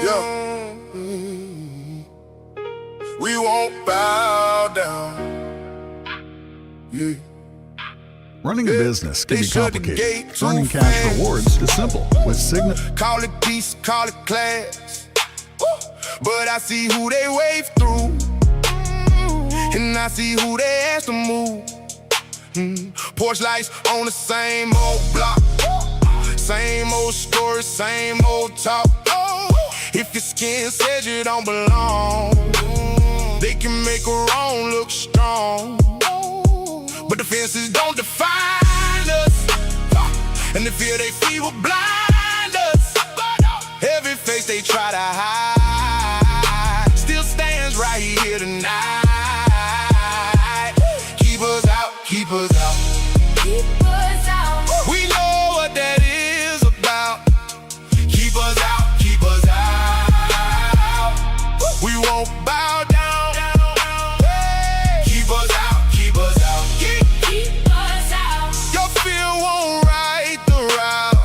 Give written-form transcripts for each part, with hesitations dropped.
Yeah. We won't bow down. Yeah. Running a business can be complicated. Earning cash rewards is simple with Signet. Call it peace, call it class. But I see who they wave through, and I see who they ask to move. Porch lights on the same old block, same old story, same old talk. If your skin says you don't belong, they can make a wrong look strong. But the fences don't define us, and the fear they feel will blind us. Every face they try to hide still stands right here tonight. Keep us out, keep us out, keep us out. We know what that is about. Keep us out, keep us out. We won't bow down. Keep us out, keep us out, keep us out. Your fear won't right the route.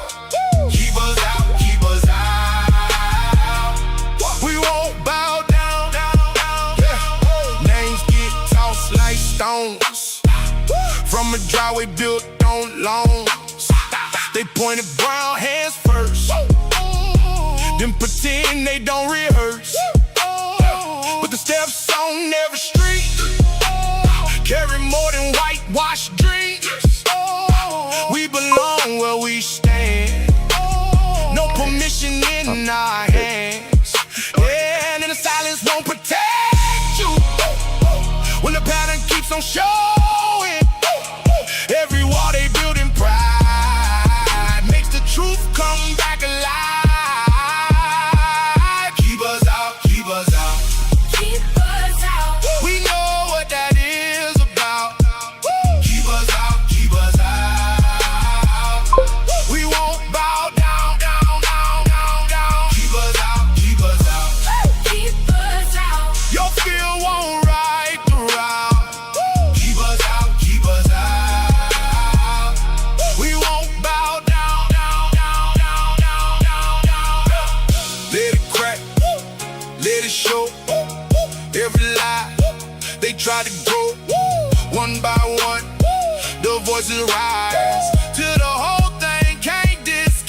Keep us out, keep us out. We won't bow down. Names get tossed like stones from a driveway built on loans. They pointed brown hands first, then pretend they don't rehearse. But the steps on every street carry more than whitewashed dreams. We belong where we stand, no permission in our hands. Yeah, and the silence won't protect you when the pattern keeps on showing. Every wall they build in pride makes the truth come back alive. Keep us out, keep us out, keep us out. We know what that is about. Keep us out, keep us out. We won't bow down. Keep us out, keep us out, keep us out. Your fear won't right the route. Keep us out, keep us out. We won't bow down. Let it crack, let it show. Every lie they try to grow, one by one the voices rise till the whole thing can't disguise.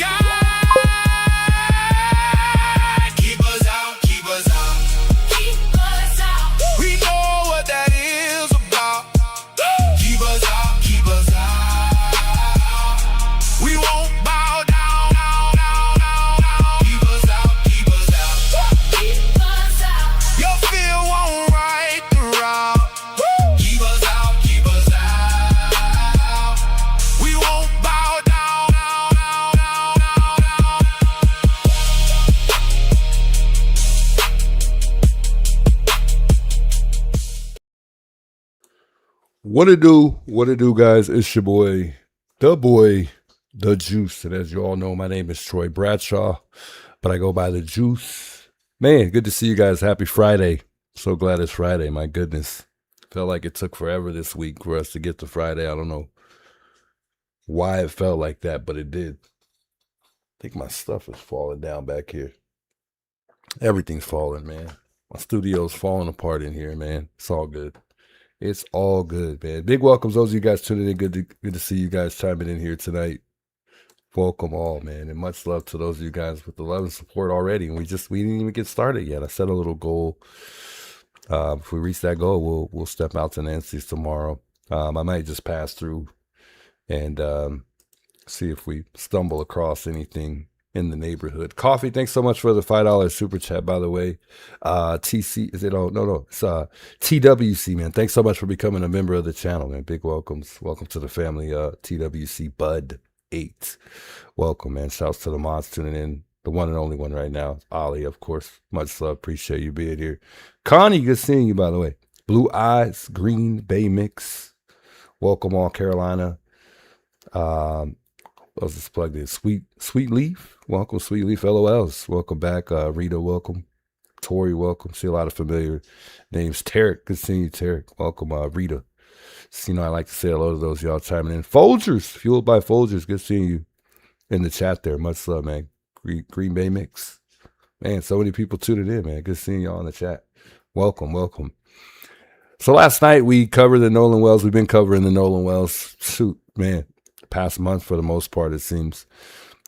What it do? What it do, guys? It's your boy, the Juice. And as you all know, my name is Troy Bradshaw, but I go by the Juice. Man, good to see you guys. Happy Friday. So glad it's Friday. My goodness. Felt like it took forever this week for us to get to Friday. I don't know why it felt like that, but it did. I think my stuff is falling down back here. Everything's falling, man. My studio's falling apart in here, man. It's all good. It's all good, man. Big welcomes those of you guys tuning in. Good to see you guys chiming in here tonight. Welcome all, man, and much love to those of you guys with the love and support already. And we didn't even get started yet. I set a little goal. If we reach that goal, we'll step out to Nancy's tomorrow. I might just pass through and see if we stumble across anything in the neighborhood. Coffee, thanks so much for the $5 super chat, by the way. TC, is it? Oh, no, it's TWC, man. Thanks so much for becoming a member of the channel, man. Big welcomes. Welcome to the family, TWC Bud 8. Welcome, man. Shouts to the mods tuning in. The one and only one right now, Ollie, of course. Much love. Appreciate you being here. Connie, good seeing you, by the way. Blue Eyes, Green Bay Mix. Welcome all, Carolina. Let's just plug in. Sweet Leaf. Welcome, Sweet Leaf LOLs. Welcome back. Rita, welcome. Tori, welcome. See a lot of familiar names. Tarek, good seeing you, Tarek. Welcome, Rita. So, I like to say hello to those y'all chiming in. Folgers, Fueled by Folgers, good seeing you in the chat there. Much love, man. Green Bay Mix. Man, so many people tuning in, man. Good seeing y'all in the chat. Welcome. So last night we covered the NOLAN Wells. We've been covering the NOLAN Wells. Shoot, man. Past month for the most part, it seems.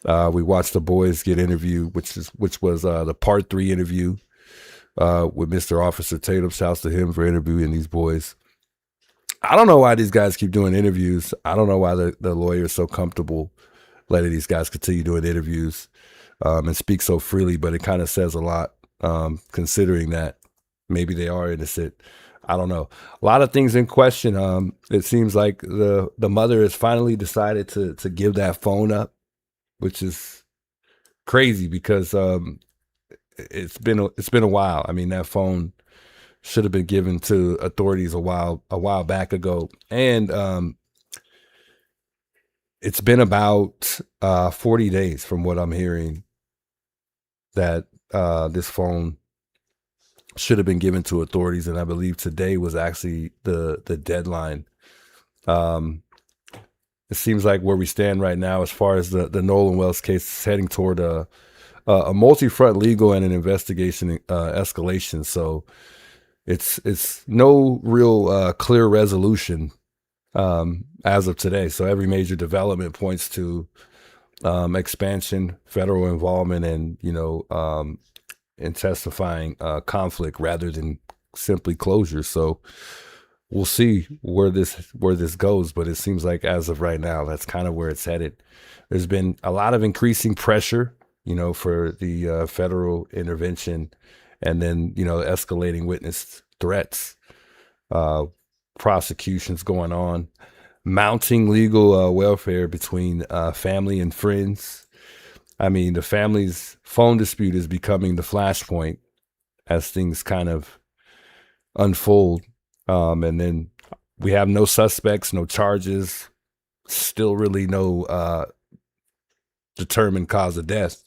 We watched the boys get interviewed, which was the part 3 interview with Mr. Officer Tatum. Shouts to him for interviewing these boys. I don't know why these guys keep doing interviews. I don't know why the lawyer is so comfortable letting these guys continue doing interviews and speak so freely, but it kind of says a lot considering that maybe they are innocent. I don't know. A lot of things in question. It seems like the mother has finally decided to give that phone up, which is crazy because it's been a while. I mean, that phone should have been given to authorities a while back ago, and it's been about 40 days from what I'm hearing that this phone should have been given to authorities, and I believe today was actually the deadline. It seems like where we stand right now, as far as the NOLAN Wells case, is heading toward a multi-front legal and an investigation escalation. So it's no real clear resolution as of today. So every major development points to expansion, federal involvement, and intensifying conflict rather than simply closure. So we'll see where this goes, but it seems like as of right now, that's kind of where it's headed. There's been a lot of increasing pressure, for the federal intervention, and then escalating witness threats, prosecutions going on, mounting legal welfare between family and friends. I mean, the family's phone dispute is becoming the flashpoint as things kind of unfold. And then we have no suspects, no charges, still really no determined cause of death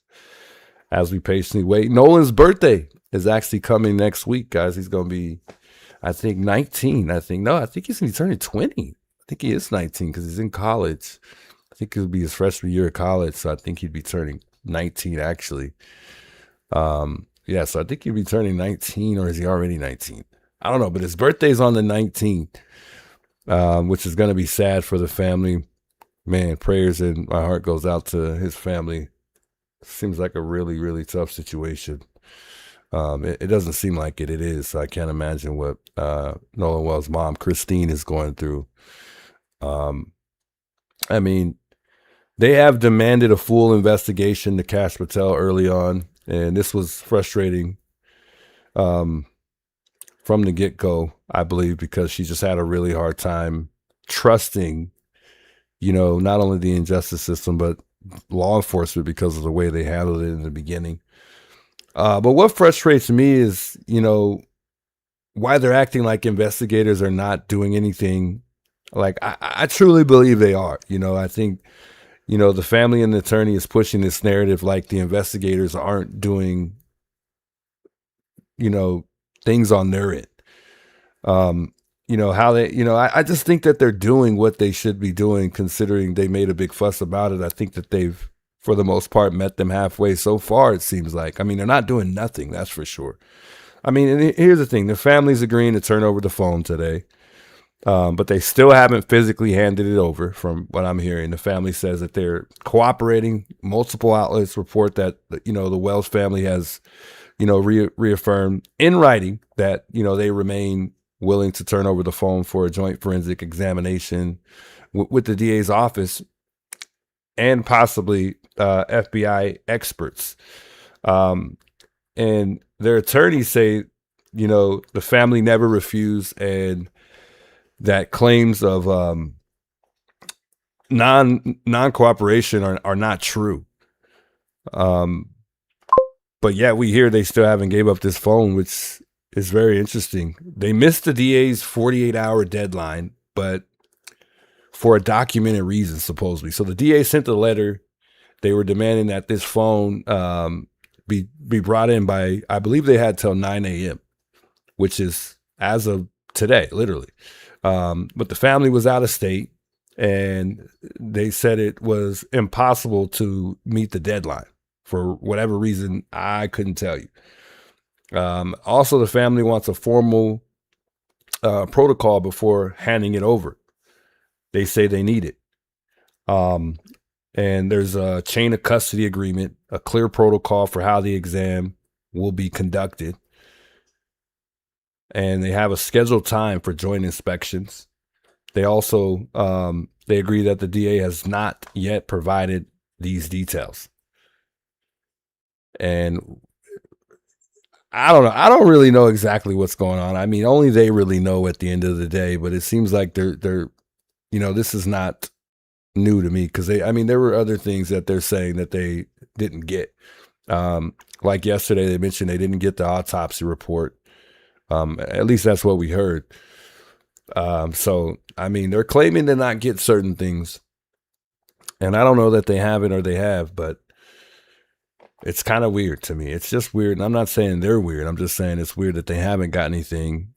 as we patiently wait. Nolan's birthday is actually coming next week, guys. He's going to be, I think, 19. I think he's going to be turning 20. I think he is 19 because he's in college. I think it'll be his freshman year of college, so I think he'd be turning 19 actually. So I think he'd be turning 19, or is he already 19? I don't know, but his birthday's on the 19th, which is going to be sad for the family. Man, prayers and my heart goes out to his family. Seems like a really, really tough situation. It doesn't seem like it is, so I can't imagine what NOLAN Wells' mom, Christine, is going through. I mean, they have demanded a full investigation to Cash Patel early on, and this was frustrating from the get-go, I believe, because she just had a really hard time trusting, not only the injustice system, but law enforcement because of the way they handled it in the beginning. But what frustrates me is, why they're acting like investigators are not doing anything Like, I truly believe they are. I think, the family and the attorney is pushing this narrative like the investigators aren't doing, you know, things on their end. How they, I just think that they're doing what they should be doing, considering they made a big fuss about it. I think that they've, for the most part, met them halfway so far, it seems like. I mean, they're not doing nothing, that's for sure. I mean, and here's the thing. The family's agreeing to turn over the phone today, but they still haven't physically handed it over, from what I'm hearing. The family says that they're cooperating. Multiple outlets report that, the Wells family has, reaffirmed in writing that, they remain willing to turn over the phone for a joint forensic examination with the DA's office and possibly FBI experts. And their attorneys say, the family never refused, and that claims of non cooperation are not true. But yeah, we hear they still haven't gave up this phone, which is very interesting. They missed the DA's 48-hour deadline, but for a documented reason, supposedly. So the DA sent a letter. They were demanding that this phone be brought in by, I believe they had till 9 a.m., which is as of today, literally. But the family was out of state, and they said it was impossible to meet the deadline for whatever reason. I couldn't tell you. Also, the family wants a formal protocol before handing it over. They say they need it. And there's a chain of custody agreement, a clear protocol for how the exam will be conducted. And they have a scheduled time for joint inspections. They also, they agree that the DA has not yet provided these details. And I don't know. I don't really know exactly what's going on. I mean, only they really know at the end of the day, but it seems like they're, this is not new to me, because there were other things that they're saying that they didn't get. Like yesterday, they mentioned they didn't get the autopsy report. At least that's what we heard. So, they're claiming to not get certain things, and I don't know that they haven't or they have, but it's kind of weird to me. It's just weird. And I'm not saying they're weird. I'm just saying it's weird that they haven't got anything,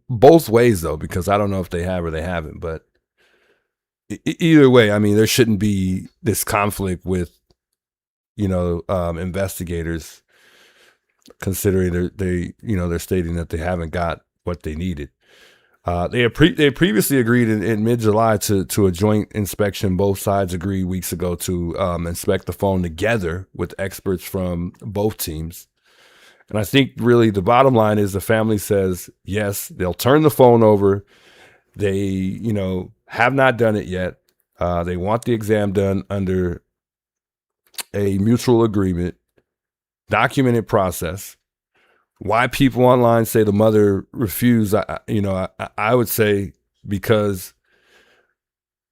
both ways though, because I don't know if they have or they haven't, but either way, there shouldn't be this conflict with, investigators, considering they're stating that they haven't got what they needed. They previously agreed in mid-July to a joint inspection. Both sides agreed weeks ago to inspect the phone together with experts from both teams. And I think really the bottom line is the family says, yes, they'll turn the phone over. They, have not done it yet. They want the exam done under a mutual agreement, documented process. Why people online say the mother refused, I would say because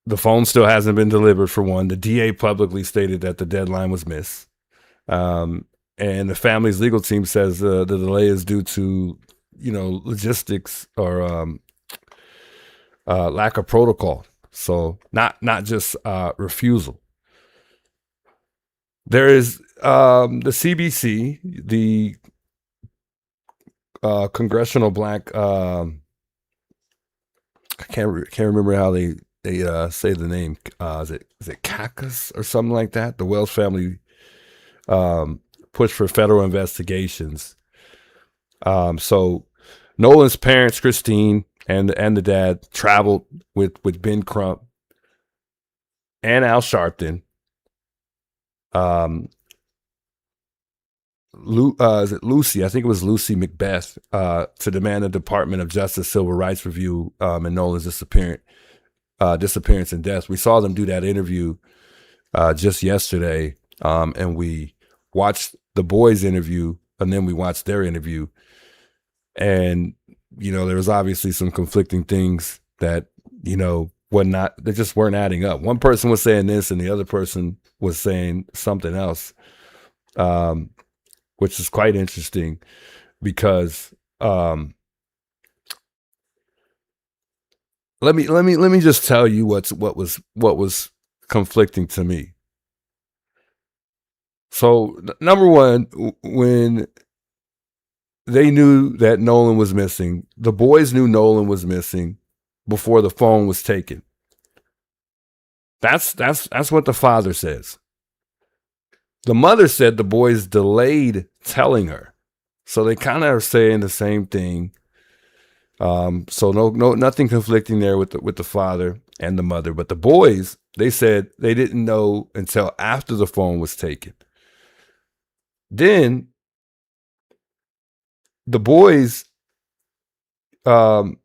the phone still hasn't been delivered, for one. The DA publicly stated that the deadline was missed. And the family's legal team says the delay is due to, logistics or lack of protocol. So not just refusal. There is the CBC, the Congressional Black, I can't remember how they say the name. Is it caucus or something like that? The Wells family push for federal investigations. So Nolan's parents, Christine and the dad, traveled with Ben Crump and Al Sharpton. Is it Lucy? I think it was Lucy Macbeth, to demand a Department of Justice civil rights review in Nolan's disappearance and death. We saw them do that interview just yesterday, and we watched the boys' interview, and then we watched their interview. And, there was obviously some conflicting things that, they just weren't adding up. One person was saying this and the other person was saying something else. Which is quite interesting because let me just tell you what was conflicting to me. So number one, when they knew that Nolan was missing, the boys knew Nolan was missing before the phone was taken. That's what the father says. The mother said the boys delayed telling her. So they kind of are saying the same thing. So nothing conflicting there with the father and the mother. But the boys, they said they didn't know until after the phone was taken. Then the boys had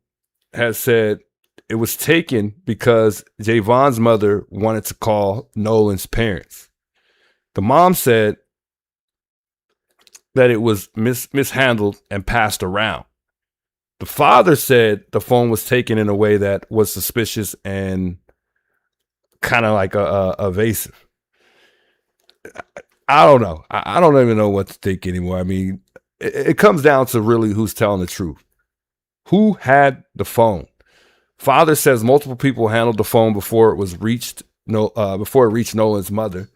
said it was taken because Javon's mother wanted to call Nolan's parents. The mom said that it was mishandled and passed around. The father said the phone was taken in a way that was suspicious and kind of like evasive. I don't know. I don't even know what to think anymore. I mean, it comes down to really who's telling the truth. Who had the phone? Father says multiple people handled the phone before it reached Nolan's mother.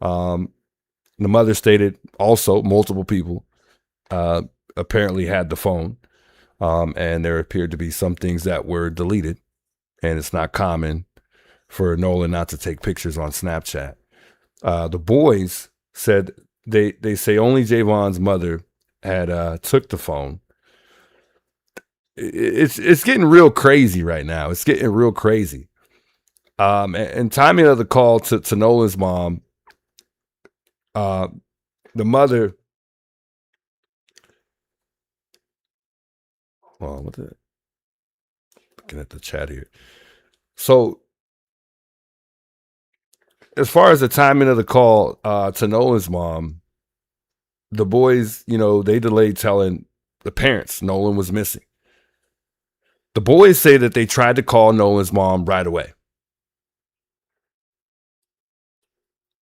The mother stated also multiple people apparently had the phone. And there appeared to be some things that were deleted, and it's not common for Nolan not to take pictures on Snapchat. The boys said they say only Javon's mother had took the phone. It's getting real crazy right now. It's getting real crazy. And timing of the call to Nolan's mom, the mother. Oh, looking at the chat here. So, as far as the timing of the call to Nolan's mom, the boys, they delayed telling the parents Nolan was missing. The boys say that they tried to call Nolan's mom right away.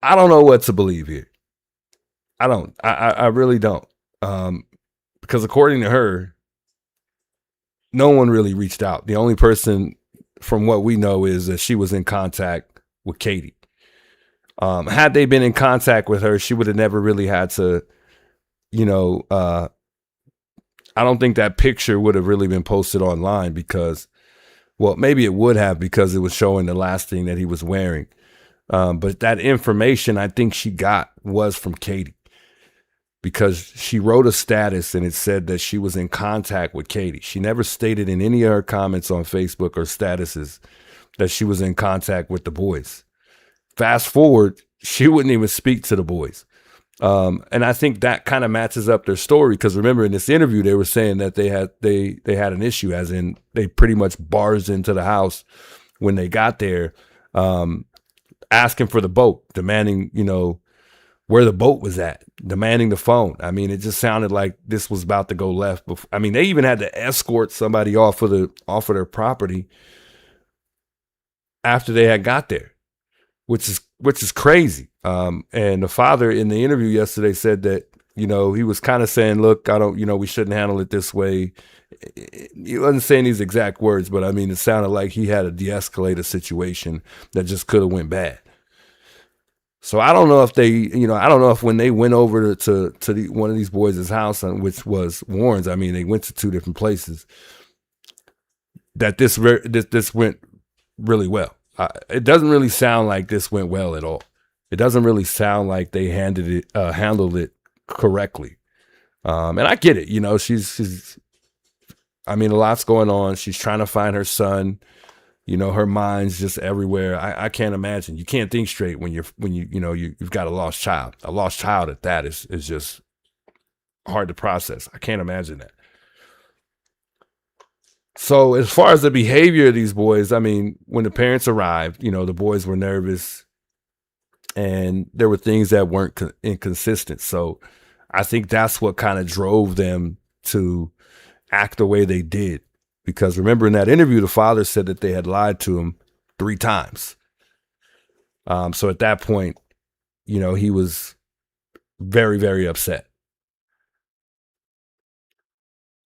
I don't know what to believe here. I don't. I really don't. Because according to her, no one really reached out. The only person from what we know is that she was in contact with Katie. Had they been in contact with her, she would have never really had to, I don't think that picture would have really been posted online because, well, maybe it would have because it was showing the last thing that he was wearing. But that information I think she got was from Katie because she wrote a status and it said that she was in contact with Katie. She never stated in any of her comments on Facebook or statuses that she was in contact with the boys. Fast forward, she wouldn't even speak to the boys. And I think that kind of matches up their story because remember in this interview they were saying that they had an issue, as in they pretty much barged into the house when they got there, asking for the boat, demanding where the boat was at, demanding the phone. I mean, it just sounded like this was about to go left. I mean, they even had to escort somebody off of their property after they had got there, which is crazy. And the father in the interview yesterday said that, he was kind of saying, look, we shouldn't handle it this way. He wasn't saying these exact words, but I mean, it sounded like he had to de-escalate a situation that just could have went bad. So I don't know if I don't know if when they went over to one of these boys' house, which was Warren's, I mean, they went to two different places, that this went really well. It doesn't really sound like this went well at all. It doesn't really sound like they handled it correctly. And I get it. She's I mean, a lot's going on. She's trying to find her son. Her mind's just everywhere. I can't imagine. You can't think straight when you've got a lost child. A lost child at that is just hard to process. I can't imagine that. So as far as the behavior of these boys, I mean, when the parents arrived, the boys were nervous and there were things that weren't inconsistent. So I think that's what kind of drove them to act the way they did. Because remember in that interview, the father said that they had lied to him 3 times. So at that point, he was very, very upset.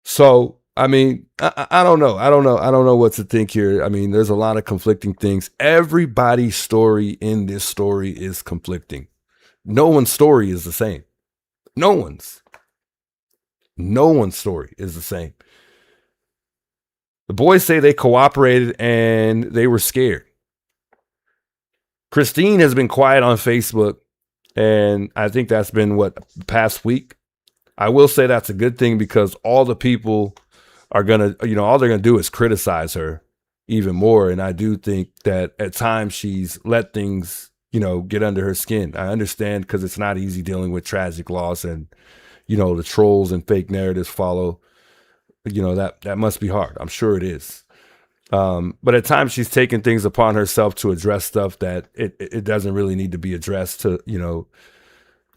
So I mean, I don't know. I don't know what to think here. I mean, there's a lot of conflicting things. Everybody's story in this story is conflicting. No one's story is the same. No one's story is the same. The boys say they cooperated and they were scared. Christine has been quiet on Facebook, and I think that's been the past week. I will say that's a good thing, because all the people are going to, all they're going to do is criticize her even more. And I do think that at times she's let things, get under her skin. I understand, because it's not easy dealing with tragic loss, and, the trolls and fake narratives follow. That must be hard. I'm sure it is. But at times she's taken things upon herself to address stuff that it doesn't really need to be addressed, to,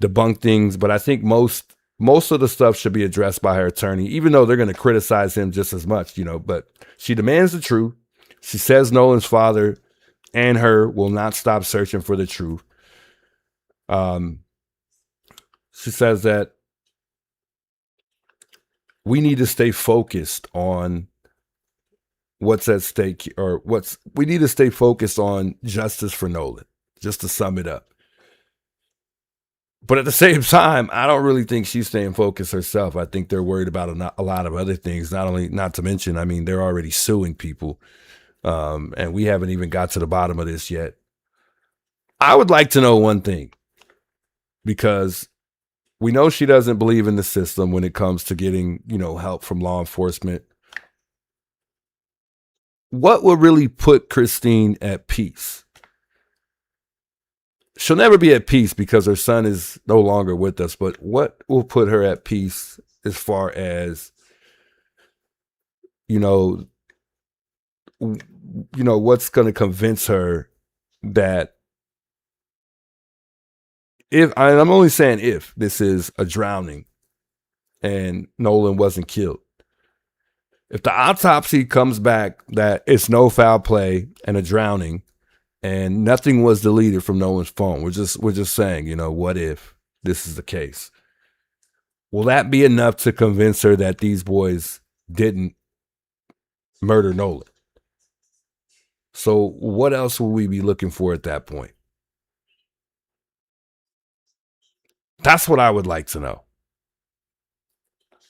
debunk things. But I think most of the stuff should be addressed by her attorney, even though they're going to criticize him just as much, but she demands the truth. She says Nolan's father and her will not stop searching for the truth. She says that we need to stay focused on what's at stake, or we need to stay focused on justice for Nolan, just to sum it up. But at the same time, I don't really think she's staying focused herself. I think they're worried about a lot of other things, not to mention, I mean, they're already suing people. And we haven't even got to the bottom of this yet. I would like to know one thing, because we know she doesn't believe in the system when it comes to getting, help from law enforcement. What will really put Christine at peace? She'll never be at peace because her son is no longer with us, but what will put her at peace as far as, what's going to convince her that, I'm only saying if this is a drowning and Nolan wasn't killed. If the autopsy comes back that it's no foul play and a drowning, and nothing was deleted from Nolan's phone, we're just saying, what if this is the case? Will that be enough to convince her that these boys didn't murder Nolan? So what else will we be looking for at that point? That's what I would like to know.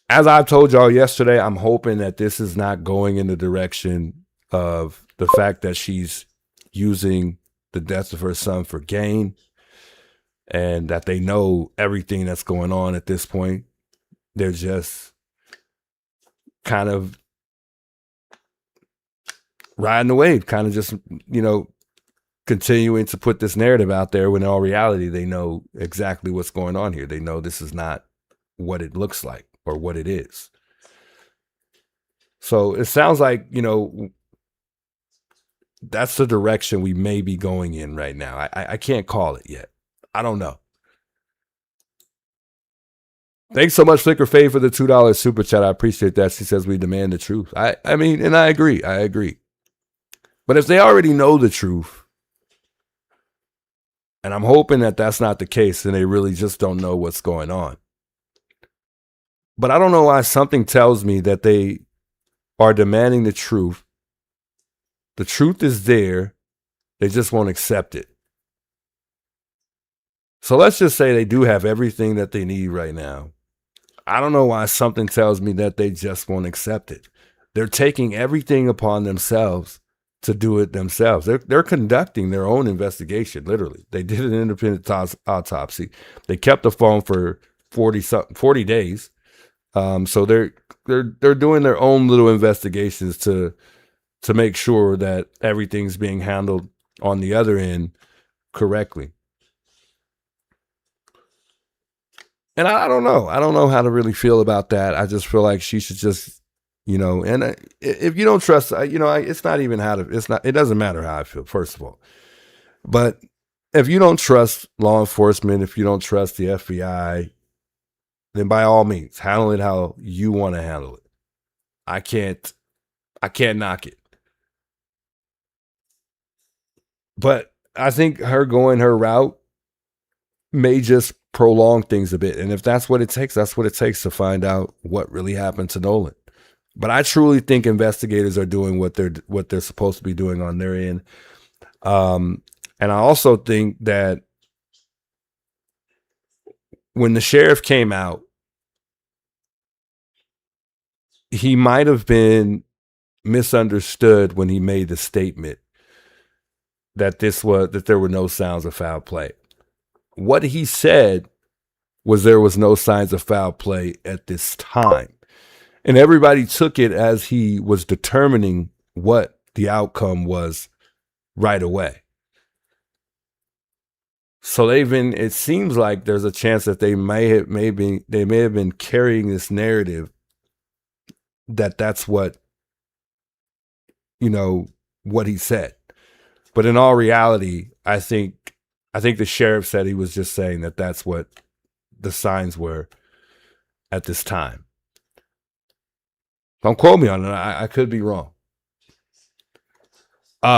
As I told y'all yesterday, I'm hoping that this is not going in the direction of the fact that she's using the death of her son for gain, and that they know everything that's going on at this point. They're just kind of riding the wave, kind of just, continuing to put this narrative out there, when in all reality, they know exactly what's going on here. They know this is not what it looks like or what it is. So it sounds like, that's the direction we may be going in right now. I can't call it yet. I don't know. Thanks so much, Flicker Faye, for the $2 super chat. I appreciate that. She says we demand the truth. I mean, and I agree. But if they already know the truth, and I'm hoping that that's not the case, and they really just don't know what's going on. But I don't know why something tells me that they are demanding the truth. The truth is there. They just won't accept it. So let's just say they do have everything that they need right now. I don't know why something tells me that they just won't accept it. They're taking everything upon themselves to do it themselves. They're conducting their own investigation, literally. They did an independent autopsy. They kept the phone for 40 days. So they're doing their own little investigations to make sure that everything's being handled on the other end correctly. And I don't know. I don't know how to really feel about that. I just feel like she should just, and if you don't trust, it's not even it doesn't matter how I feel, first of all. But if you don't trust law enforcement, if you don't trust the FBI, then by all means, handle it how you want to handle it. I can't knock it. But I think her going her route may just prolong things a bit. And if that's what it takes, that's what it takes to find out what really happened to Nolan. But I truly think investigators are doing what they're supposed to be doing on their end. And I also think that when the sheriff came out, he might have been misunderstood when he made the statement that there were no signs of foul play. What he said was there was no signs of foul play at this time. And everybody took it as he was determining what the outcome was right away. So it seems like there's a chance that they may have been carrying this narrative that that's what he said. But in all reality, I think the sheriff said he was just saying that that's what the signs were at this time. Don't quote me on it. I could be wrong.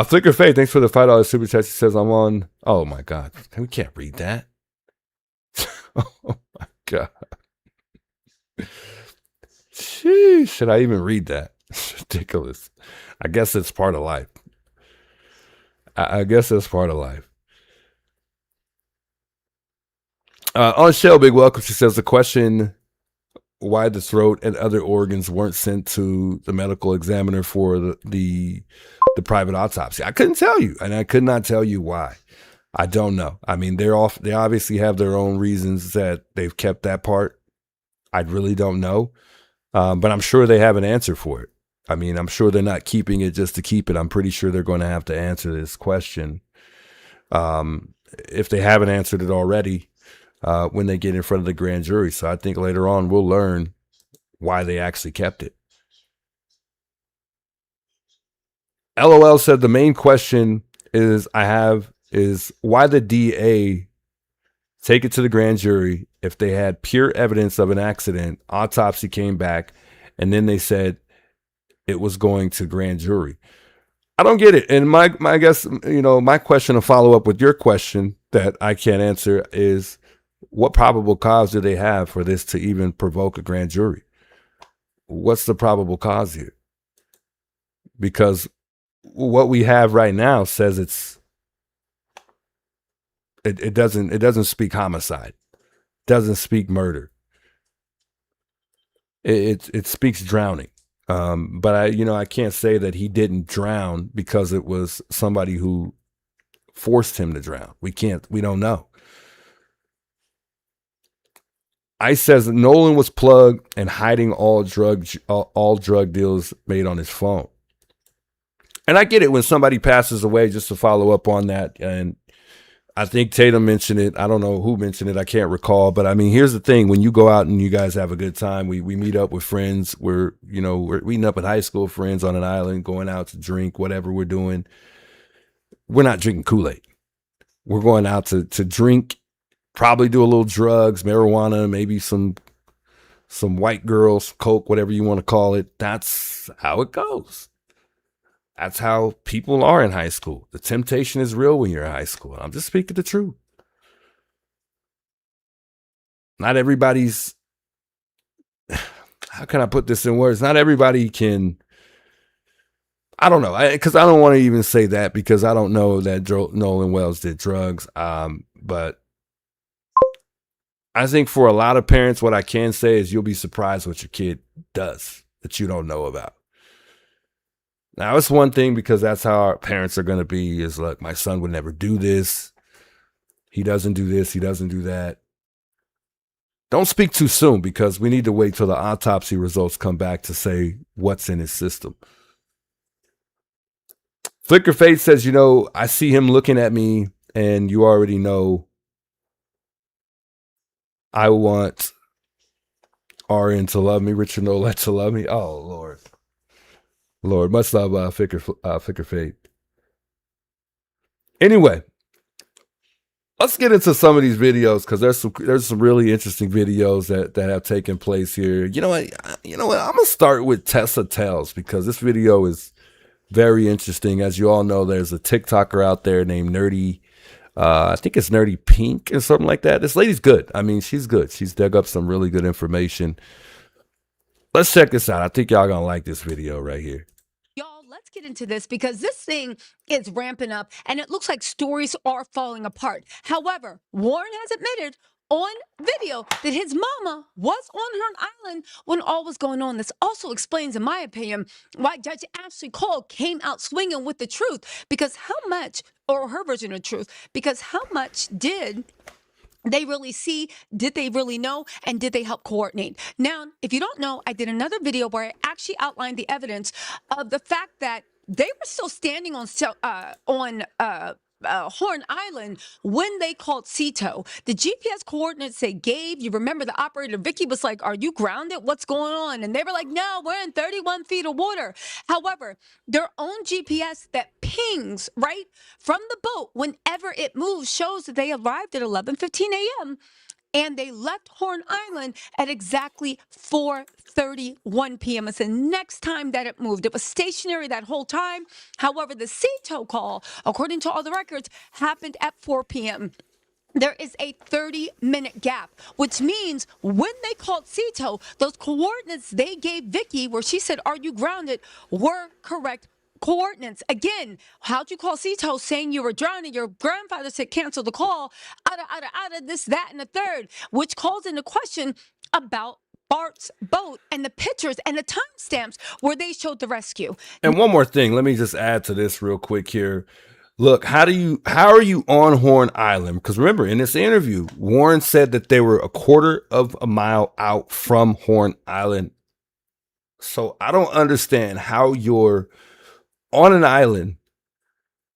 Flicker Faith, thanks for the $5 super chat. She says, I'm on. Oh my God. We can't read that. Oh my God. Sheesh, should I even read that? It's ridiculous. I guess it's part of life. I guess it's part of life. On Shell, big welcome. She says the question why the throat and other organs weren't sent to the medical examiner for the private autopsy. I couldn't tell you, and I could not tell you why. I don't know. I mean, they obviously have their own reasons that they've kept that part. I really don't know, but I'm sure they have an answer for it. I mean, I'm sure they're not keeping it just to keep it. I'm pretty sure they're going to have to answer this question if they haven't answered it already when they get in front of the grand jury. So I think later on we'll learn why they actually kept it. LOL said the main question is why the DA take it to the grand jury if they had pure evidence of an accident, autopsy came back, and then they said it was going to grand jury. I don't get it. And my guess, my question to follow up with your question that I can't answer is what probable cause do they have for this to even provoke a grand jury? What's the probable cause here? Because what we have right now says it doesn't speak homicide, doesn't speak murder. It speaks drowning. But I can't say that he didn't drown because it was somebody who forced him to drown. We don't know. ICE says that Nolan was plugged and hiding all drug deals made on his phone. And I get it when somebody passes away, just to follow up on that. And I think Tatum mentioned it. I don't know who mentioned it. I can't recall. But I mean, here's the thing. When you go out and you guys have a good time, we meet up with friends. We're meeting up with high school friends on an island, going out to drink, whatever we're doing. We're not drinking Kool-Aid. We're going out to drink, probably do a little drugs, marijuana, maybe some white girls, coke, whatever you want to call it. That's how it goes. That's how people are in high school. The temptation is real when you're in high school. I'm just speaking the truth. Not everybody's, how can I put this in words? Not everybody can, I don't know, because I don't want to even say that because I don't know that Nolan Wells did drugs. But I think for a lot of parents, what I can say is you'll be surprised what your kid does that you don't know about. Now, it's one thing because that's how our parents are going to be is, look, my son would never do this. He doesn't do this. He doesn't do that. Don't speak too soon because we need to wait till the autopsy results come back to say what's in his system. Flicker Faith says, I see him looking at me and you already know I want RN to love me, Richard Nolan to love me. Oh, Lord, much love, Flicker Faith. Anyway, let's get into some of these videos because there's some really interesting videos that have taken place here. You know what? I'm gonna start with Tessa Tells because this video is very interesting. As you all know, there's a TikToker out there named Nerdy. I think it's Nerdy Pink or something like that. This lady's good. I mean, she's good. She's dug up some really good information. Let's check this out. I think y'all gonna like this video right here. Y'all, let's get into this because this thing is ramping up and it looks like stories are falling apart. However, Warren has admitted on video that his mama was on Hearn Island when all was going on. This also explains, in my opinion, why Judge Ashley Cole came out swinging with the truth, because how much, or her version of the truth, because how much did they really see? Did they really know? And did they help coordinate? Now, if you don't know, I did another video where I actually outlined the evidence of the fact that they were still standing on Horn Island when they called CETO. The GPS coordinates they gave, you remember the operator Vicky was like, "Are you grounded? What's going on?" And they were like, "No, we're in 31 feet of water." However, their own GPS that pings right from the boat whenever it moves shows that they arrived at 11:15 a.m. and they left Horn Island at exactly 4:31 p.m. It's the next time that it moved. It was stationary that whole time. However, the CETO call, according to all the records, happened at 4 p.m. There is a 30-minute gap, which means when they called CETO, those coordinates they gave Vicky, where she said, "Are you grounded?" were correct coordinates. Again, how'd you call CETO saying you were drowning? Your grandfather said cancel the call, out of this, that, and the third, which calls into question about Bart's boat and the pictures and the timestamps where they showed the rescue. And one more thing, let me just add to this real quick here. Look, how are you on Horn Island? Because remember, in this interview, Warren said that they were a quarter of a mile out from Horn Island. So I don't understand how you're on an island,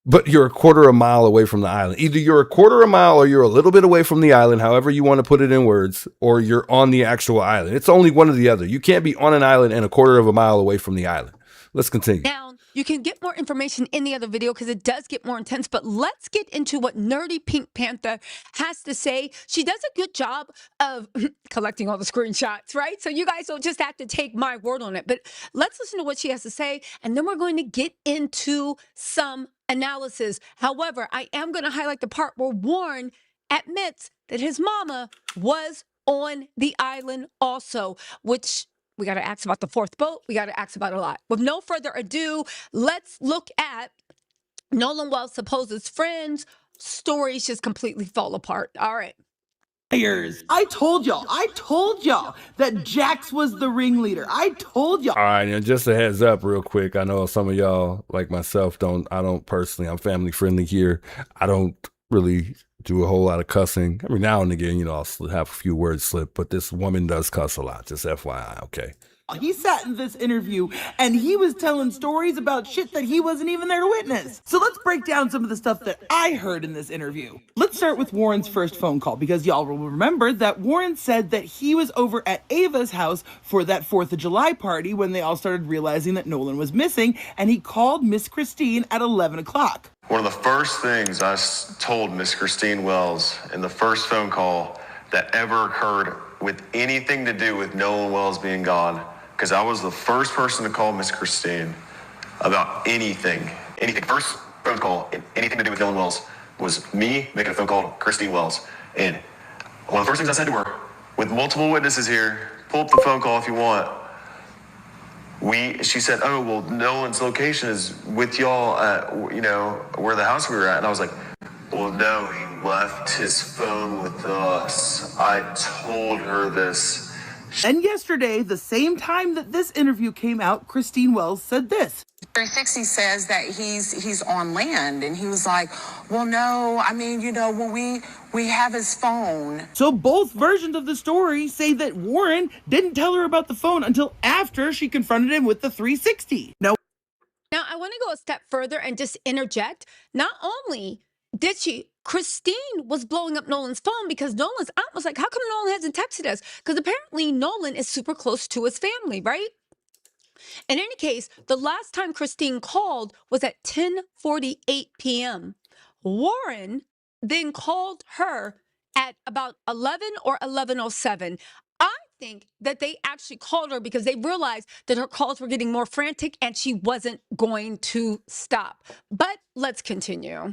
but you're a quarter of a mile away from the island. Either you're a quarter of a mile or you're a little bit away from the island, however you want to put it in words, or you're on the actual island. It's only one or the other. You can't be on an island and a quarter of a mile away from the island. Let's continue. Now, you can get more information in the other video because it does get more intense, but let's get into what Nerdy Pink Panther has to say. She does a good job of collecting all the screenshots, right? So you guys don't just have to take my word on it, but let's listen to what she has to say, and then we're going to get into some analysis. However, I am going to highlight the part where Warren admits that his mama was on the island also, which we got to ask about the fourth boat. We got to ask about a lot. With no further ado, let's look at Nolan Wells' supposed friends. Stories just completely fall apart. All right. I told y'all that Jax was the ringleader. I told y'all. All right, and just a heads up real quick. I know some of y'all, like myself, I'm family friendly here. I don't really do a whole lot of cussing. Every now and again, I'll have a few words slip, but this woman does cuss a lot, just FYI, okay? He sat in this interview and he was telling stories about shit that he wasn't even there to witness. So let's break down some of the stuff that I heard in this interview. Let's start with Warren's first phone call, because y'all will remember that Warren said that he was over at Ava's house for that 4th of July party when they all started realizing that Nolan was missing, and he called Miss Christine at 11 o'clock. One of the first things I told Miss Christine Wells in the first phone call that ever occurred with anything to do with Nolan Wells being gone, because I was the first person to call Miss Christine about anything. First phone call, anything to do with Nolan Wells, was me making a phone call to Christine Wells. And one of the first things I said to her, with multiple witnesses here, pull up the phone call if you want. She said, "Oh, well, Nolan's location is with y'all at, where the house we were at." And I was like, "Well, no, he left his phone with us. I told her this." And yesterday, the same time that this interview came out, Christine Wells said this. 360 says that he's on land, and he was like, "Well, no, I mean, when we have his phone." So both versions of the story say that Warren didn't tell her about the phone until after she confronted him with the 360. Now, I want to go a step further and just interject. Not only did Christine was blowing up Nolan's phone because Nolan's aunt was like, "How come Nolan hasn't texted us?" Because apparently Nolan is super close to his family, right? In any case, the last time Christine called was at 10:48 p.m. Warren then called her at about 11 or 11:07. I think that they actually called her because they realized that her calls were getting more frantic and she wasn't going to stop. But let's continue.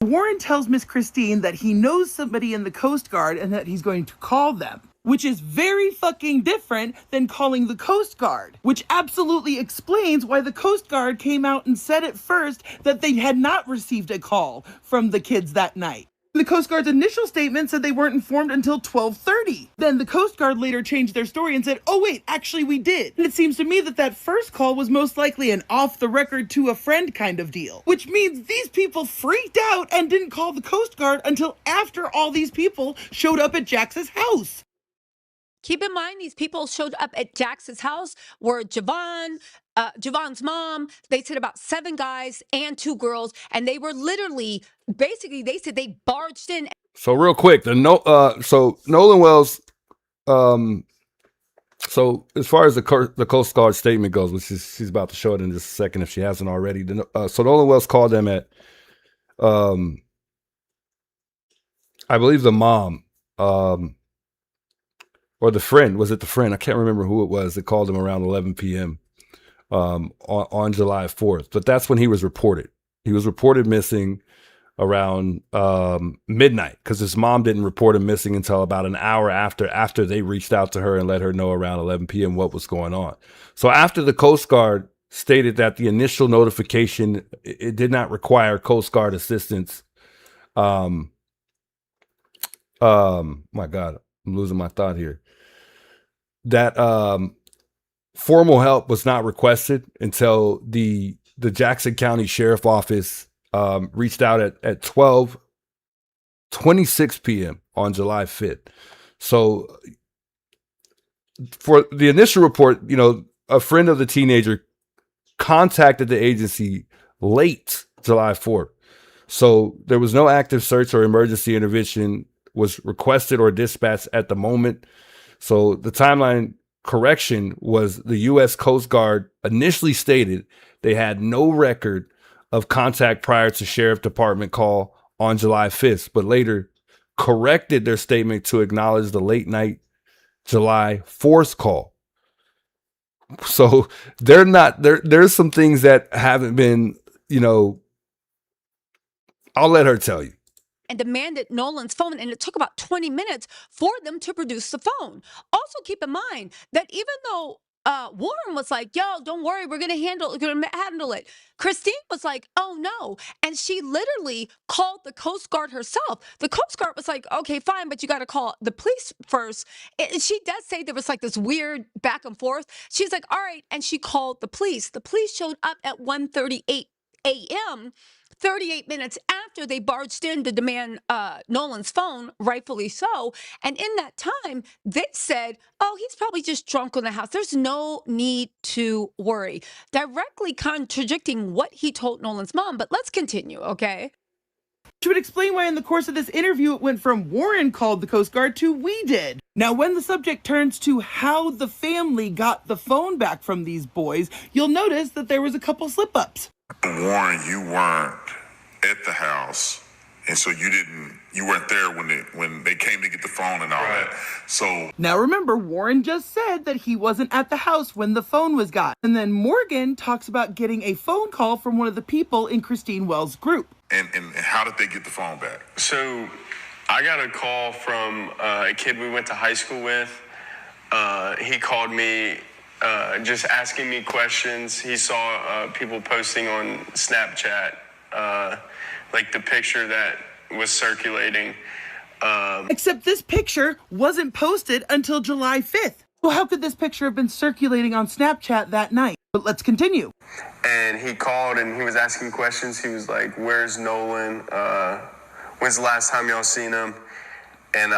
Warren tells Miss Christine that he knows somebody in the Coast Guard and that he's going to call them. which is very fucking different than calling the Coast Guard, which absolutely explains why the Coast Guard came out and said at first that they had not received a call from the kids that night. The Coast Guard's initial statement said they weren't informed until 12:30. Then the Coast Guard later changed their story and said, oh wait, actually we did. And it seems to me that that first call was most likely an off-the-record to a friend kind of deal, which means these people freaked out and didn't call the Coast Guard until after all these people showed up at Jax's house. Keep in mind, these people showed up at Jax's house were Javon's mom. They said about 7 guys and 2 girls, and they were literally, basically, they said they barged in. So real quick, so Nolan Wells, so as far as the Coast Guard statement goes, which is she's about to show it in just a second if she hasn't already. So Nolan Wells called them at, I believe the mom, or the friend, was it the friend? I can't remember who it was that called him around 11 p.m. On July 4th. But that's when he was reported. He was reported missing around midnight because his mom didn't report him missing until about an hour after they reached out to her and let her know around 11 p.m. what was going on. So after the Coast Guard stated that the initial notification, it did not require Coast Guard assistance. My God, I'm losing my thought here. That formal help was not requested until the Jackson County Sheriff Office reached out at 12:26 p.m. on July 5th. So for the initial report, a friend of the teenager contacted the agency late July 4th. So there was no active search or emergency intervention was requested or dispatched at the moment. So the timeline correction was the U.S. Coast Guard initially stated they had no record of contact prior to Sheriff Department call on July 5th, but later corrected their statement to acknowledge the late night July 4th call. So there's some things that haven't been, I'll let her tell you. And demanded Nolan's phone, and it took about 20 minutes for them to produce the phone. Also, keep in mind that even though Warren was like, yo, don't worry, we're going to handle it. Christine was like, oh no. And she literally called the Coast Guard herself. The Coast Guard was like, okay, fine, but you got to call the police first. And she does say there was like this weird back and forth. She's like, all right. And she called the police. The police showed up at 1:38 a.m., 38 minutes after they barged in to demand Nolan's phone, rightfully so. And in that time, they said, oh, he's probably just drunk in the house. There's no need to worry. Directly contradicting what he told Nolan's mom. But let's continue, okay? Which would explain why in the course of this interview it went from Warren called the Coast Guard to we did. Now, when the subject turns to how the family got the phone back from these boys, you'll notice that there was a couple slip-ups. Warren, you weren't at the house, and so you weren't there when they came to get the phone and all that. So now remember, Warren just said that he wasn't at the house when the phone was got. And then Morgan talks about getting a phone call from one of the people in Christine Wells' group. And how did they get the phone back? So I got a call from a kid we went to high school with. He called me just asking me questions. He saw people posting on Snapchat, like the picture that was circulating. Except this picture wasn't posted until July 5th. Well, how could this picture have been circulating on Snapchat that night? But let's continue. And he called and he was asking questions. He was like, where's Nolan? When's the last time y'all seen him? And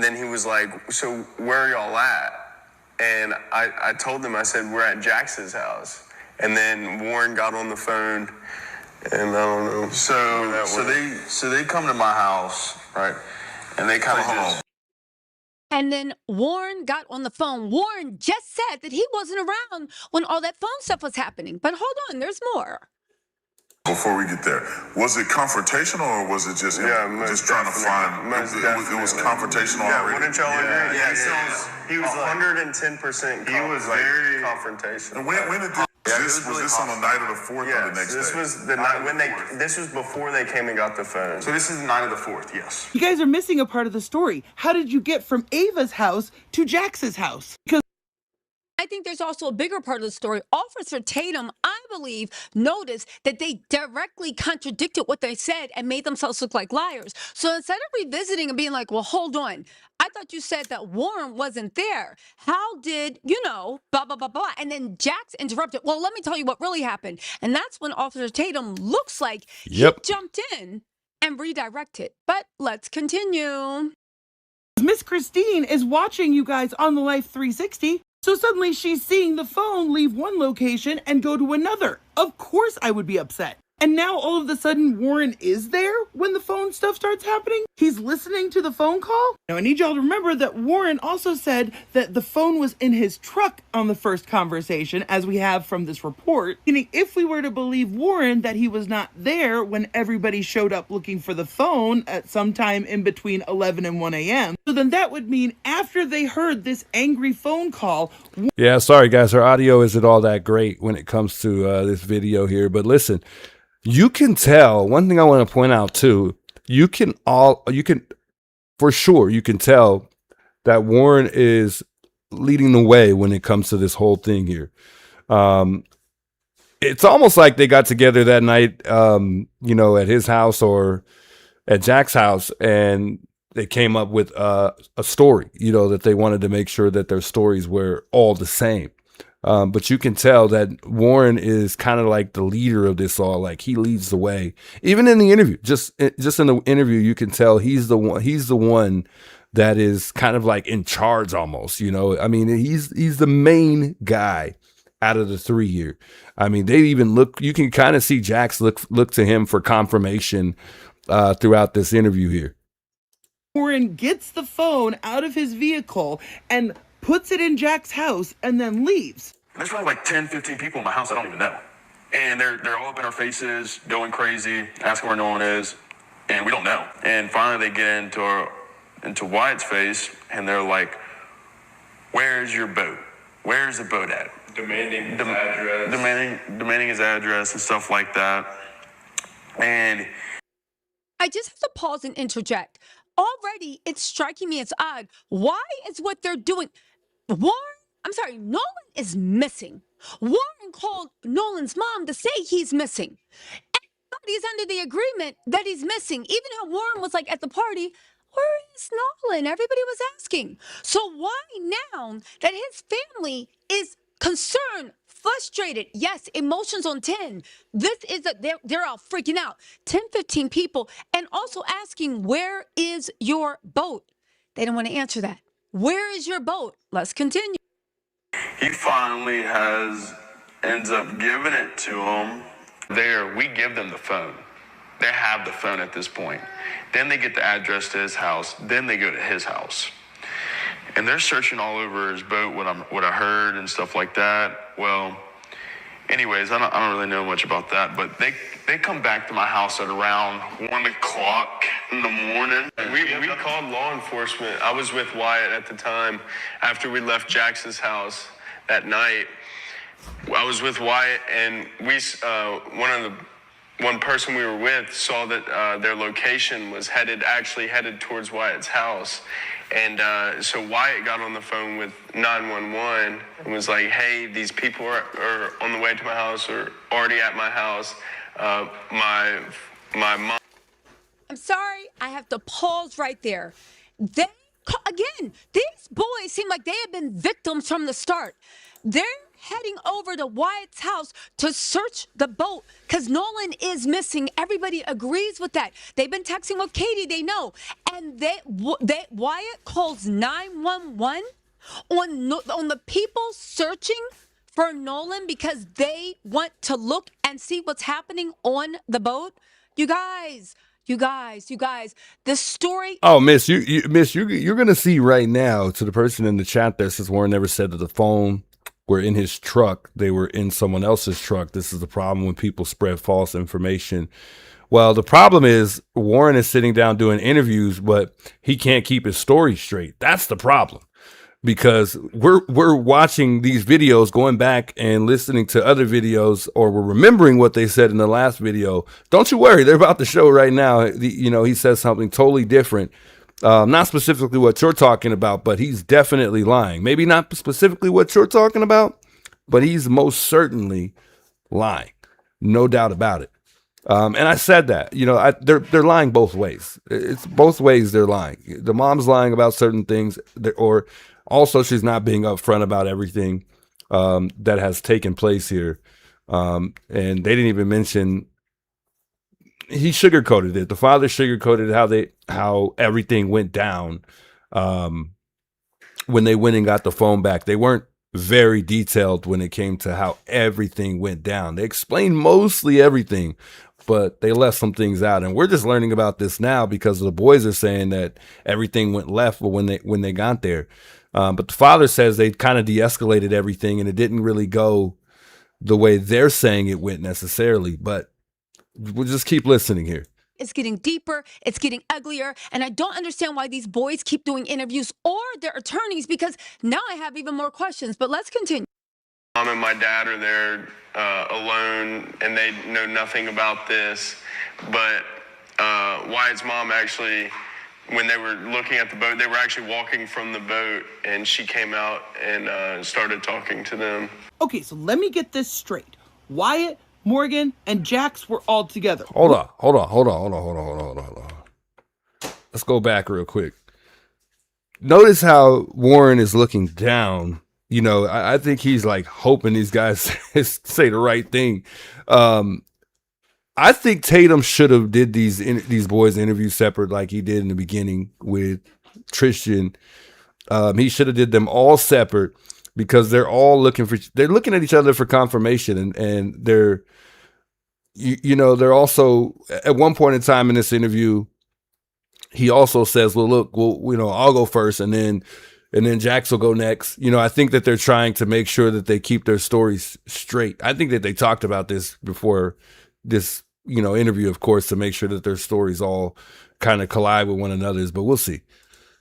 then he was like, so where are y'all at? And I told him, I said, we're at Jax's house. And then Warren got on the phone, and I don't know. So they come to my house, right? And they kind of just. And then Warren got on the phone. Warren just said that he wasn't around when all that phone stuff was happening. But hold on, there's more. Before we get there, was it confrontational or was it just just trying to find? It was confrontational already. Wouldn't y'all agree? He was 110%. He was very confrontational. And when did this Was this on the night of the 4th or the next this day? was the night when this was before they came and got the phone. So this is the night of the 4th, yes. You guys are missing a part of the story. How did you get from Ava's house to Jax's house? Because I think there's also a bigger part of the story. Officer Tatum, I believe, noticed that they directly contradicted what they said and made themselves look like liars. So instead of revisiting and being like, well, hold on, I thought you said that Warren wasn't there. How did, blah, blah, blah, blah. And then Jax interrupted. Well, let me tell you what really happened. And that's when Officer Tatum looks like he jumped in and redirected. But let's continue. Miss Christine is watching you guys on the Life 360. So suddenly she's seeing the phone leave one location and go to another. Of course I would be upset. And now all of a sudden Warren is there when the phone stuff starts happening? He's listening to the phone call? Now I need y'all to remember that Warren also said that the phone was in his truck on the first conversation, as we have from this report. Meaning if we were to believe Warren that he was not there when everybody showed up looking for the phone at some time in between 11 and 1 a.m., so then that would mean after they heard this angry phone call... Yeah, sorry guys, our audio isn't all that great when it comes to this video here, but listen, you can tell, one thing I want to point out too, you can for sure, you can tell that Warren is leading the way when it comes to this whole thing here. It's almost like they got together that night, at his house or at Jack's house, and they came up with a story, that they wanted to make sure that their stories were all the same. But you can tell that Warren is kind of like the leader of this all. Like he leads the way, even in the interview. Just in the interview, you can tell he's the one that is kind of like in charge almost. I mean, he's the main guy out of the three here. I mean, they even look. You can kind of see Jax look to him for confirmation throughout this interview here. Warren gets the phone out of his vehicle and puts it in Jack's house, and then leaves. There's probably like 10, 15 people in my house I don't even know. And they're all up in our faces, going crazy, asking where Nolan is, and we don't know. And finally they get into Wyatt's face, and they're like, where's your boat? Where's the boat at? Demanding his address. Demanding his address and stuff like that. And I just have to pause and interject. Already, it's striking me as odd. Why is what they're doing? Nolan is missing. Warren called Nolan's mom to say he's missing. Everybody's under the agreement that he's missing. Even how Warren was like at the party, where is Nolan? Everybody was asking. So why now that his family is concerned, frustrated, yes, emotions on 10. They're all freaking out. 10, 15 people, and also asking, where is your boat? They don't want to answer that. Where is your boat? Let's continue. he finally ends up giving it to him. We give them the phone. They have the phone at this point. Then they get the address to his house. Then they go to his house. And they're searching all over his boat, what I heard and stuff like that. Well, anyways, I don't really know much about that, but they come back to my house at around 1 o'clock in the morning. We called law enforcement. I was with Wyatt at the time. After we left Jackson's house that night, I was with Wyatt, and one person we were with saw that their location was headed towards Wyatt's house. And so Wyatt got on the phone with 911 and was like, hey, these people are on the way to my house or already at my house. My mom. I'm sorry, I have to pause right there. These boys seem like they have been victims from the start. They're heading over to Wyatt's house to search the boat because Nolan is missing. Everybody agrees with that. They've been texting with Katie, they know. And Wyatt calls 911 on the people searching for Nolan because they want to look and see what's happening on the boat. You guys, the story. Oh, Miss, you're gonna see right now, to the person in the chat that says Warren never said that the phone were in his truck. They were in someone else's truck. This is the problem when people spread false information. Well, the problem is Warren is sitting down doing interviews, but he can't keep his story straight. That's the problem. because we're watching these videos, going back and listening to other videos, or we're remembering what they said in the last video. Don't you worry, they're about to show right now. He says something totally different. Not specifically what you're talking about, but he's definitely lying. Maybe not specifically what you're talking about, but he's most certainly lying. No doubt about it. And I said that, they're lying both ways. It's both ways they're lying. The mom's lying about certain things, or also she's not being upfront about everything that has taken place here. And they didn't even mention, he sugarcoated it. The father sugarcoated how everything went down when they went and got the phone back. They weren't very detailed when it came to how everything went down. They explained mostly everything, but they left some things out. And we're just learning about this now because the boys are saying that everything went left when they got there. But the father says they kind of de-escalated everything and it didn't really go the way they're saying it went necessarily. But we'll just keep listening here. It's getting deeper, it's getting uglier, and I don't understand why these boys keep doing interviews or their attorneys, because now I have even more questions. But let's continue. Mom and my dad are there alone, and they know nothing about this. But Wyatt's mom actually, when they were looking at the boat, they were actually walking from the boat, and she came out and started talking to them. Okay, so let me get this straight. Wyatt, Morgan, and Jax were all together. Hold on. Let's go back real quick. Notice how Warren is looking down. I think he's like hoping these guys say the right thing. I think Tatum should have did these boys' interviews separate, like he did in the beginning with Tristan. He should have did them all separate, because they're looking at each other for confirmation, and they're also, at one point in time in this interview, he also says, well, look, I'll go first, and then Jax will go next. I think that they're trying to make sure that they keep their stories straight. I think that they talked about this before this, interview, of course, to make sure that their stories all kind of collide with one another's, but we'll see.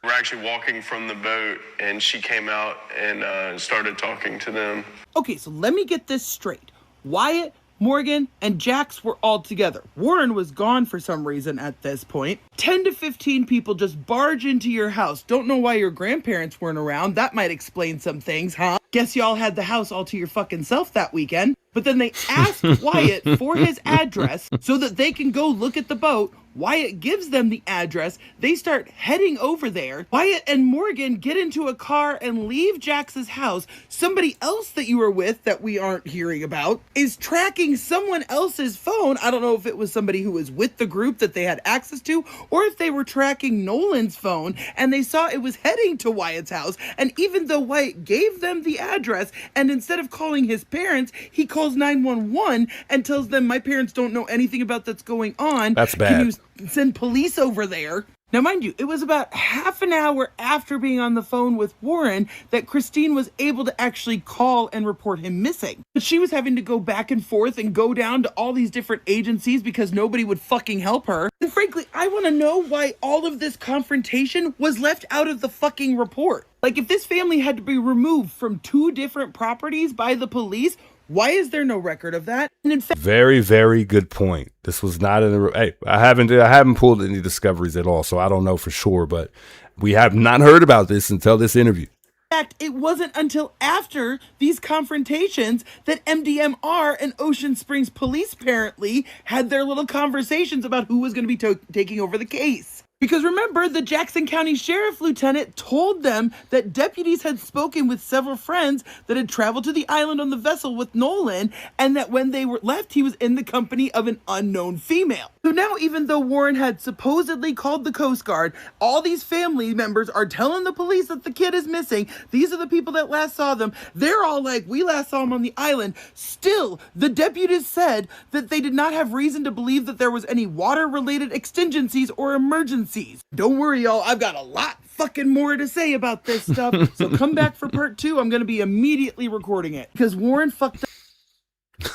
We're actually walking from the boat, and she came out and started talking to them. Okay, so let me get this straight. Wyatt, Morgan, and Jax were all together. Warren was gone for some reason at this point. 10 to 15 people just barge into your house. Don't know why your grandparents weren't around. That might explain some things, huh? Guess y'all had the house all to your fucking self that weekend. But then they asked Wyatt for his address so that they can go look at the boat. Wyatt gives them the address. They start heading over there. Wyatt and Morgan get into a car and leave Jax's house. Somebody else that you were with that we aren't hearing about is tracking someone else's phone. I don't know if it was somebody who was with the group that they had access to, or if they were tracking Nolan's phone and they saw it was heading to Wyatt's house. And even though Wyatt gave them the address, and instead of calling his parents, he calls 911 and tells them, my parents don't know anything about that's going on. That's bad. Can you send police over there? Now, mind you, it was about half an hour after being on the phone with Warren that Christine was able to actually call and report him missing. But she was having to go back and forth and go down to all these different agencies because nobody would fucking help her. And frankly, I want to know why all of this confrontation was left out of the fucking report. Like, if this family had to be removed from 2 different properties by the police, why is there no record of that? And in fact, very, very good point. This was not in the. Hey, I haven't pulled any discoveries at all, so I don't know for sure. But we have not heard about this until this interview. In fact, it wasn't until after these confrontations that MDMR and Ocean Springs Police apparently had their little conversations about who was going to be taking over the case. Because remember, the Jackson County Sheriff Lieutenant told them that deputies had spoken with several friends that had traveled to the island on the vessel with Nolan, and that when they were left, he was in the company of an unknown female. So now, even though Warren had supposedly called the Coast Guard, all these family members are telling the police that the kid is missing. These are the people that last saw them. They're all like, we last saw him on the island. Still, the deputies said that they did not have reason to believe that there was any water-related exigencies or emergencies. Don't worry, y'all. I've got a lot fucking more to say about this stuff. So come back for part 2. I'm going to be immediately recording it because Warren fucked up.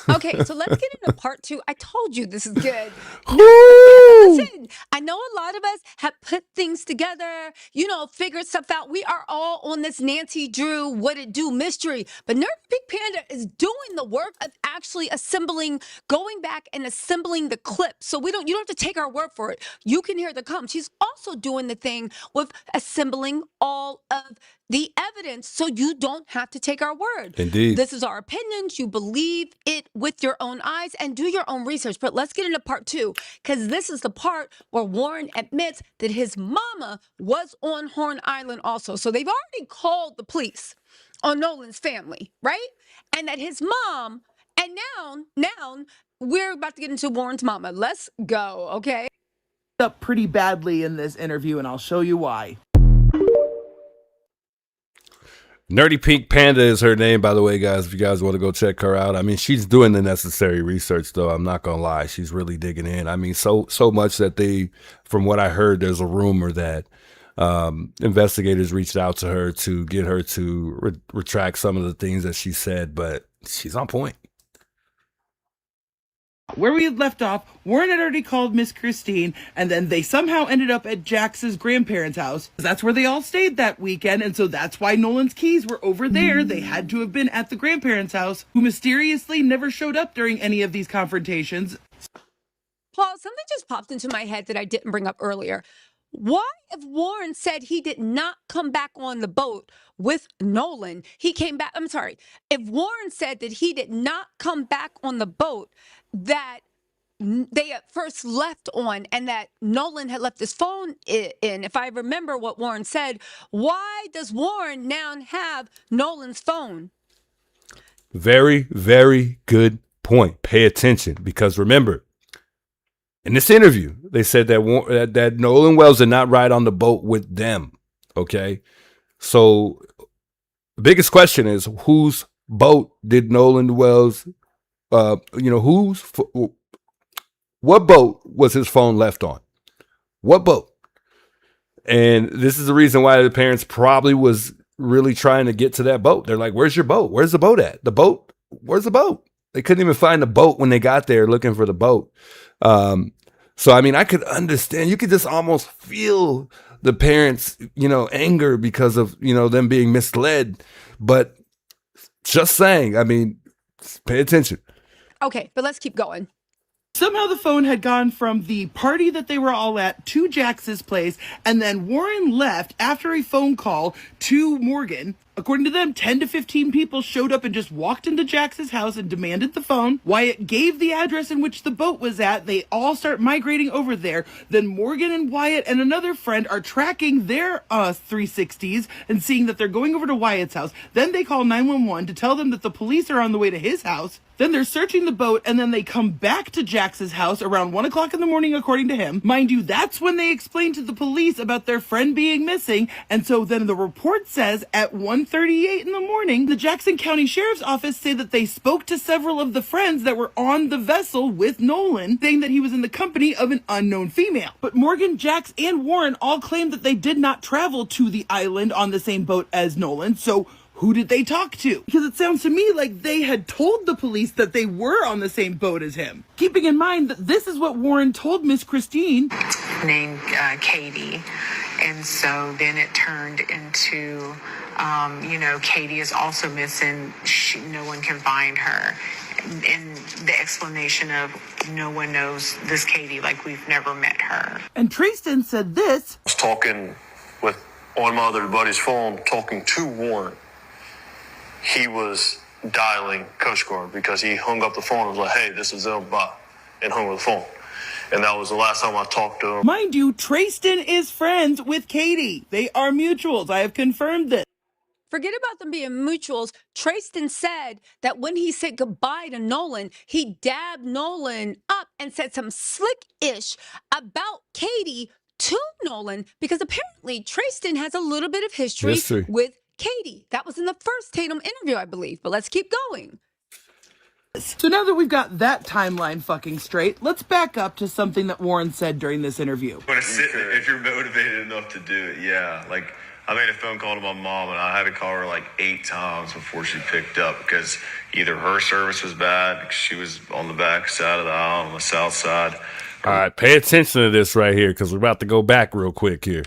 Okay, so let's get into part 2. I told you this is good. Woo! Listen, I know a lot of us have put things together, figured stuff out. We are all on this Nancy Drew what it do mystery, but Nerdy Pink Panda is doing the work of actually going back and assembling the clips. So you don't have to take our word for it. You can hear the come. She's also doing the thing with assembling all of the evidence so you don't have to take our word. Indeed. This is our opinions. You believe it with your own eyes and do your own research. But let's get into part 2, because this is the part where Warren admits that his mama was on Horn Island also. So they've already called the police on Nolan's family, right? And that his mom, and now we're about to get into Warren's mama. Let's go, okay? Up pretty badly in this interview, and I'll show you why. Nerdy Pink Panda is her name, by the way, guys, if you guys want to go check her out. I mean, she's doing the necessary research, though. I'm not going to lie. She's really digging in. I mean, so much that from what I heard, there's a rumor that investigators reached out to her to get her to retract some of the things that she said, but she's on point. Where we had left off, Warren had already called Miss Christine, and then they somehow ended up at Jax's grandparents' house. That's where they all stayed that weekend, and so that's why Nolan's keys were over there. They had to have been at the grandparents' house, who mysteriously never showed up during any of these confrontations. Paul, something just popped into my head that I didn't bring up earlier. Why, if Warren said he did not come back on the boat with Nolan, if Warren said that he did not come back on the boat that they at first left on and that Nolan had left his phone in, if I remember what Warren said, why does Warren now have Nolan's phone? Very, very good point. Pay attention, because remember, in this interview, they said that Nolan Wells did not ride on the boat with them. Okay, so the biggest question is, whose boat did Nolan Wells? What boat was his phone left on? What boat? And this is the reason why the parents probably was really trying to get to that boat. They're like, "Where's your boat? Where's the boat at? The boat? Where's the boat?" They couldn't even find the boat when they got there looking for the boat. So, I mean, I could understand. You could just almost feel the parents, anger because of, them being misled. But just saying, I mean, pay attention. Okay, but let's keep going. Somehow the phone had gone from the party that they were all at to Jax's place, and then Warren left after a phone call to Morgan. According to them, 10 to 15 people showed up and just walked into Jax's house and demanded the phone. Wyatt gave the address in which the boat was at. They all start migrating over there. Then Morgan and Wyatt and another friend are tracking their 360s and seeing that they're going over to Wyatt's house. Then they call 911 to tell them that the police are on the way to his house. Then they're searching the boat, and then they come back to Jax's house around 1 o'clock in the morning, according to him. Mind you, that's when they explain to the police about their friend being missing. And so then the report says at 1:38 in the morning, the Jackson County Sheriff's Office say that they spoke to several of the friends that were on the vessel with Nolan, saying that he was in the company of an unknown female. But Morgan, Jax, and Warren all claimed that they did not travel to the island on the same boat as Nolan. So who did they talk to? Because it sounds to me like they had told the police that they were on the same boat as him. Keeping in mind that this is what Warren told Miss Christine. Named Katie. And so then it turned into, Katie is also missing. No one can find her. And the explanation of no one knows this Katie, like we've never met her. And Tristan said this. I was talking on my other buddy's phone, talking to Warren. He was dialing Coast Guard because he hung up the phone and was like, "Hey, this is them, bye," and hung up the phone. And that was the last time I talked to him. Mind you, Tristan is friends with Katie. They are mutuals. I have confirmed this. Forget about them being mutuals. Tristan said that when he said goodbye to Nolan, he dabbed Nolan up and said some slick-ish about Katie to Nolan because apparently Tristan has a little bit of history with Katie. That was in the first Tatum interview, I believe. But let's keep going. So now that we've got that timeline fucking straight, let's back up to something that Warren said during this interview. If you're motivated enough to do it, yeah. Like, I made a phone call to my mom, and I had to call her like 8 times before she picked up because either her service was bad, because she was on the back side of the aisle on the south side. All right, pay attention to this right here because we're about to go back real quick here.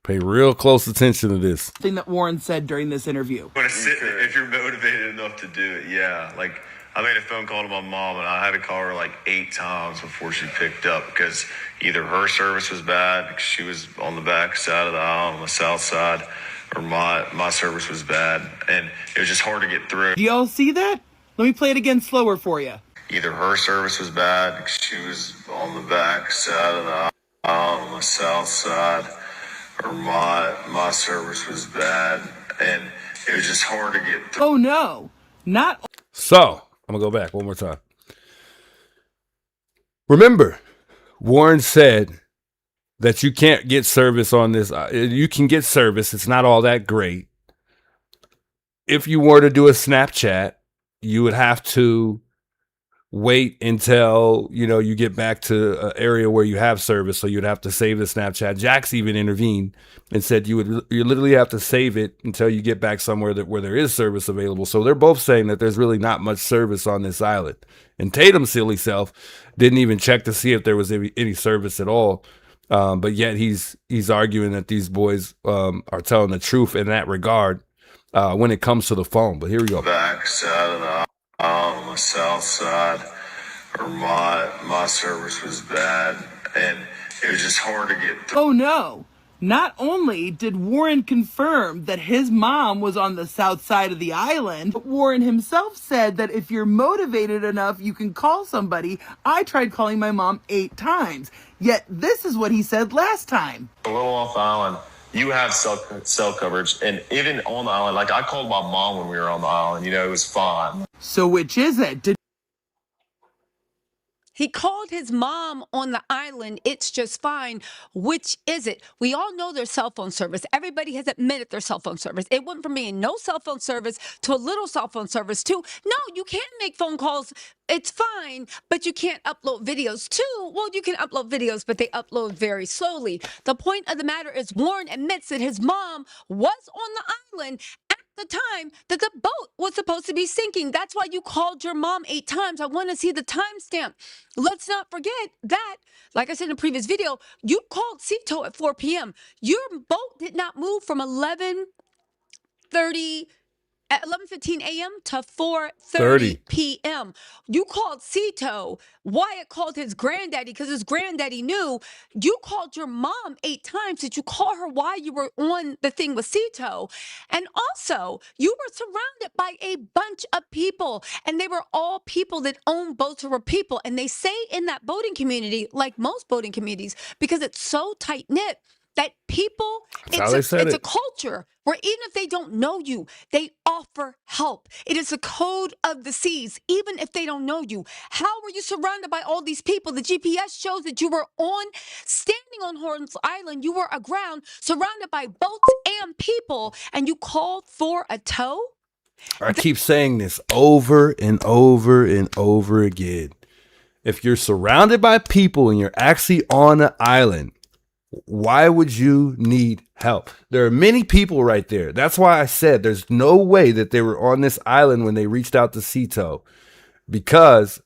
Pay real close attention to this. Thing that Warren said during this interview. If you're motivated enough to do it, yeah. Like, I made a phone call to my mom, and I had to call her like 8 times before she picked up because either her service was bad, because she was on the back side of the aisle on the south side, or my service was bad, and it was just hard to get through. Do y'all see that? Let me play it again slower for you. Either her service was bad, because she was on the back side of the aisle on the south side, or my service was bad, and it was just hard to get through. Oh no, not. So I'm gonna go back one more time. Remember, Warren said that you can't get service on this. You can get service. It's not all that great. If you were to do a Snapchat, you would have to wait until, you get back to an area where you have service. So you'd have to save the Snapchat. Jax even intervened and said you literally have to save it until you get back somewhere where there is service available. So they're both saying that there's really not much service on this island. And Tatum's silly self didn't even check to see if there was any service at all. But yet he's arguing that these boys are telling the truth in that regard when it comes to the phone. But here we go. Back side of the aisle on the south side, or my service was bad, and it was just hard to get through. Oh no. Not only did Warren confirm that his mom was on the south side of the island, but Warren himself said that if you're motivated enough, you can call somebody. I tried calling my mom 8 times. Yet this is what he said last time. A little off the island, you have cell coverage, and even on the island, like I called my mom when we were on the island, it was fine. So which is it? He called his mom on the island. It's just fine. Which is it? We all know there's cell phone service. Everybody has admitted there's cell phone service. It went from being no cell phone service to a little cell phone service to, no, you can't make phone calls. It's fine, but you can't upload videos too. Well, you can upload videos, but they upload very slowly. The point of the matter is Warren admits that his mom was on the island at the time that the boat was supposed to be sinking. That's why you called your mom 8 times. I want to see the timestamp. Let's not forget that, like I said in a previous video, you called Cito at 4 p.m. Your boat did not move from 11:15 a.m. to 4:30 p.m. You called Cito. Wyatt called his granddaddy because his granddaddy knew. You called your mom 8 times. Did you call her while you were on the thing with Cito? And also, you were surrounded by a bunch of people, and they were all people that own boats or were people. And they say in that boating community, like most boating communities, because it's so tight-knit, that people, it's a culture where even if they don't know you, they offer help. It is a code of the seas, even if they don't know you. How were you surrounded by all these people? The GPS shows that you were standing on Horns Island. You were aground, surrounded by boats and people, and you called for a tow? I keep saying this over and over and over again. If you're surrounded by people and you're actually on an island, why would you need help? There are many people right there. That's why I said there's no way that they were on this island when they reached out to Cito, because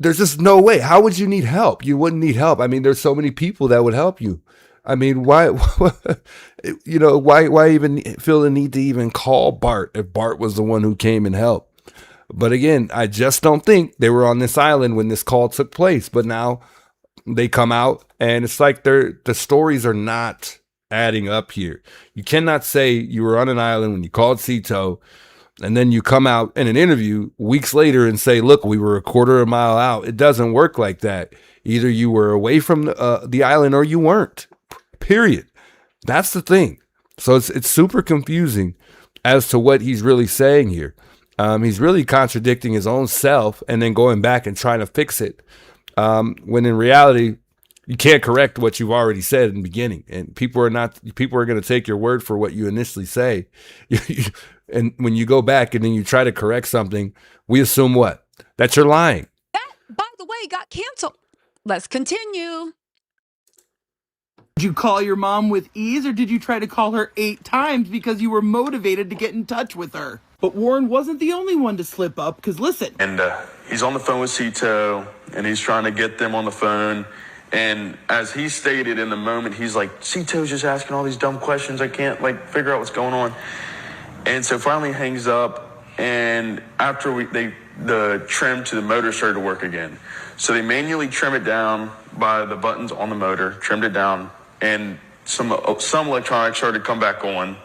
there's just no way. How would you need help? You wouldn't need help. I mean, there's so many people that would help you. I mean, why, why even feel the need to even call Bart if Bart was the one who came and helped? But again, I just don't think they were on this island when this call took place. But now they come out and it's like the stories are not adding up here. You cannot say you were on an island when you called Cito and then you come out in an interview weeks later and say, look, we were a quarter of a mile out. It doesn't work like that. Either you were away from the island or you weren't, period. That's the thing. So it's super confusing as to what he's really saying here. He's really contradicting his own self and then going back and trying to fix it. When in reality, you can't correct what you've already said in the beginning, and people are going to take your word for what you initially say. And when you go back and then you try to correct something, we assume what? That you're lying. That, by the way, got canceled. Let's continue. Did you call your mom with ease, or did you try to call her 8 times because you were motivated to get in touch with her? But Warren wasn't the only one to slip up, because listen. And he's on the phone with Cito, and he's trying to get them on the phone. And as he stated in the moment, he's like, Cito's just asking all these dumb questions. I can't, figure out what's going on. And so finally hangs up, and after the trim to the motor started to work again. So they manually trim it down by the buttons on the motor, trimmed it down, and some electronics started to come back on.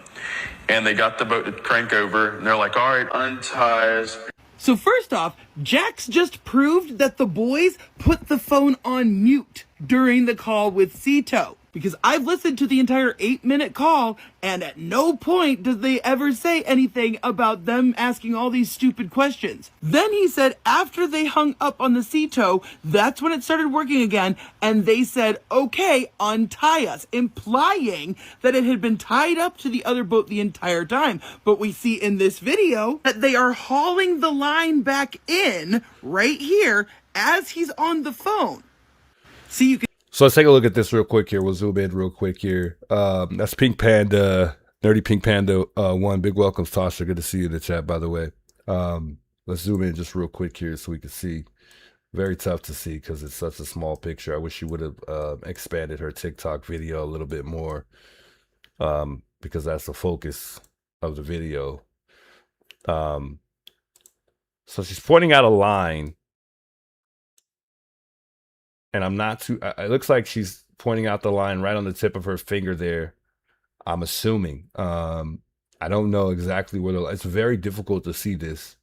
And they got the boat to crank over, and they're like, all right, untie us. So first off, Jax just proved that the boys put the phone on mute during the call with Cito. Because I've listened to the entire 8-minute call, and at no point did they ever say anything about them asking all these stupid questions. Then he said after they hung up on the Cito, that's when it started working again, and they said, okay, untie us, implying that it had been tied up to the other boat the entire time. But we see in this video that they are hauling the line back in right here as he's on the phone. See, you can. So let's take a look at this real quick here. We'll zoom in real quick here. That's Pink Panda, Nerdy Pink Panda 1. Big welcome, Sasha. Good to see you in the chat, by the way. Let's zoom in just real quick here so we can see. Very tough to see because it's such a small picture. I wish she would have expanded her TikTok video a little bit more because that's the focus of the video. So she's pointing out a line. And I'm not too, it looks like she's pointing out the line right on the tip of her finger there. I'm assuming. I don't know exactly where it's very difficult to see this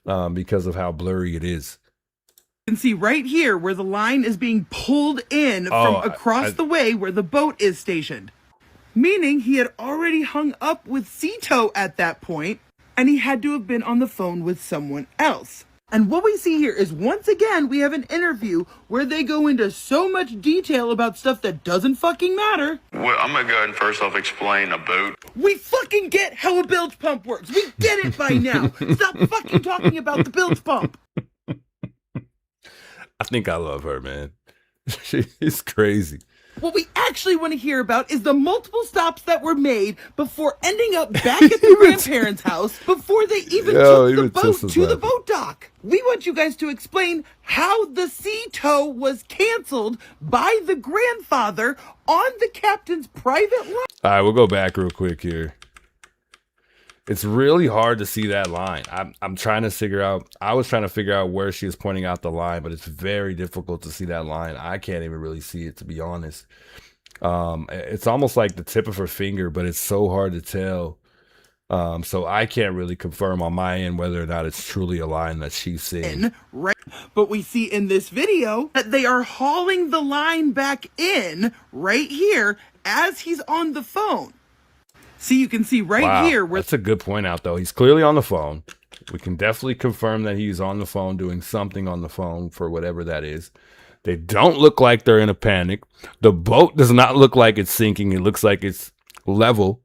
because of how blurry it is. You can see right here where the line is being pulled in from across the way where the boat is stationed. Meaning he had already hung up with Cito at that point, and he had to have been on the phone with someone else. And what we see here is, once again, we have an interview where they go into so much detail about stuff that doesn't fucking matter. Well, I'm going to go ahead and first off explain a boat. We fucking get how a bilge pump works. We get it by now. Stop fucking talking about the bilge pump. I think I love her, man. She's crazy. What we actually want to hear about is the multiple stops that were made before ending up back at the grandparents' house before they even took the boat to the boat dock. We want you guys to explain how the Cito was canceled by the grandfather on the captain's private line. All right, we'll go back real quick here. It's really hard to see that line. I'm trying to figure out, I was trying to figure out where she was pointing out the line, but it's very difficult to see that line. I can't even really see it, to be honest. It's almost like the tip of her finger, but it's so hard to tell. So I can't really confirm on my end whether or not it's truly a line that she's seeing. Right. But we see in this video that they are hauling the line back in right here as he's on the phone. See, you can see right here where... That's a good point out, though. He's clearly on the phone. We can definitely confirm that he's on the phone doing something on the phone for whatever that is. They don't look like they're in a panic. The boat does not look like it's sinking. It looks like it's level.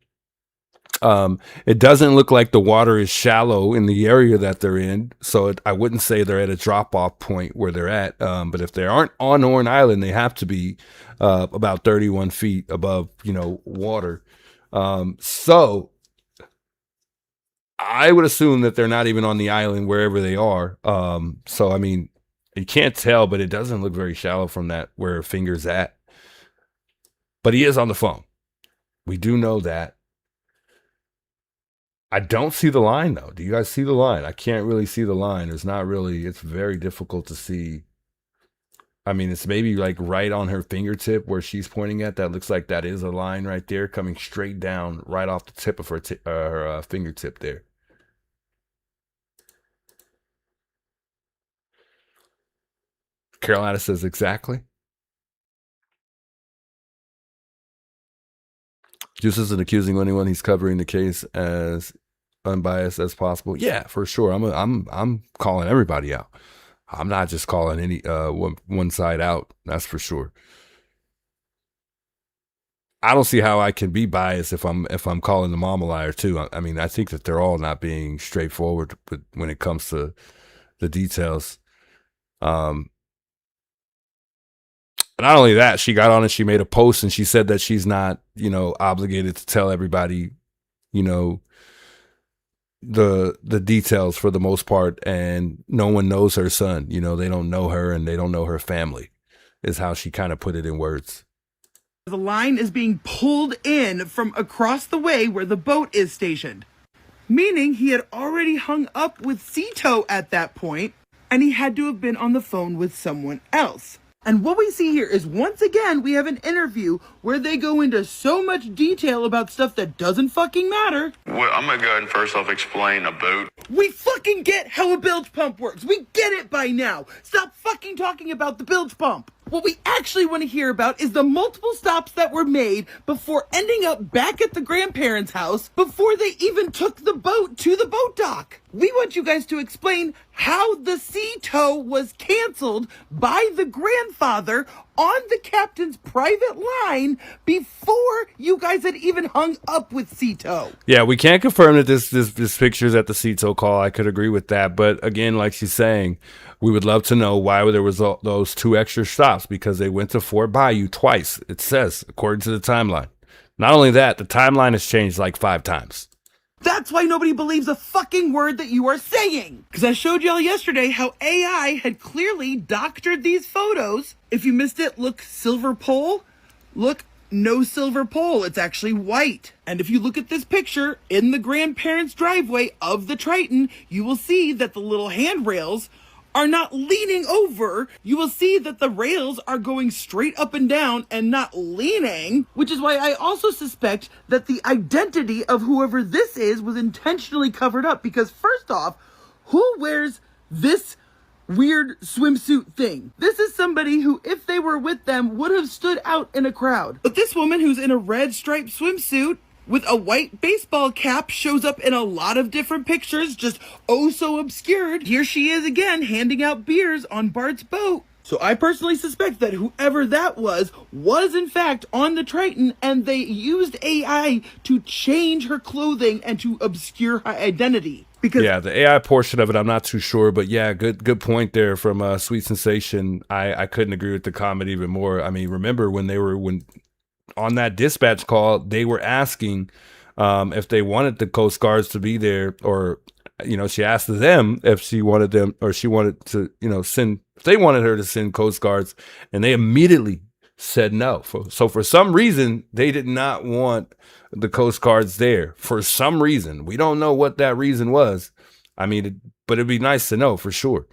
It doesn't look like the water is shallow in the area that they're in. So I wouldn't say they're at a drop-off point where they're at. But if they aren't on Oran Island, they have to be about 31 feet above, water. So I would assume that they're not even on the island wherever they are. So, I mean, you can't tell, but it doesn't look very shallow from that where her finger's at. But he is on the phone. We do know that. I don't see the line, though. Do you guys see the line? I can't really see the line. It's very difficult to see. I mean, it's maybe like right on her fingertip where she's pointing at. That looks like that is a line right there coming straight down right off the tip of her fingertip there. Carolina says exactly. Juice isn't accusing anyone. He's covering the case as unbiased as possible. Yeah, for sure. I'm calling everybody out. I'm not just calling any one side out. That's for sure. I don't see how I can be biased if I'm calling the mom a liar too. I mean, I think that they're all not being straightforward when it comes to the details. not only that, she got on and she made a post and she said that she's not, you know, obligated to tell everybody, you know, the details for the most part, and no one knows her son. You know, they don't know her and they don't know her family, is how she kind of put it in words. The line is being pulled in from across the way where the boat is stationed, meaning he had already hung up with Cito at that point, and he had to have been on the phone with someone else. And what we see here is, once again, we have an interview where they go into so much detail about stuff that doesn't fucking matter. Well, I'm gonna go ahead and first off explain a boat. We fucking get how a bilge pump works. We get it by now. Stop fucking talking about the bilge pump. What we actually want to hear about is the multiple stops that were made before ending up back at the grandparents' house before they even took the boat to the boat dock. We want you guys to explain how the sea tow was canceled by the grandfather on the captain's private line before you guys had even hung up with Cito. Yeah, we can't confirm that this picture's at the Cito call. I could agree with that, but again, like she's saying, we would love to know why there was those 2 extra stops, because they went to Fort Bayou twice. It says, according to the timeline. Not only that, the timeline has changed like 5 times. That's why nobody believes a fucking word that you are saying. Because I showed y'all yesterday how AI had clearly doctored these photos. If you missed it, look, silver pole. Look, no silver pole. It's actually white. And if you look at this picture in the grandparents' driveway of the Triton, you will see that the little handrails are not leaning over. You will see that the rails are going straight up and down and not leaning, which is why I also suspect that the identity of whoever this is was intentionally covered up, because first off, who wears this weird swimsuit thing? This is somebody who, if they were with them, would have stood out in a crowd. But this woman who's in a red striped swimsuit with a white baseball cap shows up in a lot of different pictures, just oh so obscured. Here she is again, handing out beers on Bart's boat. So I personally suspect that whoever that was in fact on the Triton, and they used AI to change her clothing and to obscure her identity. Because yeah, the AI portion of it, I'm not too sure, but yeah, good point there from Sweet Sensation. I couldn't agree with the comment even more. I mean, remember when on that dispatch call, they were asking if they wanted the Coast Guards to be there, or, you know, she asked them if she wanted them, or she wanted to, you know, if they wanted her to send Coast Guards, and they immediately said no. So for some reason, they did not want the Coast Guards there. For some reason, we don't know what that reason was. I mean, but it'd be nice to know for sure.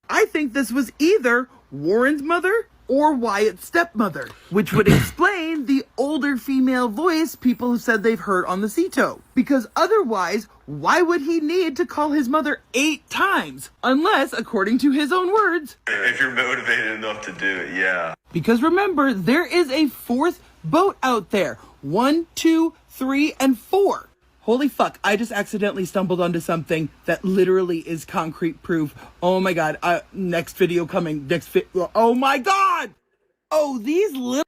I think this was either Warren's mother or Wyatt's stepmother, which would explain the older female voice people have said they've heard on the Cito. Because otherwise, why would he need to call his mother 8 times? Unless, according to his own words, If you're motivated enough to do it, yeah. because remember, there is a 4th boat out there. 1, 2, 3, and 4. Holy fuck, I just accidentally stumbled onto something that literally is concrete proof. Oh my god, next video coming. Oh my god! Oh, these little...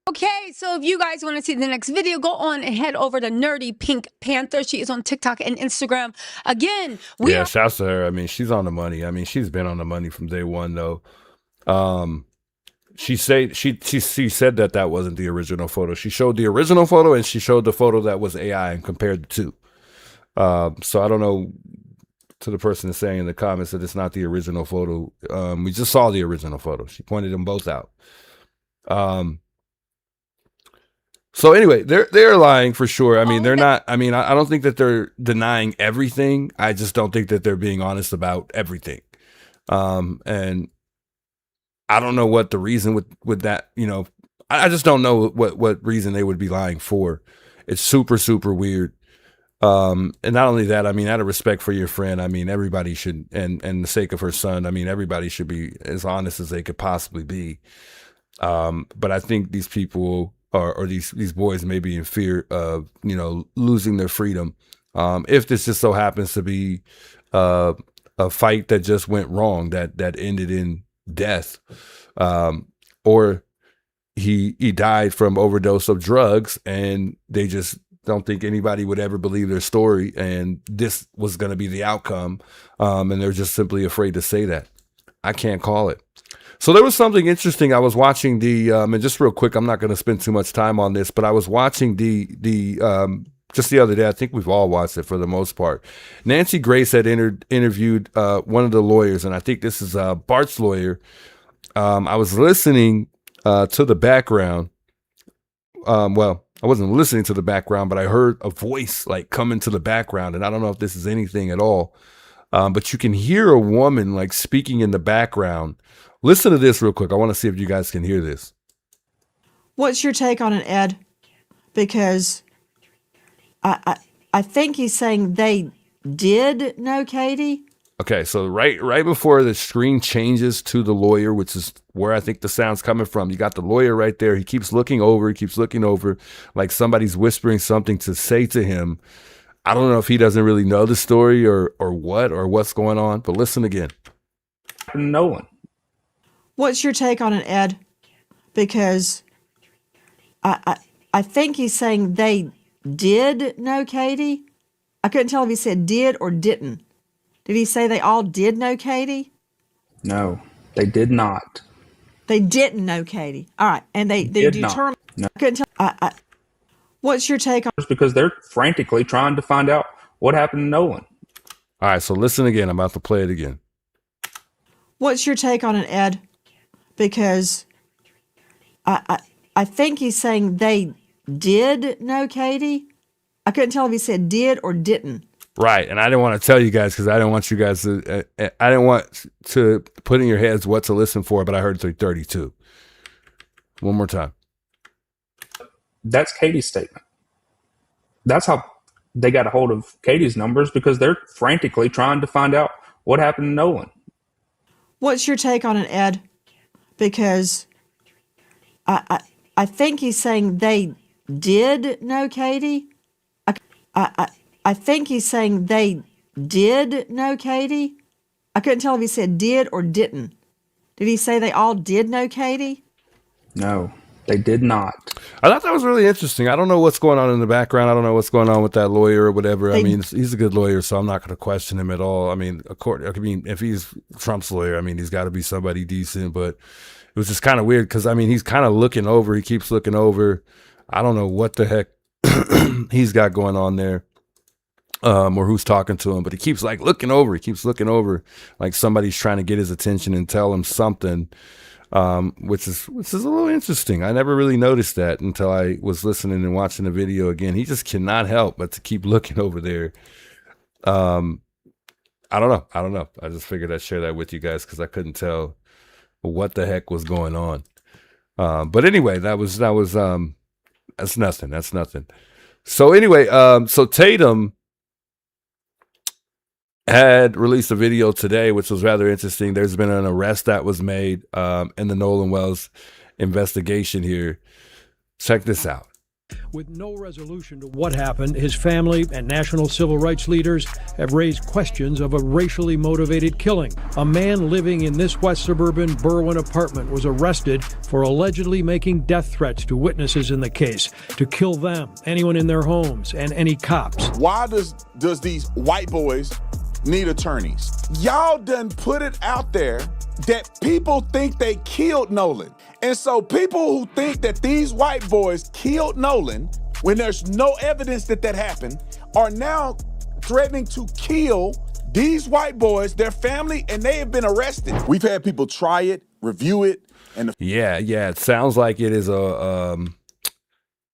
Okay, so if you guys want to see the next video, go on and head over to Nerdy Pink Panther. She is on TikTok and Instagram. Again, shouts to her. I mean, she's on the money. I mean, she's been on the money from day one, though. She said that wasn't the original photo. She showed the original photo, and she showed the photo that was AI and compared the two. So I don't know, to the person that's saying in the comments that it's not the original photo. We just saw the original photo. She pointed them both out. So anyway, they're lying for sure. I mean, they're not. I mean, I don't think that they're denying everything. I just don't think that they're being honest about everything. And I don't know what the reason with that, you know, I just don't know what reason they would be lying for. It's super, super weird. And not only that, I mean, out of respect for your friend, I mean, everybody should, and the sake of her son, I mean, everybody should be as honest as they could possibly be. But I think these people or these boys may be in fear of, you know, losing their freedom. If this just so happens to be a fight that just went wrong, that ended in death, or he died from overdose of drugs, and they just don't think anybody would ever believe their story, and this was going to be the outcome, and they're just simply afraid to say that. I can't call it. So there was something interesting. I was watching and just real quick, I'm not going to spend too much time on this, but I was watching just the other day. I think we've all watched it for the most part. Nancy Grace had interviewed one of the lawyers, and I think this is Bart's lawyer. I was listening to the background. Well, I wasn't listening to the background, but I heard a voice like come into the background, and I don't know if this is anything at all. But you can hear a woman like speaking in the background. Listen to this real quick. I want to see if you guys can hear this. What's your take on it, Ed? Because I think he's saying they did know Katie. Okay, so right before the screen changes to the lawyer, which is where I think the sound's coming from, you got the lawyer right there. He keeps looking over, like somebody's whispering something to say to him. I don't know if he doesn't really know the story or what's going on, but listen again. Nolan. What's your take on it, Ed? Because I think he's saying they did know Katie. I couldn't tell if he said did or didn't. Did he say they all did know Katie? No, they did not. They didn't know Katie. All right, and they determined. No. I couldn't tell. What's your take on? Because they're frantically trying to find out what happened to Nolan. All right, so listen again. I'm about to play it again. What's your take on it, Ed? Because I think he's saying they did know Katie. I couldn't tell if he said did or didn't. Right, and I didn't want to tell you guys because I didn't want you guys to. I didn't want to put in your heads what to listen for, but I heard 332. One more time. That's Katie's statement. That's how they got a hold of Katie's numbers, because they're frantically trying to find out what happened to Nolan. What's your take on it, Ed? Because I think he's saying they did know Katie. I think he's saying they did know Katie. I couldn't tell if he said did or didn't. Did he say they all did know Katie? No, they did not. I thought that was really interesting. I don't know what's going on in the background. I don't know what's going on with that lawyer or whatever. I mean, he's a good lawyer, so I'm not going to question him at all. I mean, if he's Trump's lawyer, I mean, he's got to be somebody decent. But it was just kind of weird because, I mean, he's kind of looking over. He keeps looking over. I don't know what the heck he's got going on there. Or who's talking to him, but he keeps like looking over. He keeps looking over like somebody's trying to get his attention and tell him something, which is a little interesting. I never really noticed that until I was listening and watching the video again. He just cannot help but to keep looking over there. I don't know. I just figured I'd share that with you guys because I couldn't tell what the heck was going on. But anyway, that's nothing. That's nothing. So anyway, so Tatum had released a video today, which was rather interesting. There's been an arrest that was made in the Nolan Wells investigation here. Check this out. With no resolution to what happened, his family and national civil rights leaders have raised questions of a racially motivated killing. A man living in this West suburban Berwyn apartment was arrested for allegedly making death threats to witnesses in the case to kill them, anyone in their homes, and any cops. Why does these white boys need attorneys? Y'all done put it out there that people think they killed Nolan. And so people who think that these white boys killed Nolan, when there's no evidence that happened, are now threatening to kill these white boys, their family, and they have been arrested. We've had people try it, review it, and yeah, it sounds like it is a oh,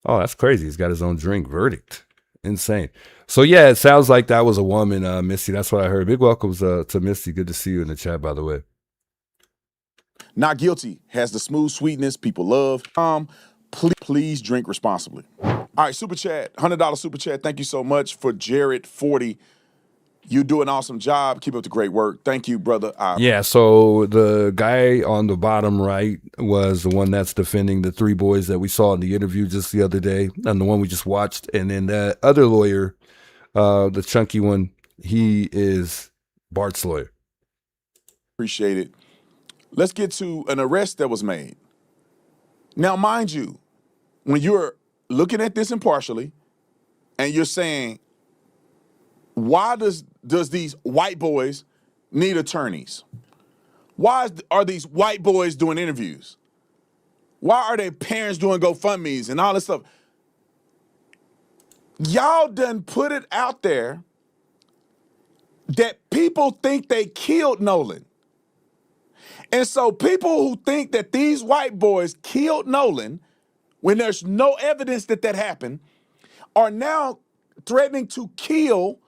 that's crazy. He's got his own drink verdict. Insane. So yeah, it sounds like that was a woman, Misty. That's what I heard. Big welcomes to Misty. Good to see you in the chat, by the way. Not guilty has the smooth sweetness people love. Please drink responsibly. All right, super chat, $100 super chat. Thank you so much for Jared40. You do an awesome job. Keep up the great work. Thank you, brother. Yeah, so the guy on the bottom right was the one that's defending the three boys that we saw in the interview just the other day, and the one we just watched. And then the other lawyer, the chunky one, he is Bart's lawyer. Appreciate it. Let's get to an arrest that was made. Now, mind you, when you're looking at this impartially and you're saying, why does these white boys need attorneys? Why are these white boys doing interviews? Why are their parents doing GoFundMes and all this stuff? Y'all done put it out there that people think they killed Nolan. And so people who think that these white boys killed Nolan, when there's no evidence that that happened, are now threatening to kill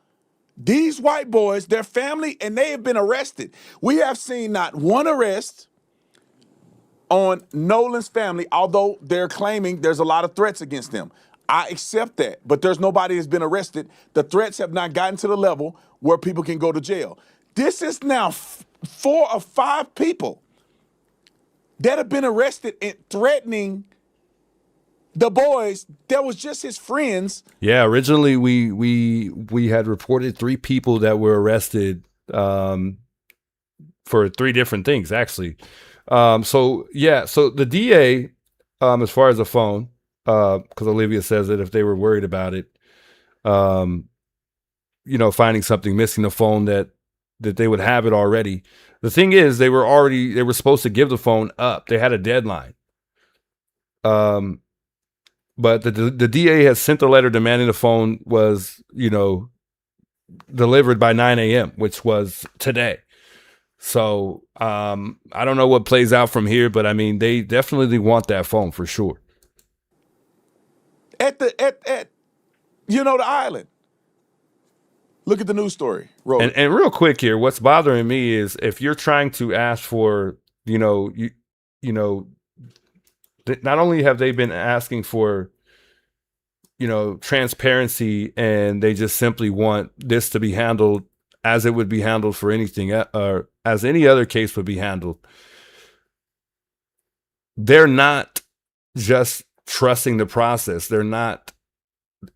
these white boys, their family, and they have been arrested. We have seen not one arrest on Nolan's family, although they're claiming there's a lot of threats against them. I accept that, but there's nobody that's been arrested. The threats have not gotten to the level where people can go to jail. This is now 4 or 5 people that have been arrested and threatening the boys that was just his friends. Yeah, originally we had reported 3 people that were arrested for 3 different things, actually. So the DA, as far as the phone, because Olivia says that if they were worried about it, finding something missing the phone, that they would have it already. The thing is, they were supposed to give the phone up. They had a deadline. But the DA has sent a letter demanding the phone was, delivered by 9 a.m., which was today. So I don't know what plays out from here, but I mean, they definitely want that phone for sure. At the island. Look at the news story. And real quick here, what's bothering me is if you're trying to ask for, not only have they been asking for, transparency, and they just simply want this to be handled as it would be handled for anything, or as any other case would be handled. They're not just trusting the process.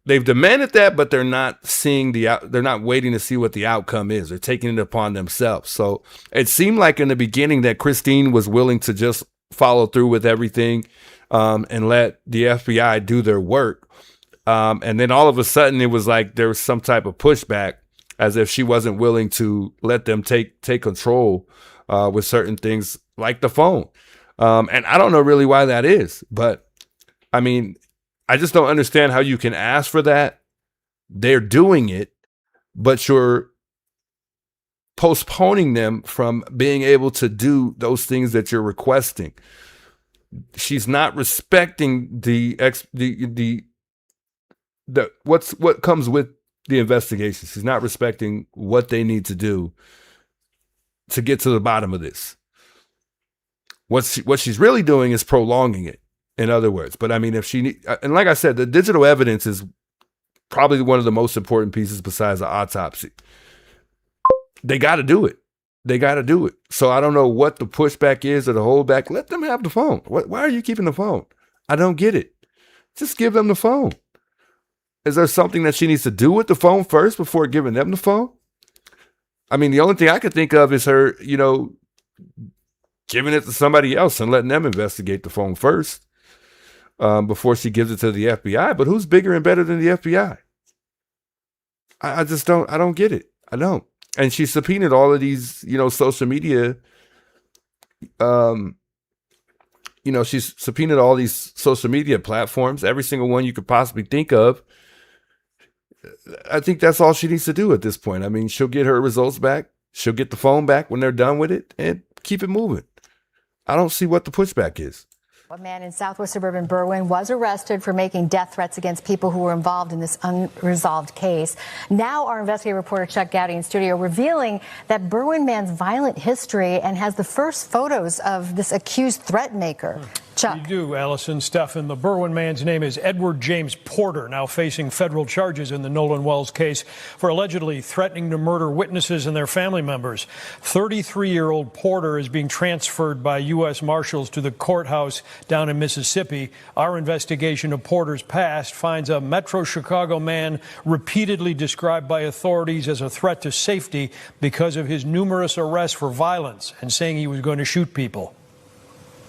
They've demanded that, but they're not they're not waiting to see what the outcome is. They're taking it upon themselves. So it seemed like in the beginning that Christine was willing to just follow through with everything, and let the FBI do their work. And then all of a sudden it was like there was some type of pushback, as if she wasn't willing to let them take control with certain things like the phone. And I don't know really why that is, but I mean, I just don't understand how you can ask for that. They're doing it, but you're postponing them from being able to do those things that you're requesting. She's not respecting what comes with the investigation. She's not respecting what they need to do to get to the bottom of this. What she's really doing is prolonging it, in other words. But I mean, and like I said, the digital evidence is probably one of the most important pieces besides the autopsy. They got to do it. So I don't know what the pushback is or the holdback. Let them have the phone. Why are you keeping the phone? I don't get it. Just give them the phone. Is there something that she needs to do with the phone first before giving them the phone? I mean, the only thing I could think of is her, giving it to somebody else and letting them investigate the phone first, before she gives it to the FBI. But who's bigger and better than the FBI? I just don't. I don't get it. I don't. And she subpoenaed all of these, social media. She's subpoenaed all these social media platforms, every single one you could possibly think of. I think that's all she needs to do at this point. I mean, she'll get her results back. She'll get the phone back when they're done with it and keep it moving. I don't see what the pushback is. A man in southwest suburban Berwyn was arrested for making death threats against people who were involved in this unresolved case. Now our investigative reporter Chuck Gowdy in studio revealing that Berwyn man's violent history and has the first photos of this accused threat maker. Chuck. You do, Allison. Stephan, the Berwyn man's name is Edward James Porter, now facing federal charges in the Nolan Wells case for allegedly threatening to murder witnesses and their family members. 33-year-old Porter is being transferred by U.S. Marshals to the courthouse down in Mississippi. Our investigation of Porter's past finds a Metro Chicago man repeatedly described by authorities as a threat to safety because of his numerous arrests for violence and saying he was going to shoot people.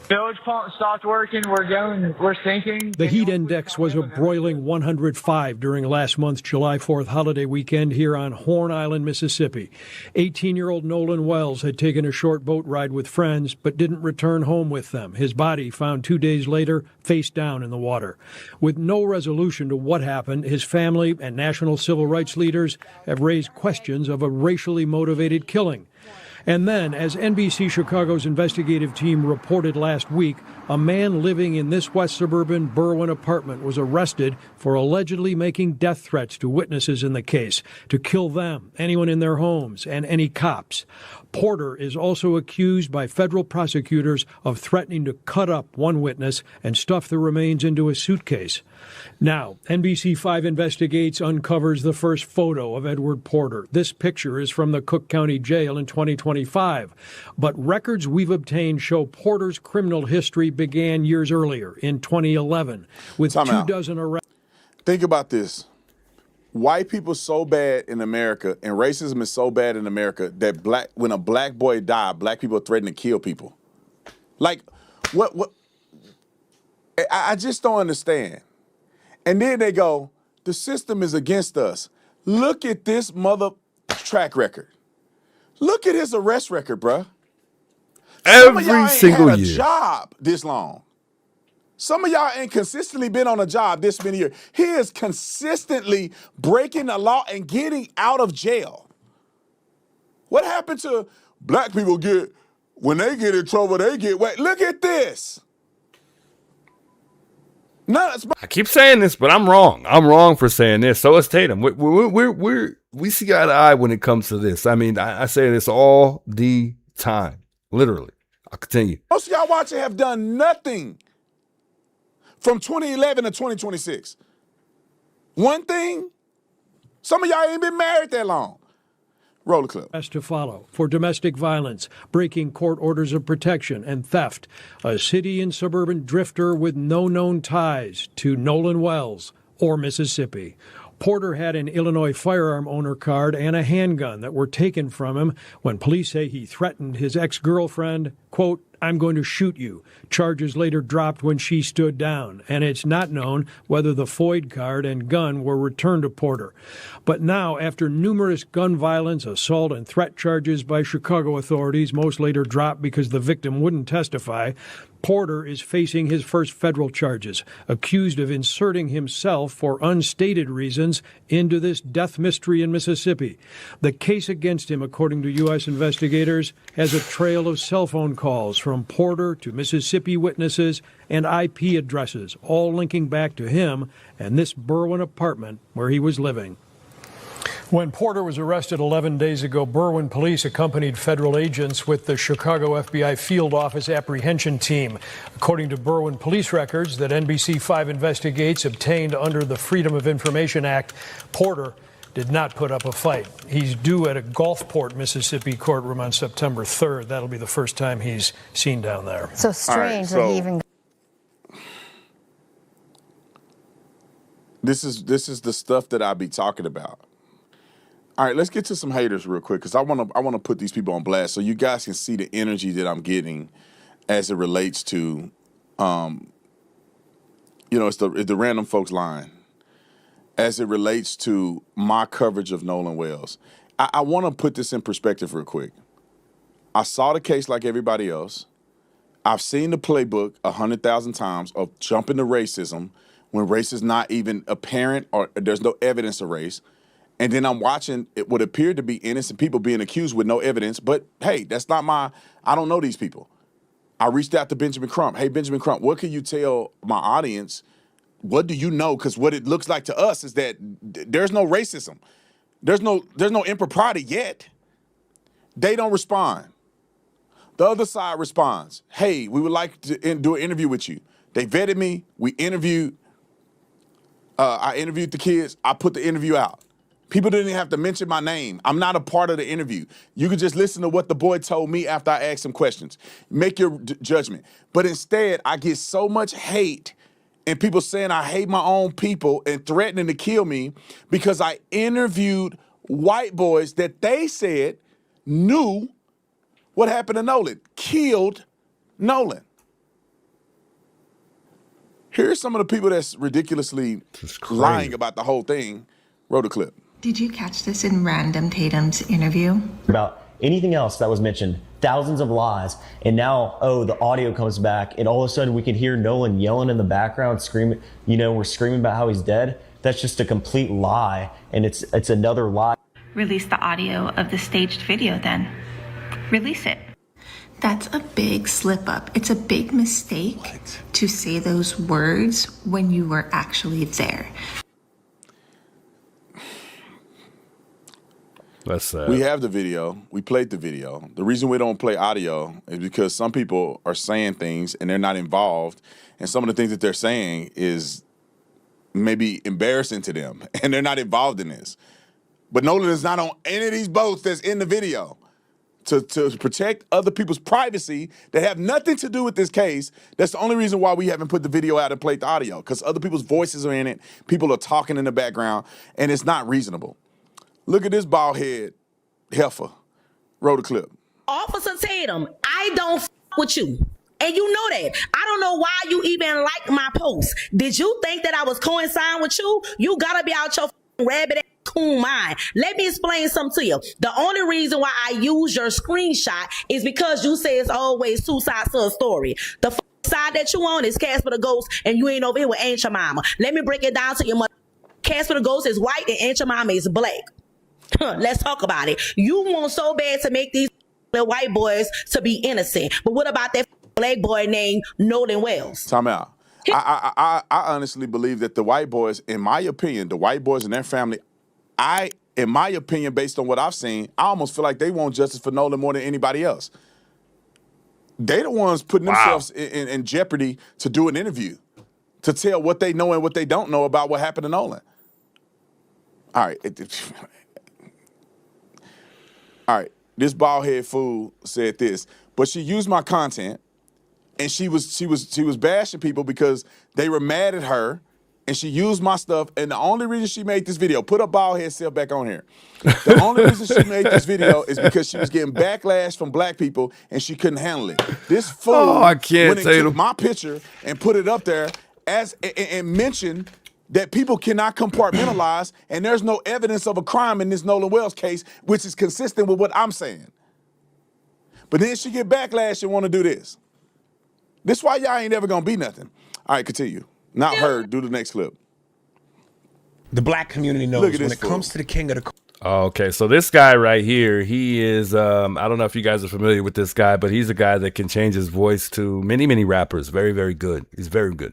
Village pump stopped working. We're sinking. The heat index was a broiling 105 during last month's July 4th holiday weekend here on Horn Island, Mississippi. 18-year-old Nolan Wells had taken a short boat ride with friends, but didn't return home with them. His body found 2 days later, face down in the water. With no resolution to what happened, his family and national civil rights leaders have raised questions of a racially motivated killing. And then, as NBC Chicago's investigative team reported last week, a man living in this west suburban Berwyn apartment was arrested for allegedly making death threats to witnesses in the case, to kill them, anyone in their homes, and any cops. Porter is also accused by federal prosecutors of threatening to cut up one witness and stuff the remains into a suitcase. Now, NBC5 Investigates uncovers the first photo of Edward Porter. This picture is from the Cook County Jail in 2025. But records we've obtained show Porter's criminal history began years earlier, in 2011, with 24 arrests. Think about this. White people so bad in America, and racism is so bad in America, that when a black boy died, black people threaten to kill people. Like, what? I just don't understand. And then they go, the system is against us. Look at this mother track record. Look at his arrest record, bruh. Some of y'all ain't single had a year. job this long. Some of y'all ain't consistently been on a job this many years. He is consistently breaking the law and getting out of jail. What happened to black people when they get in trouble, they get wet? Look at this. I keep saying this, but I'm wrong. I'm wrong for saying this. So is Tatum. We see eye to eye when it comes to this. I mean, I say this all the time, literally. I'll continue. Most of y'all watching have done nothing from 2011 to 2026. One thing, some of y'all ain't been married that long. Roll the clip. To follow for domestic violence, breaking court orders of protection, and theft. A city and suburban drifter with no known ties to Nolan Wells or Mississippi. Porter had an Illinois firearm owner card and a handgun that were taken from him when police say he threatened his ex-girlfriend, quote, "I'm going to shoot you." Charges later dropped when she stood down, and it's not known whether the FOID card and gun were returned to Porter. But now, after numerous gun violence, assault, and threat charges by Chicago authorities, most later dropped because the victim wouldn't testify, Porter is facing his first federal charges, accused of inserting himself for unstated reasons into this death mystery in Mississippi. The case against him, according to U.S. investigators, has a trail of cell phone calls from Porter to Mississippi witnesses and IP addresses, all linking back to him and this Berwyn apartment where he was living. When Porter was arrested 11 days ago, Berwyn police accompanied federal agents with the Chicago FBI field office apprehension team. According to Berwyn police records that NBC5 Investigates obtained under the Freedom of Information Act, Porter did not put up a fight. He's due at a Gulfport, Mississippi courtroom on September 3rd. That'll be the first time he's seen down there. So strange that he even... This is the stuff that I be talking about. All right, let's get to some haters real quick because I want to put these people on blast so you guys can see the energy that I'm getting as it relates to, it's the random folks line, as it relates to my coverage of Nolan Wells. I want to put this in perspective real quick. I saw the case like everybody else. I've seen the playbook 100,000 times of jumping to racism when race is not even apparent or there's no evidence of race. And then I'm watching it would appear to be innocent people being accused with no evidence. But, hey, that's not I don't know these people. I reached out to Benjamin Crump. Hey, Benjamin Crump, what can you tell my audience? What do you know? Because what it looks like to us is that there's no racism. There's no impropriety yet. They don't respond. The other side responds. Hey, we would like to do an interview with you. They vetted me. We interviewed. I interviewed the kids. I put the interview out. People didn't even have to mention my name. I'm not a part of the interview. You could just listen to what the boy told me after I asked him questions. Make your judgment. But instead, I get so much hate and people saying I hate my own people and threatening to kill me because I interviewed white boys that they said knew what happened to Nolan, killed Nolan. Here's some of the people that's ridiculously lying about the whole thing. Roll the clip. Did you catch this in Random Tatum's interview? About anything else that was mentioned, thousands of lies, and now, the audio comes back, and all of a sudden we can hear Nolan yelling in the background, screaming, we're screaming about how he's dead. That's just a complete lie, and it's another lie. Release the audio of the staged video then. Release it. That's a big slip up. It's a big mistake to say those words when you were actually there. We have the video. We played the video. The reason we don't play audio is because some people are saying things and they're not involved. And some of the things that they're saying is maybe embarrassing to them. And they're not involved in this. But Nolan is not on any of these boats that's in the video. To protect other people's privacy that have nothing to do with this case. That's the only reason why we haven't put the video out and played the audio. Because other people's voices are in it. People are talking in the background. And it's not reasonable. Look at this bald head heifer. Roll the clip. Officer Tatum, I don't with you. And you know that. I don't know why you even like my post. Did you think that I was coinciding with you? You gotta be out your rabbit ass coon mind. Let me explain something to you. The only reason why I use your screenshot is because you say it's always two sides to a story. The side that you on is Casper the Ghost, and you ain't over here with Aunt your mama. Let me break it down to your mother. Casper the Ghost is white and Aunt your mama is black. Let's talk about it. You want so bad to make these white boys to be innocent. But what about that black boy named Nolan Wells? Time out. I honestly believe that the white boys, in my opinion, the white boys and their family, in my opinion, based on what I've seen, I almost feel like they want justice for Nolan more than anybody else. They the ones putting themselves in jeopardy to do an interview, to tell what they know and what they don't know about what happened to Nolan. All right. All right, this bald head fool said this, but she used my content, and she was bashing people because they were mad at her, and she used my stuff. And the only reason she made this video, put up bald head self back on here. The only reason she made this video is because she was getting backlash from black people, and she couldn't handle it. This fool went and took my picture and put it up there and mentioned that people cannot compartmentalize, and there's no evidence of a crime in this Nolan Wells case, which is consistent with what I'm saying. But then she get backlash and want to do this. This why y'all ain't ever gonna be nothing. All right, continue. Not her. Do the next clip. The black community knows when it comes to the king of the... Okay, so this guy right here, he is, I don't know if you guys are familiar with this guy, but he's a guy that can change his voice to many, many rappers. Very, very good. He's very good.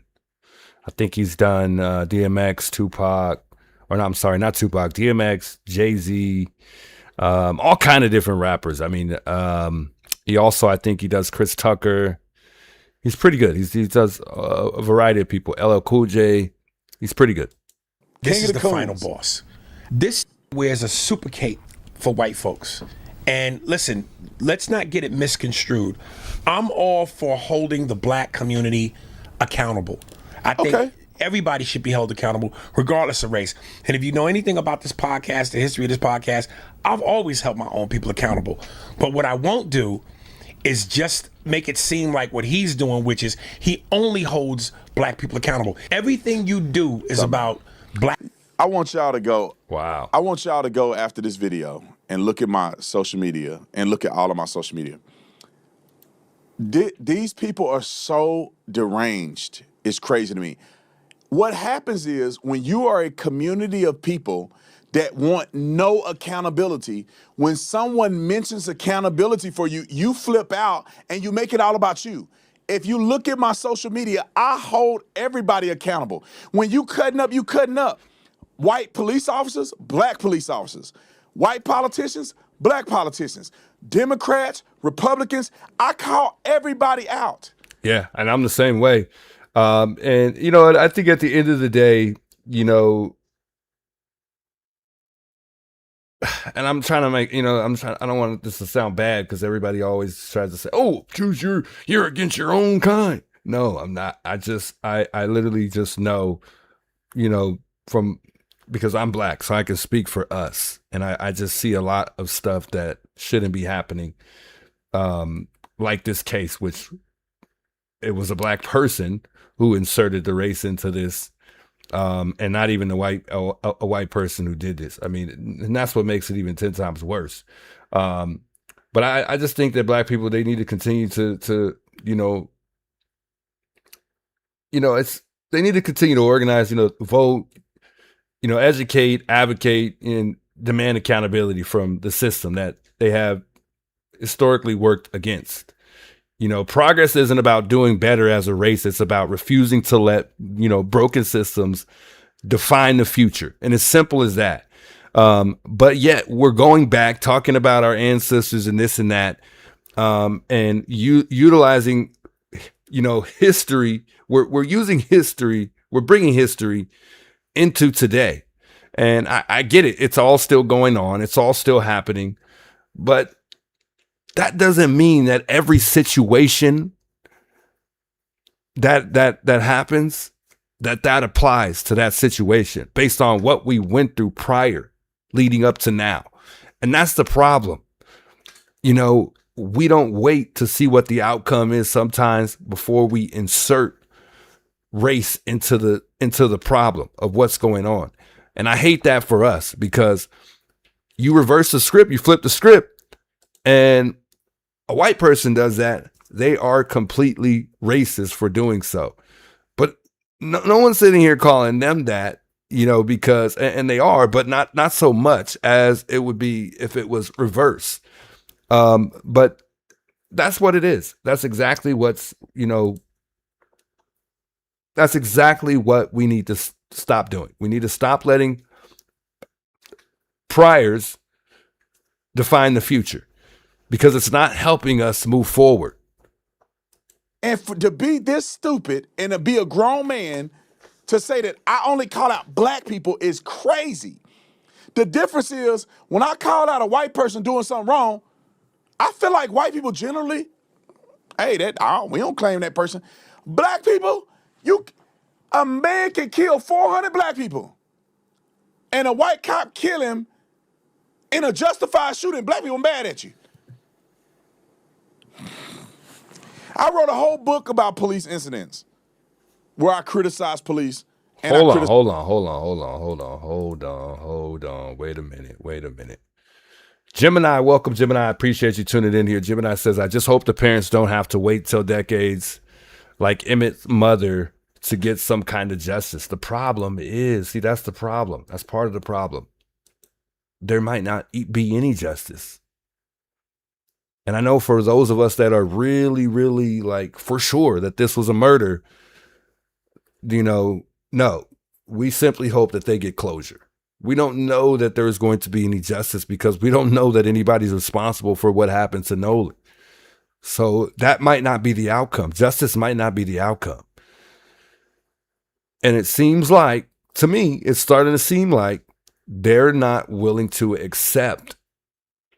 I think he's done DMX, Tupac, or no, I'm sorry, not Tupac, DMX, Jay-Z, all kind of different rappers. I mean, he also, I think he does Chris Tucker. He's pretty good. He does a variety of people. LL Cool J, he's pretty good. This is the final boss. This wears a super cape for white folks. And listen, let's not get it misconstrued. I'm all for holding the black community accountable. I think everybody should be held accountable, regardless of race. And if you know anything about this podcast, the history of this podcast, I've always held my own people accountable. But what I won't do is just make it seem like what he's doing, which is he only holds black people accountable. Everything you do is about black. I want y'all to go. Wow. I want y'all to go after this video and look at my social media and look at all of my social media. These people are so deranged. It's crazy to me. What happens is when you are a community of people that want no accountability, when someone mentions accountability for you, you flip out and you make it all about you. If you look at my social media, I hold everybody accountable. When you cutting up, you cutting up. White police officers, black police officers. White politicians, black politicians. Democrats, Republicans, I call everybody out. Yeah, and I'm the same way. And, you know, I think at the end of the day, you know, and I'm trying to make, you know, I don't want this to sound bad because everybody always tries to say, oh, choose you're against your own kind. No, I'm not. I literally just know, you know, because I'm black, so I can speak for us. And I just see a lot of stuff that shouldn't be happening. Like this case, which it was a black person who inserted the race into this, and not even a white person who did this. I mean, and that's what makes it even 10 times worse. But I just think that black people, they need to continue to they need to continue to organize, vote, educate, advocate, and demand accountability from the system that they have historically worked against. Progress isn't about doing better as a race. It's about refusing to let, broken systems define the future. And as simple as that. But yet we're going back, talking about our ancestors and this and that, and utilizing, history. We're using history. We're bringing history into today. And I get it. It's all still going on. It's all still happening. But that doesn't mean that every situation that happens, that applies to that situation based on what we went through prior, leading up to now. And that's the problem. We don't wait to see what the outcome is sometimes before we insert race into the problem of what's going on. And I hate that for us, because you reverse the script, you flip the script, and a white person does that, they are completely racist for doing so. But no one's sitting here calling them that, because, and they are, but not so much as it would be if it was reverse. But that's what it is. That's exactly what's, that's exactly what we need to stop doing. We need to stop letting priors define the future, because it's not helping us move forward. And to be this stupid and to be a grown man to say that I only call out black people is crazy. The difference is, when I call out a white person doing something wrong, I feel like white people generally, hey, we don't claim that person. Black people, a man can kill 400 black people, and a white cop kill him in a justified shooting. Black people mad at you. I wrote a whole book about police incidents where I criticize police. And Hold on. Wait a minute. Gemini, welcome, Gemini. I appreciate you tuning in here. Gemini says, I just hope the parents don't have to wait till decades like Emmett's mother to get some kind of justice. The problem is, that's the problem. That's part of the problem. There might not be any justice. And I know for those of us that are really, really for sure that this was a murder, no, we simply hope that they get closure. We don't know that there is going to be any justice, because we don't know that anybody's responsible for what happened to Nolan. So that might not be the outcome. Justice might not be the outcome. And it seems like, to me, it's starting to seem like they're not willing to accept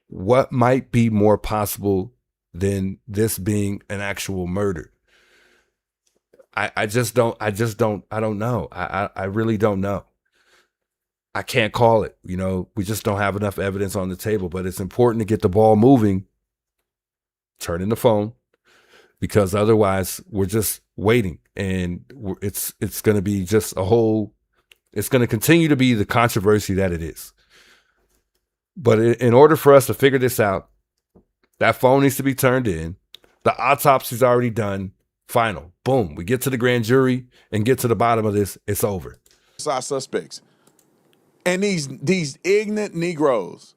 what might be more possible than this being an actual murder. I don't know. I really don't know. I can't call it. We just don't have enough evidence on the table, but it's important to get the ball moving, turn in the phone, because otherwise we're just waiting, and it's going to be just it's going to continue to be the controversy that it is. But in order for us to figure this out, that phone needs to be turned in. The autopsy's already done. Final. Boom. We get to the grand jury and get to the bottom of this. It's over. Suspects. And these ignorant Negroes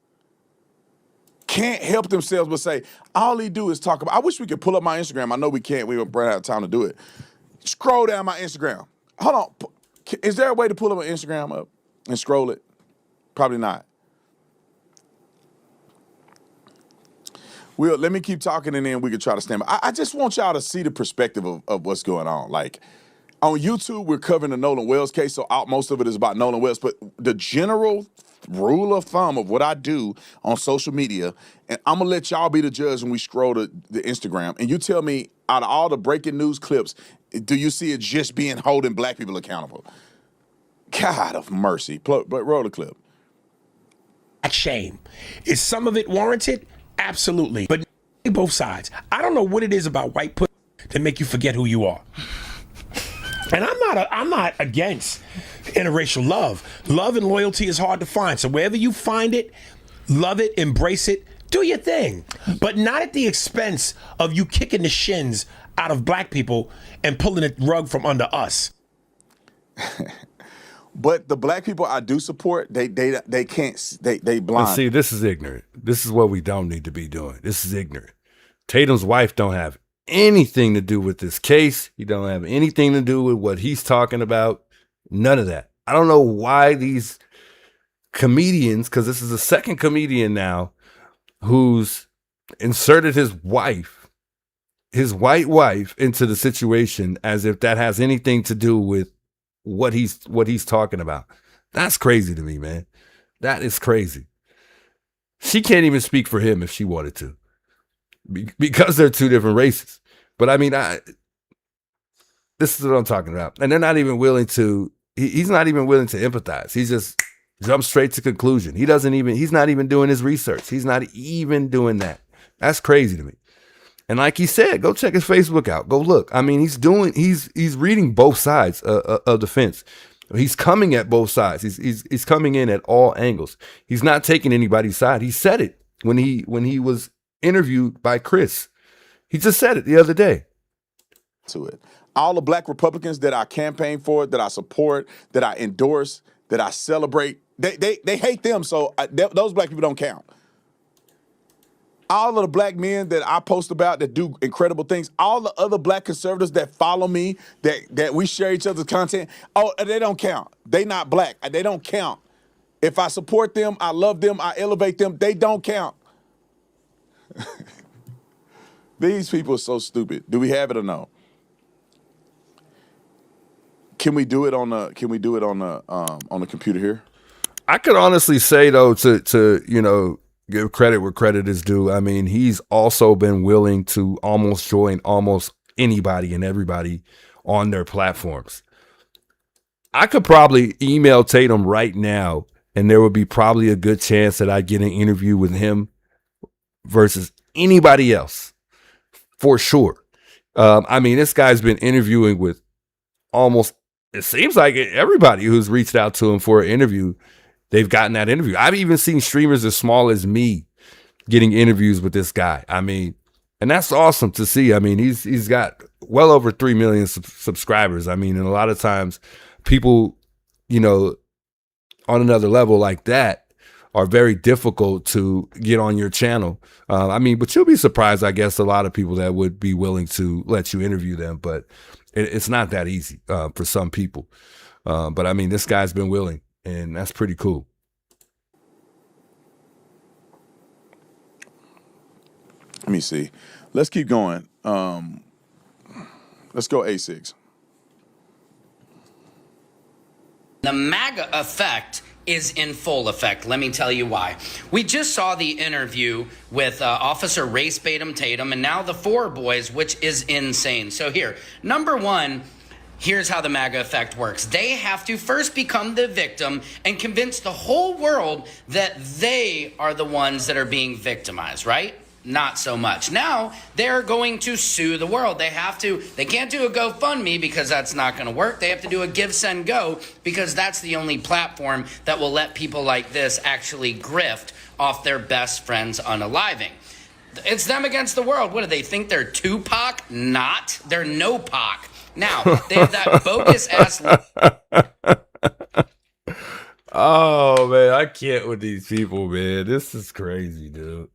can't help themselves but say, all they do is talk about, I wish we could pull up my Instagram. I know we can't. We don't run out of time to do it. Scroll down my Instagram. Hold on. Is there a way to pull up my Instagram up and scroll it? Probably not. Let me keep talking, and then we can try to stand by. I just want y'all to see the perspective of what's going on. On YouTube, we're covering the NOLAN WELLS case, so most of it is about NOLAN WELLS. But the general rule of thumb of what I do on social media, and I'm going to let y'all be the judge when we scroll the Instagram, and you tell me, out of all the breaking news clips, do you see it just being holding black people accountable? God of mercy. But roll the clip. Shame. Is some of it warranted? Absolutely. But both sides. I don't know what it is about white pussy that make you forget who you are. And I'm not against interracial love. Love and loyalty is hard to find. So wherever you find it, love it, embrace it, do your thing. But not at the expense of you kicking the shins out of black people and pulling the rug from under us. But the black people I do support, they can't, they blind. But see, this is ignorant. This is what we don't need to be doing. This is ignorant. Tatum's wife don't have anything to do with this case. He don't have anything to do with what he's talking about. None of that. I don't know why these comedians, because this is the second comedian now who's inserted his wife, his white wife, into the situation as if that has anything to do with what he's talking about. That's crazy to me, man. That is crazy. She can't even speak for him if she wanted to, because they're two different races. But I mean, this is what I'm talking about. And they're not even willing to, he's not even willing to empathize. He just jumps straight to conclusion. He's not even doing his research. He's not even doing that. That's crazy to me. And like he said, go check his Facebook out. Go look. I mean, he's reading both sides of the fence. He's coming at both sides. He's coming in at all angles. He's not taking anybody's side. He said it when he was interviewed by Chris. He just said it the other day. To it. All the black Republicans that I campaign for, that I support, that I endorse, that I celebrate, they hate them. So those black people don't count. All of the black men that I post about that do incredible things, all the other black conservatives that follow me, that we share each other's content, they don't count. They not black. They don't count. If I support them, I love them, I elevate them, they don't count. These people are so stupid. Do we have it or no? Can we do it on the computer here? I could honestly say though, to give credit where credit is due. I mean, he's also been willing to almost join almost anybody and everybody on their platforms. I could probably email Tatum right now, and there would be probably a good chance that I'd get an interview with him versus anybody else, for sure. I mean, this guy's been interviewing with almost, it seems like everybody who's reached out to him for an interview, they've gotten that interview. I've even seen streamers as small as me getting interviews with this guy. I mean, and that's awesome to see. I mean, he's got well over 3 million subscribers. I mean, and a lot of times people, on another level like that are very difficult to get on your channel. I mean, but you'll be surprised, I guess, a lot of people that would be willing to let you interview them, but it's not that easy for some people. But I mean, this guy's been willing, and that's pretty cool. Let me see. Let's keep going. Let's go A6. The MAGA effect is in full effect. Let me tell you why. We just saw the interview with Officer Race Batum Tatum and now the four boys, which is insane. So here, number one, here's how the MAGA effect works. They have to first become the victim and convince the whole world that they are the ones that are being victimized, right? Not so much. Now they're going to sue the world. They can't do a GoFundMe because that's not going to work. They have to do a Give, Send, Go because that's the only platform that will let people like this actually grift off their best friends unaliving. It's them against the world. What do they think? They're Tupac? Not. They're no Pac. Now, they have that bogus ass. Oh, man, I can't with these people, man. This is crazy, dude.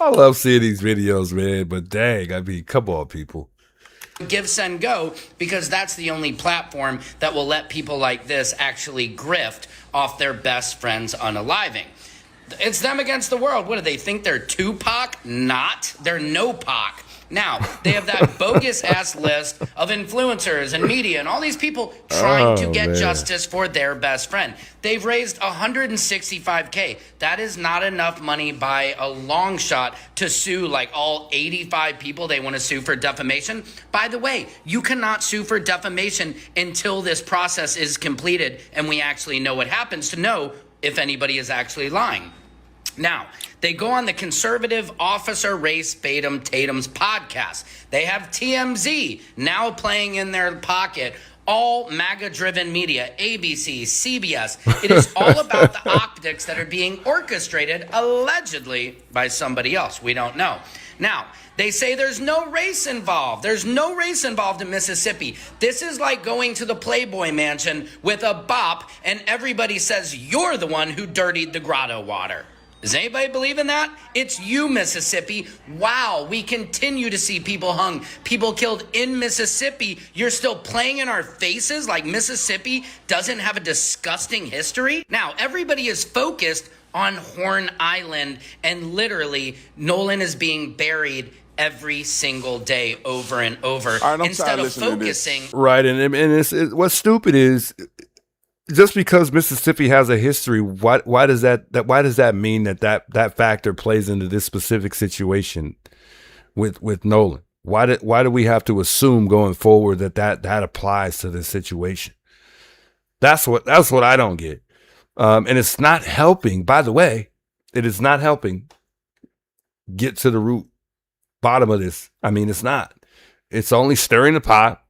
I love seeing these videos, man, but dang, I mean, come on, people. Give, Send, Go because that's the only platform that will let people like this actually grift off their best friends unaliving. It's them against the world. What do they think? They're Tupac? Not. They're no Pac. Now, they have that bogus ass list of influencers and media and all these people trying to get justice for their best friend. They've raised $165K. That is not enough money by a long shot to sue like all 85 people they want to sue for defamation. By the way, you cannot sue for defamation until this process is completed and we actually know what happens to know if anybody is actually lying. Now, they go on the conservative Officer Race Batum Tatum's podcast. They have TMZ now playing in their pocket. All MAGA-driven media, ABC, CBS. It is all about the optics that are being orchestrated, allegedly, by somebody else. We don't know. Now, they say there's no race involved. There's no race involved in Mississippi. This is like going to the Playboy Mansion with a bop and everybody says you're the one who dirtied the grotto water. Does anybody believe in that? It's you, Mississippi. Wow, we continue to see people hung, people killed in Mississippi. You're still playing in our faces like Mississippi doesn't have a disgusting history? Now, everybody is focused on Horn Island, and literally, Nolan is being buried every single day over and over instead of focusing. Right, and what's stupid is, just because Mississippi has a history, why does that mean that factor plays into this specific situation with Nolan? Why do we have to assume going forward that applies to this situation? That's what I don't get. And it's not helping, by the way, it is not helping get to the root bottom of this. I mean, it's not. It's only stirring the pot,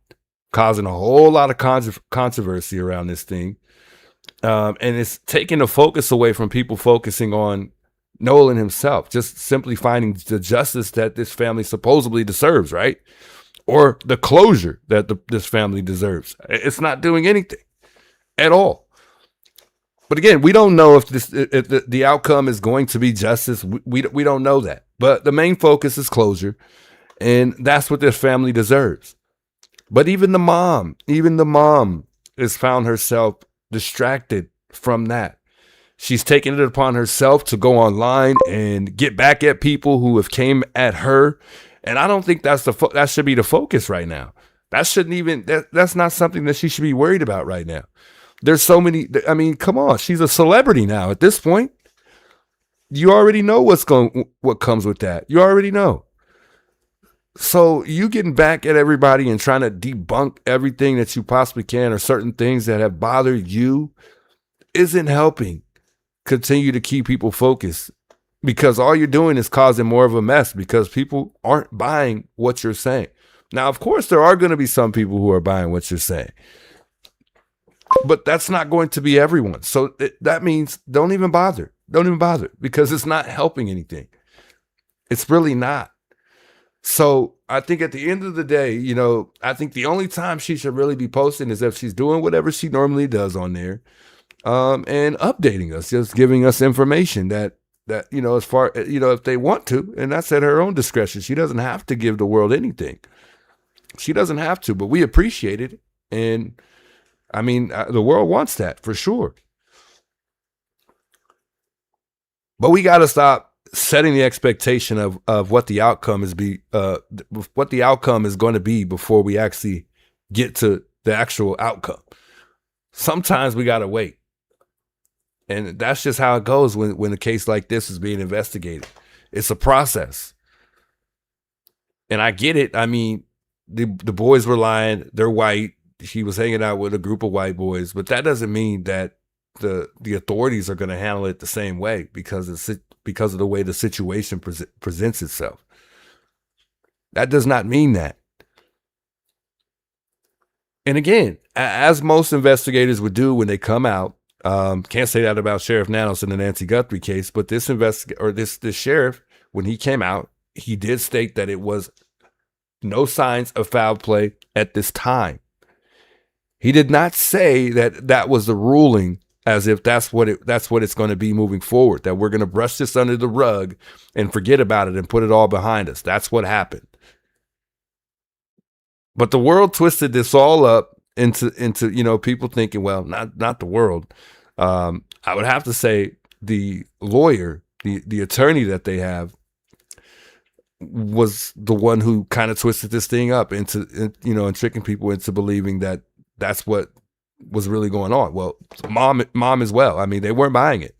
causing a whole lot of controversy around this thing. And it's taking the focus away from people focusing on Nolan himself, just simply finding the justice that this family supposedly deserves, right? Or the closure that this family deserves. It's not doing anything at all. But again, we don't know if the outcome is going to be justice. We don't know that. But the main focus is closure, and that's what this family deserves. But even the mom has found herself distracted from that. She's taken it upon herself to go online and get back at people who have came at her, and I don't think that should be the focus right now. That's not something that she should be worried about right now. There's so many. I mean, come on, she's a celebrity now. At this point, you already know what comes with that. You already know. So you getting back at everybody and trying to debunk everything that you possibly can, or certain things that have bothered you, isn't helping continue to keep people focused, because all you're doing is causing more of a mess because people aren't buying what you're saying. Now, of course, there are going to be some people who are buying what you're saying, but that's not going to be everyone. So that means don't even bother. Don't even bother, because it's not helping anything. It's really not. So I think at the end of the day, I think the only time she should really be posting is if she's doing whatever she normally does on there, and updating us, just giving us information that as far, if they want to, and that's at her own discretion. She doesn't have to give the world anything. She doesn't have to, but we appreciate it. And I mean, the world wants that for sure. But we got to stop setting the expectation of what the outcome is going to be before we actually get to the actual outcome. Sometimes we got to wait. And that's just how it goes when a case like this is being investigated. It's a process. And I get it. I mean, the boys were lying. They're white. He was hanging out with a group of white boys, but that doesn't mean that the authorities are going to handle it the same way because of the way the situation presents itself. That does not mean that. And again, as most investigators would do when they come out, can't say that about Sheriff Nanos in the Nancy Guthrie case, but this sheriff, when he came out, he did state that it was no signs of foul play at this time. He did not say that was the ruling, as if that's what it's going to be moving forward, that we're going to brush this under the rug and forget about it and put it all behind us. That's what happened. But the world twisted this all up into people thinking, well, not the world. I would have to say the lawyer, the attorney that they have, was the one who kind of twisted this thing up into and tricking people into believing that that's what was really going on. Well, mom as well. I mean, they weren't buying it,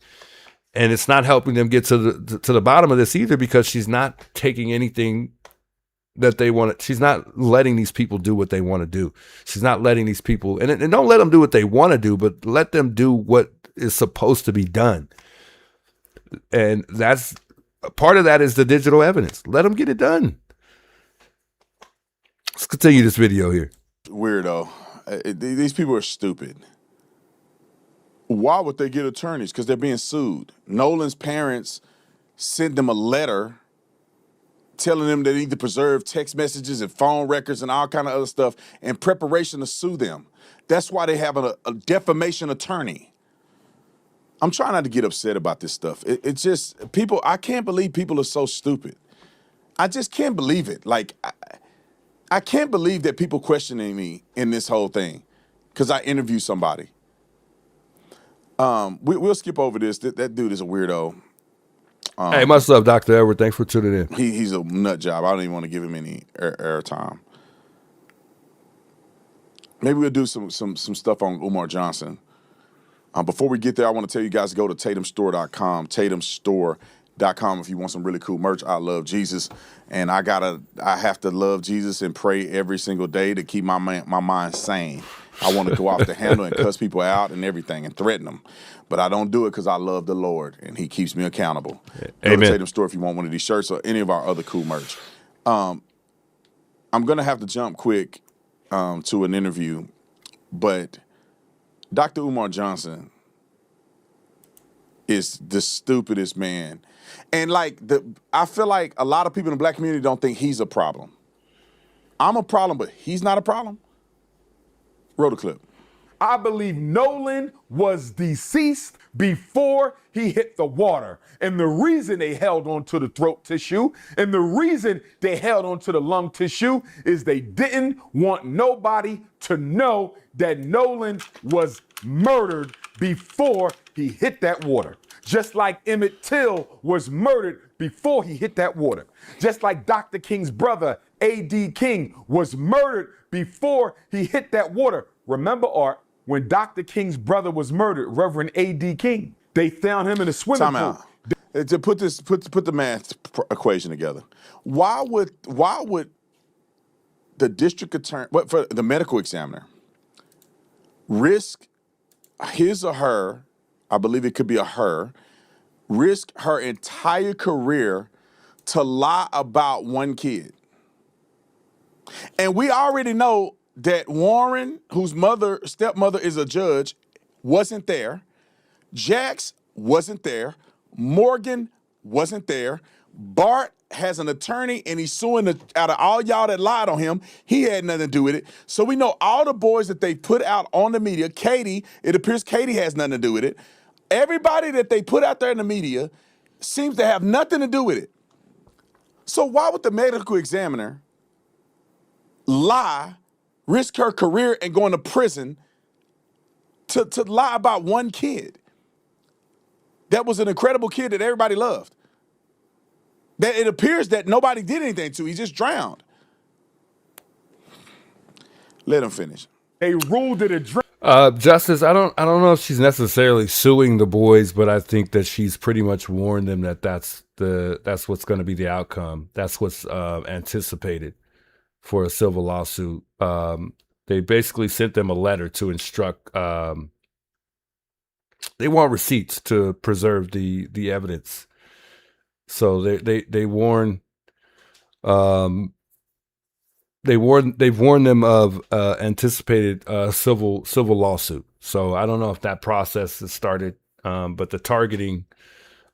and it's not helping them get to the bottom of this either, because she's not taking anything that they want. She's not letting these people do what they want to do. She's not letting these people, and don't let them do what they want to do, but let them do what is supposed to be done. And that's part of that is the digital evidence. Let them get it done. Let's continue this video here. Weirdo. These people are stupid. Why would they get attorneys? Because they're being sued. Nolan's parents sent them a letter telling them they need to preserve text messages and phone records and all kind of other stuff in preparation to sue them. That's why they have a defamation attorney. I'm trying not to get upset about this stuff. It's just people. I can't believe people are so stupid. I just can't believe it. Like, I can't believe that people questioning me in this whole thing because I interviewed somebody. We'll skip over this. That dude is a weirdo. Hey, much love, Dr. Edward. Thanks for tuning in. He's a nut job. I don't even want to give him any airtime. Maybe we'll do some stuff on Umar Johnson. Before we get there, I want to tell you guys to go to tatumstore.com, tatumstore.com if you want some really cool merch. I love Jesus, and I have to love Jesus and pray every single day to keep my mind sane. I want to go off the handle and cuss people out and everything and threaten them, but I don't do it because I love the Lord and He keeps me accountable. Go to Tatum Store if you want one of these shirts or any of our other cool merch. I'm gonna have to jump quick to an interview, but Dr. Umar Johnson is the stupidest man. And I feel like a lot of people in the black community don't think he's a problem. I'm a problem, but he's not a problem. Roll the clip. I believe Nolan was deceased before he hit the water. And the reason they held on to the throat tissue and the reason they held on to the lung tissue is they didn't want nobody to know that Nolan was murdered before he hit that water. Just like Emmett Till was murdered before he hit that water. Just like Dr. King's brother, A.D. King, was murdered before he hit that water. Remember, Art, when Dr. King's brother was murdered, Reverend A.D. King, they found him in a swimming pool. To put the math equation together, why would the district attorney, for the medical examiner, risk his or her, I believe it could be a her, risk her entire career to lie about one kid? And we already know that Warren, whose stepmother is a judge, wasn't there. Jax wasn't there. Morgan wasn't there. Bart has an attorney and he's suing out of all y'all that lied on him. He had nothing to do with it. So we know all the boys that they put out on the media. Katie, it appears Katie has nothing to do with it. Everybody that they put out there in the media seems to have nothing to do with it. So why would the medical examiner lie, risk her career and go into prison to lie about one kid? That was an incredible kid that everybody loved. That it appears that nobody did anything to. He just drowned. Let him finish. They ruled it a Justice, I don't know if she's necessarily suing the boys, but I think that she's pretty much warned them that that's what's going to be the outcome. That's what's anticipated for a civil lawsuit. They basically sent them a letter to instruct. They want receipts to preserve the evidence. So they warn. They've warned them of anticipated civil lawsuit. So I don't know if that process has started, but the targeting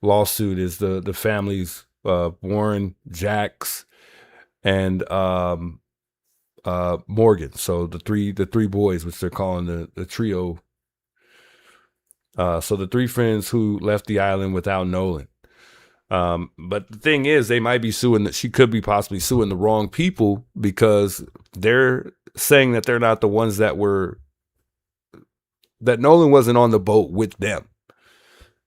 lawsuit is the families Warren, Jax, and Morgan. So the three boys, which they're calling the trio. So the three friends who left the island without Nolan. But the thing is, they might be suing she could be possibly suing the wrong people because they're saying that they're not the ones that Nolan wasn't on the boat with them.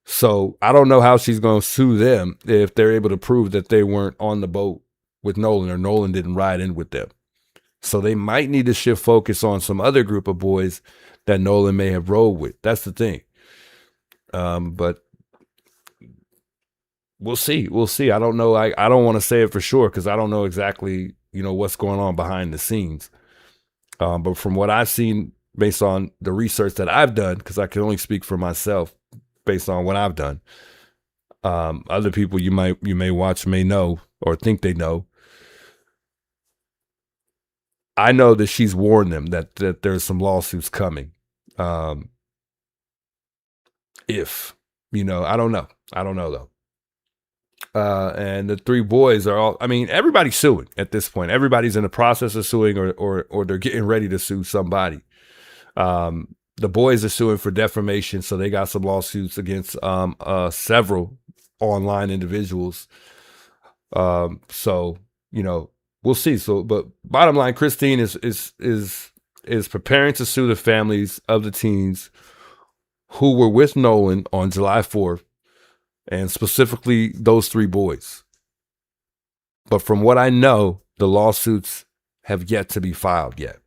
So I don't know how she's going to sue them if they're able to prove that they weren't on the boat with Nolan or Nolan didn't ride in with them. So they might need to shift focus on some other group of boys that Nolan may have rode with. That's the thing. But we'll see. We'll see. I don't know. I don't want to say it for sure because I don't know exactly, what's going on behind the scenes. But from what I've seen, based on the research that I've done, because I can only speak for myself based on what I've done, Other people you may watch may know or think they know. I know that she's warned them that there's some lawsuits coming. If, I don't know. I don't know though. And the three boys are all, everybody's suing at this point. Everybody's in the process of suing or they're getting ready to sue somebody. The boys are suing for defamation. So they got some lawsuits against several online individuals. So, we'll see. So, but bottom line, Christine is preparing to sue the families of the teens who were with Nolan on July 4th, and specifically those three boys. But from what I know, the lawsuits have yet to be filed yet.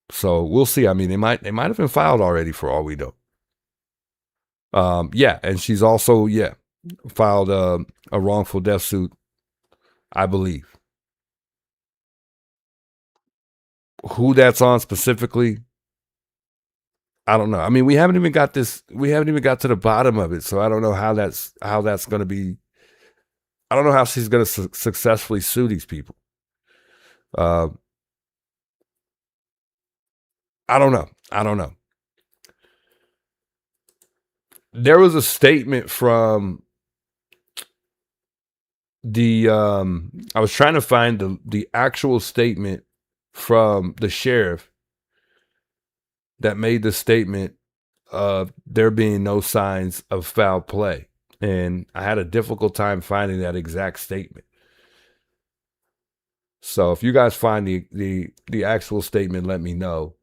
So we'll see. They might have been filed already for all we know. And she's also, filed a wrongful death suit, I believe. Who that's on specifically, I don't know. We haven't even got to the bottom of it. So I don't know how that's going to be. I don't know how she's going to successfully sue these people. I don't know. There was a statement from I was trying to find the actual statement from the sheriff that made the statement of there being no signs of foul play. And I had a difficult time finding that exact statement. So if you guys find the actual statement, let me know.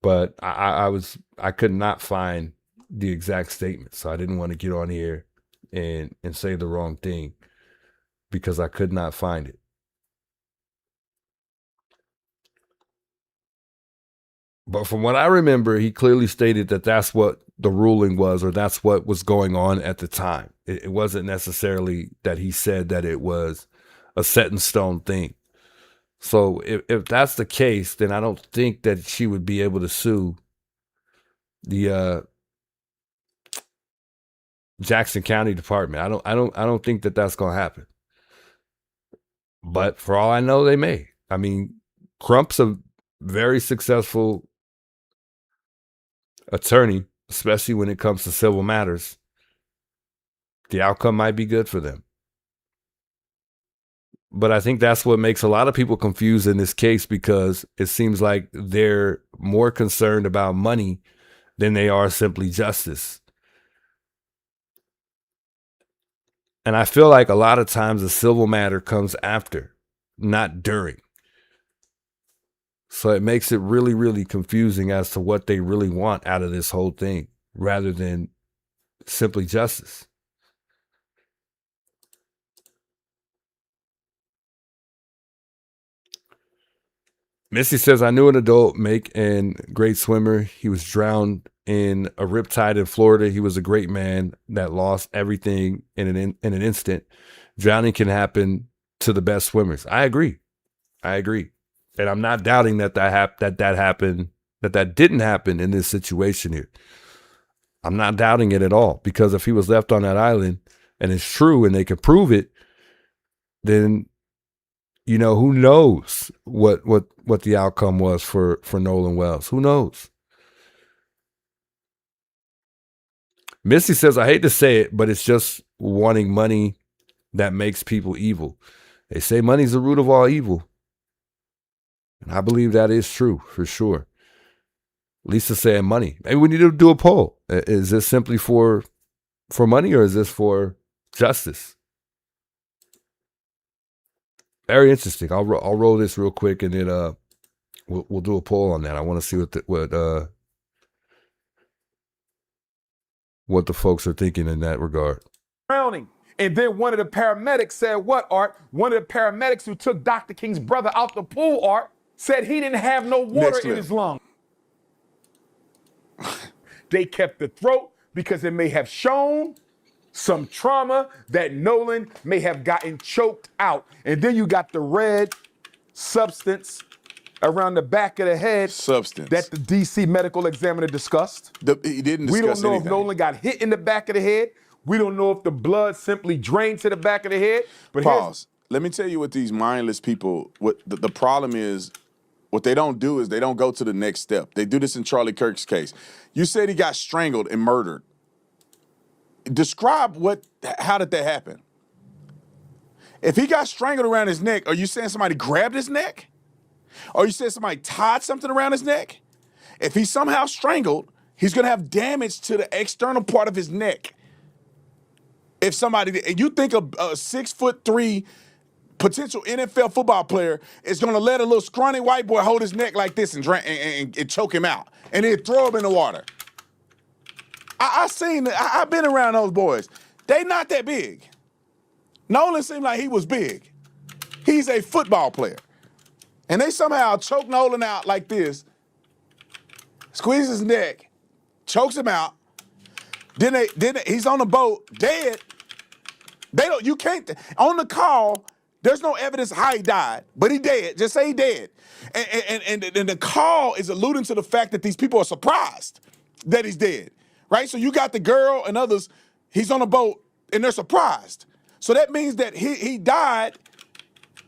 But I could not find the exact statement. So I didn't want to get on here and say the wrong thing because I could not find it. But from what I remember, he clearly stated that that's what the ruling was, or that's what was going on at the time. It wasn't necessarily that he said that it was a set in stone thing. So if that's the case, then I don't think that she would be able to sue the Jackson County Department. I don't think that that's going to happen. But for all I know, they may. Crump's a very successful attorney, especially when it comes to civil matters. The outcome might be good for them. But I think that's what makes a lot of people confused in this case, because it seems like they're more concerned about money than they are simply justice. And I feel like a lot of times the civil matter comes after, not during. So it makes it really, really confusing as to what they really want out of this whole thing, rather than simply justice. Missy says, I knew an adult, make and great swimmer. He was drowned in a riptide in Florida. He was a great man that lost everything in an instant. Drowning can happen to the best swimmers. I agree. And I'm not doubting that happened, that didn't happen in this situation here. I'm not doubting it at all, because if he was left on that island and it's true and they can prove it, then who knows what the outcome was for Nolan Wells? Who knows? Missy says, I hate to say it, but it's just wanting money that makes people evil. They say money's the root of all evil. And I believe that is true for sure. Lisa saying money. Maybe we need to do a poll. Is this simply for money, or is this for justice? Very interesting. I'll roll this real quick, and then we'll do a poll on that. I want to see what the folks are thinking in that regard. Drowning. And then one of the paramedics said, what, Art? One of the paramedics who took Dr. King's brother out the pool, Art, said he didn't have no water in his lungs. They kept the throat because it may have shown some trauma that Nolan may have gotten choked out. And then you got the red substance around the back of the head substance that the DC medical examiner discussed. He didn't discuss We don't know anything. if Nolan got hit in the back of the head. We don't know if the blood simply drained to the back of the head. But Pause. Let me tell you what these mindless people, what the problem is, what they don't do is they don't go to the next step. They do this in Charlie Kirk's case. You said he got strangled and murdered. Describe how did that happen? If he got strangled around his neck, are you saying somebody grabbed his neck? Or you saying somebody tied something around his neck? If he's somehow strangled, he's gonna have damage to the external part of his neck. If somebody, you think a 6'3" potential NFL football player is gonna let a little scrawny white boy hold his neck like this and choke him out, and then throw him in the water. I've been around those boys. They not that big. Nolan seemed like he was big. He's a football player. And they somehow choke Nolan out like this, squeeze his neck, chokes him out. Then he's on the boat, dead. You can't, on the call, there's no evidence of how he died, but he dead. Just say he dead. And the call is alluding to the fact that these people are surprised that he's dead, right? So you got the girl and others, he's on a boat, and they're surprised. So that means that he died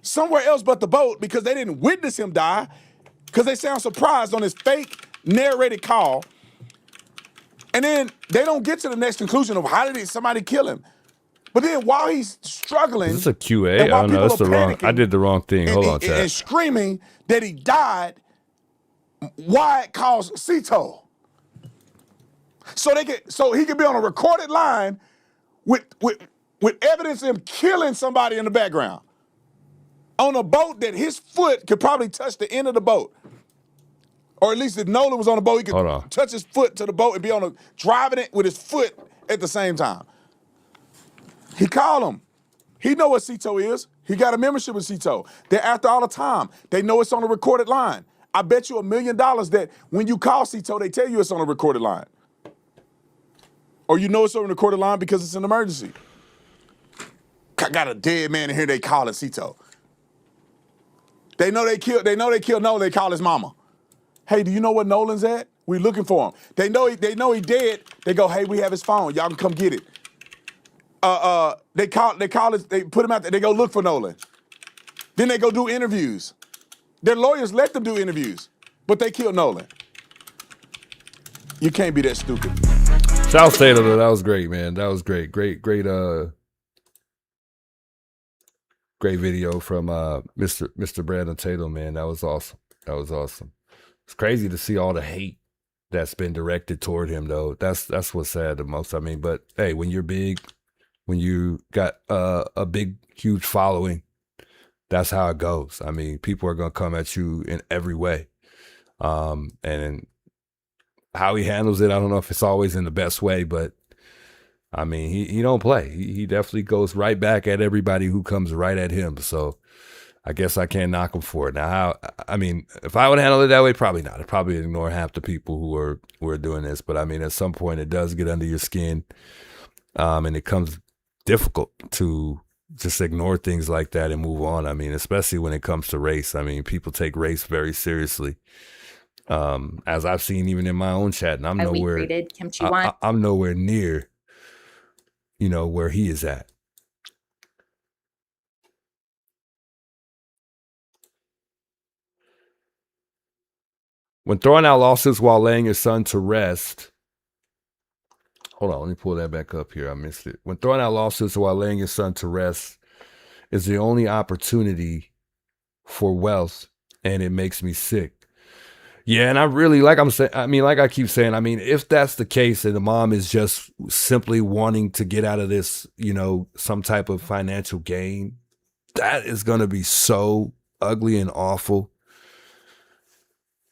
somewhere else but the boat because they didn't witness him die because they sound surprised on his fake narrated call. And then they don't get to the next conclusion of how did somebody kill him. But then while he's struggling, Is this a QA? I don't know. That's the wrong. I did the wrong thing. Hold on, chat. And screaming that he died, Wyatt calls Cito. So he could be on a recorded line with evidence of him killing somebody in the background. On a boat that his foot could probably touch the end of the boat. Or at least if Nolan was on the boat, he could touch his foot to the boat and be driving it with his foot at the same time. He called him. He know what Cito is. He got a membership with Cito. They're after all the time. They know it's on a recorded line. I bet you $1 million that when you call Cito, they tell you it's on a recorded line. Or you know it's on a recorded line because it's an emergency. I got a dead man in here, they call it Cito. They know they killed Nolan, they call his mama. Hey, do you know where Nolan's at? We looking for him. They know he dead. They go, hey, we have his phone. Y'all can come get it. They put him out there. They go look for Nolan. Then they go do interviews. Their lawyers let them do interviews, but they killed Nolan. You can't be that stupid. South Taylor, that was great, man. That was great. Great video from Mr. Brandon Tatum, man. That was awesome. That was awesome. It's crazy to see all the hate that's been directed toward him, though. That's what's sad the most. I mean, but hey, when you're big, when you got a big, huge following, that's how it goes. I mean, people are gonna come at you in every way, and how he handles it, I don't know if it's always in the best way, but I mean, he don't play. He definitely goes right back at everybody who comes right at him. So I guess I can't knock him for it. Now, I mean, if I would handle it that way, probably not. I'd probably ignore half the people who are doing this. But I mean, at some point, it does get under your skin, and it becomes difficult to just ignore things like that and move on. I mean, especially when it comes to race. I mean, people take race very seriously. As I've seen even in my own chat, and I'm nowhere near, where he is at. When throwing out lawsuits while laying your son to rest. Hold on, let me pull that back up here. I missed it. When throwing out lawsuits while laying your son to rest is the only opportunity for wealth, and it makes me sick. Yeah, and I really, like I keep saying, I mean, if that's the case and the mom is just simply wanting to get out of this, some type of financial gain, that is going to be so ugly and awful.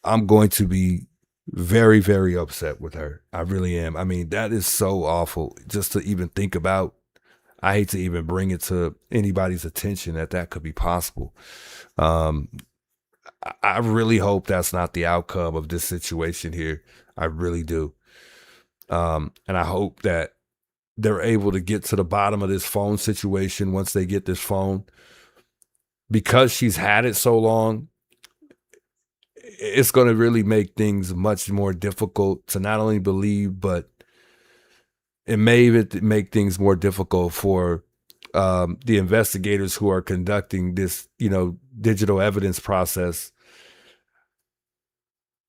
I'm going to be very, very upset with her. I really am. I mean, that is so awful just to even think about. I hate to even bring it to anybody's attention that could be possible. I really hope that's not the outcome of this situation here. I really do. And I hope that they're able to get to the bottom of this phone situation once they get this phone. Because she's had it so long, it's going to really make things much more difficult to not only believe, but it may even make things more difficult for the investigators who are conducting this, digital evidence process.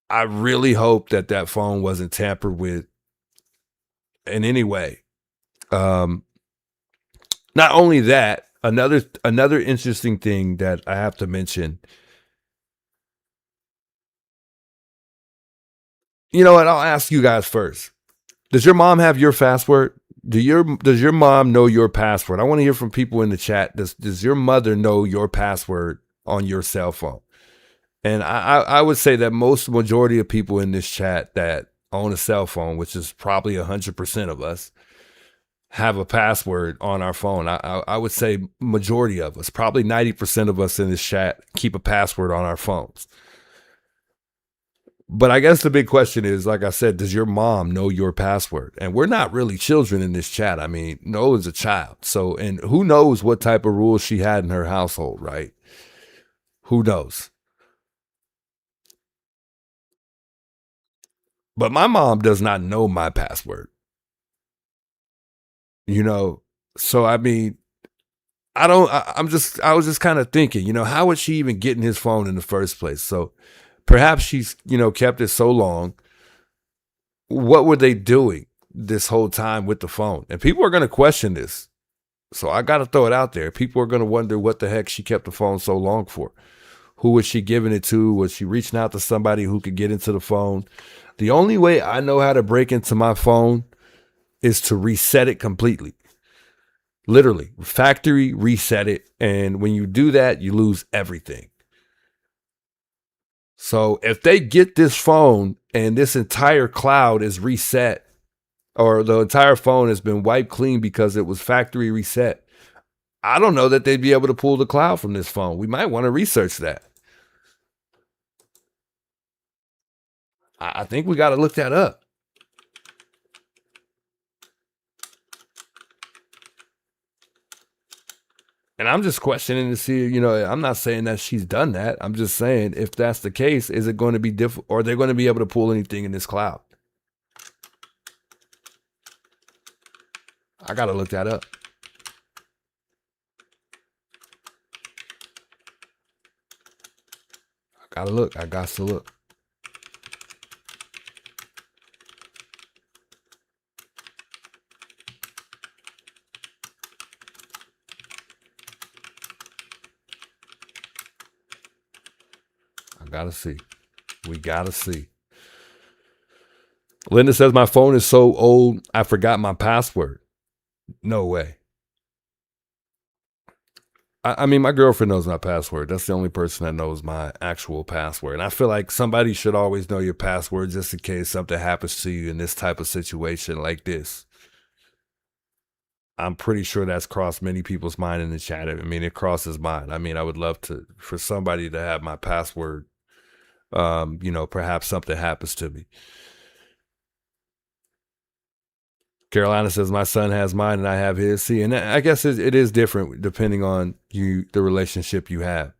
I really hope that that phone wasn't tampered with in any way. Not only that, another interesting thing that I have to mention. You know what? I'll ask you guys first. Does your mom have your password? Does your mom know your password? I want to hear from people in the chat. Does your mother know your password on your cell phone? And I would say that majority of people in this chat that own a cell phone, which is probably 100% of us, have a password on our phone. I would say majority of us, probably 90% of us in this chat, keep a password on our phones. But I guess the big question is, like I said, does your mom know your password? And we're not really children in this chat. I mean, Nolan's a child. So, and who knows what type of rules she had in her household, right? Who knows? But my mom does not know my password. So I mean, I was just kind of thinking, how would she even get in his phone in the first place? So perhaps she's, kept it so long. What were they doing this whole time with the phone? And people are going to question this. So I got to throw it out there. People are going to wonder what the heck she kept the phone so long for. Who was she giving it to? Was she reaching out to somebody who could get into the phone? The only way I know how to break into my phone is to reset it completely. Literally, factory reset it. And when you do that, you lose everything. So if they get this phone and this entire cloud is reset, or the entire phone has been wiped clean because it was factory reset, I don't know that they'd be able to pull the cloud from this phone. We might want to research that. I think we got to look that up. And I'm just questioning to see, I'm not saying that she's done that. I'm just saying, if that's the case, is it going to be difficult, or are they going to be able to pull anything in this cloud? I got to look that up. I got to look. Gotta see. We gotta see. Linda says, my phone is so old, I forgot my password. No way. I mean, my girlfriend knows my password. That's the only person that knows my actual password. And I feel like somebody should always know your password just in case something happens to you in this type of situation like this. I'm pretty sure that's crossed many people's mind in the chat. I mean, it crosses mine. I mean, I would love for somebody to have my password. Perhaps something happens to me. Carolina says, my son has mine and I have his. See, and I guess it is different depending on the relationship you have.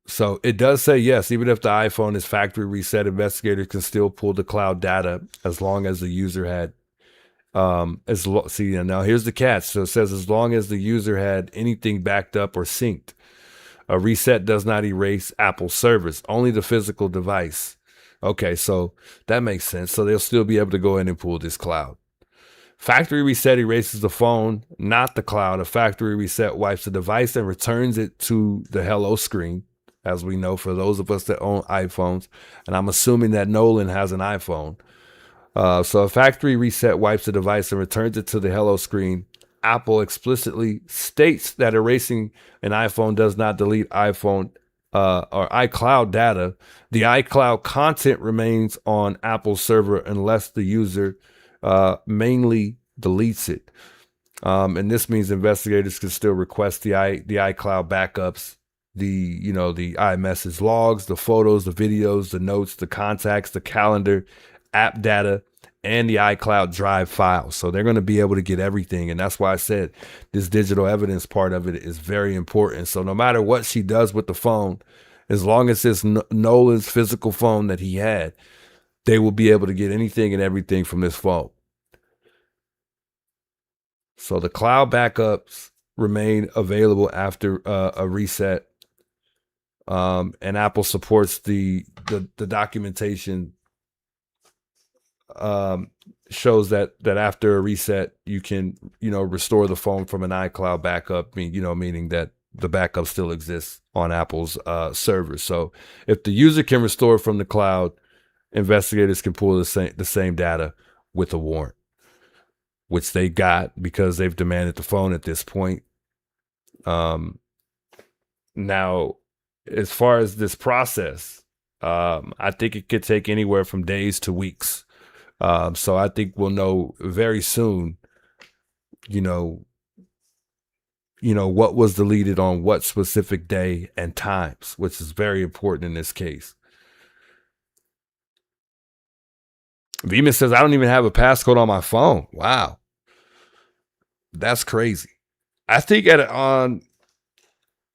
So it does say, yes, even if the iPhone is factory reset, investigators can still pull the cloud data as long as the user had, now here's the catch. So it says, as long as the user had anything backed up or synced. A reset does not erase Apple servers, only the physical device. Okay, so that makes sense. So they'll still be able to go in and pull this cloud. Factory reset erases the phone, not the cloud. A factory reset wipes the device and returns it to the hello screen, as we know, for those of us that own iPhones. And I'm assuming that Nolan has an iPhone. So a factory reset wipes the device and returns it to the hello screen. Apple explicitly states that erasing an iPhone does not delete iPhone or iCloud data. The iCloud content remains on Apple's server unless the user mainly deletes it. And this means investigators can still request the iCloud backups, the iMessage logs, the photos, the videos, the notes, the contacts, the calendar, app data, and the iCloud Drive files. So they're going to be able to get everything. And that's why I said this digital evidence part of it is very important. So no matter what she does with the phone, as long as it's Nolan's physical phone that he had, they will be able to get anything and everything from this phone. So the cloud backups remain available after a reset. And Apple supports the documentation shows that after a reset, you can, restore the phone from an iCloud backup, meaning that the backup still exists on Apple's servers. So if the user can restore from the cloud, investigators can pull the same data with a warrant, which they got because they've demanded the phone at this point. Now, as far as this process, I think it could take anywhere from days to weeks. So I think we'll know very soon, what was deleted on what specific day and times, which is very important in this case. Vima says, I don't even have a passcode on my phone. Wow. That's crazy. I think on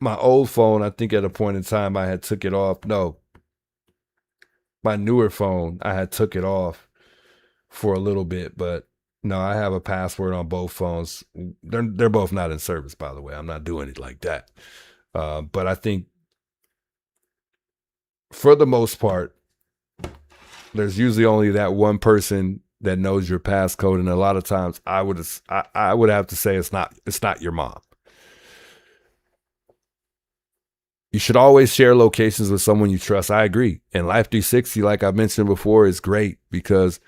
my old phone, I think at a point in time I had took it off. No, my newer phone, I had took it off for a little bit, but no, I have a password on both phones. They're both not in service, by the way. I'm not doing it like that. But I think for the most part, there's usually only that one person that knows your passcode, and a lot of times I would have to say it's not your mom. You should always share locations with someone you trust. I agree. And Life 360, like I mentioned before, is great because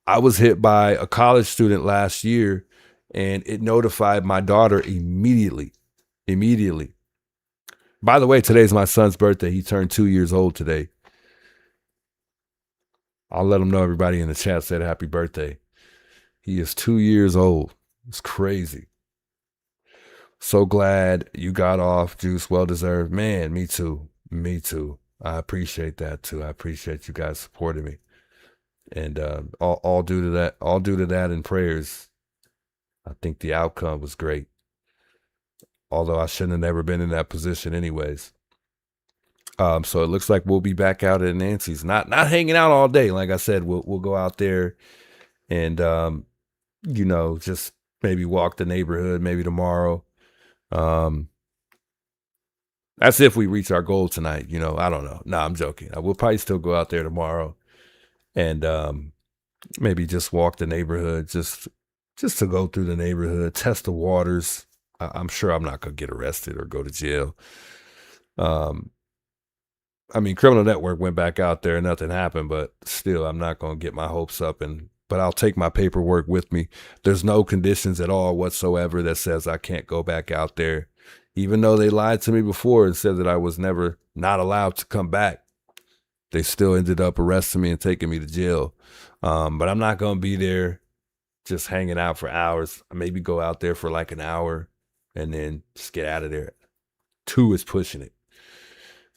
I was hit by a college student last year and it notified my daughter immediately. By the way, today's my son's birthday. He turned 2 years old today. I'll let him know everybody in the chat said happy birthday. He is 2 years old. It's crazy. So glad you got off, Juice. Well deserved. Man, me too. I appreciate that too. I appreciate you guys supporting me. And all due to that and prayers, I think the outcome was great. Although I shouldn't have never been in that position anyways. So it looks like we'll be back out at Nancy's. Not hanging out all day. Like I said, we'll go out there and just maybe walk the neighborhood maybe tomorrow. That's if we reach our goal tonight. I don't know. No, I'm joking. We'll probably still go out there tomorrow and maybe just walk the neighborhood, just to go through the neighborhood, test the waters. I'm sure I'm not going to get arrested or go to jail. Criminal Network went back out there and nothing happened, but still, I'm not going to get my hopes up. But I'll take my paperwork with me. There's no conditions at all whatsoever that says I can't go back out there. Even though they lied to me before and said that I was never not allowed to come back, they still ended up arresting me and taking me to jail. But I'm not going to be there just hanging out for hours. I maybe go out there for like an hour and then just get out of there. 2 is pushing it.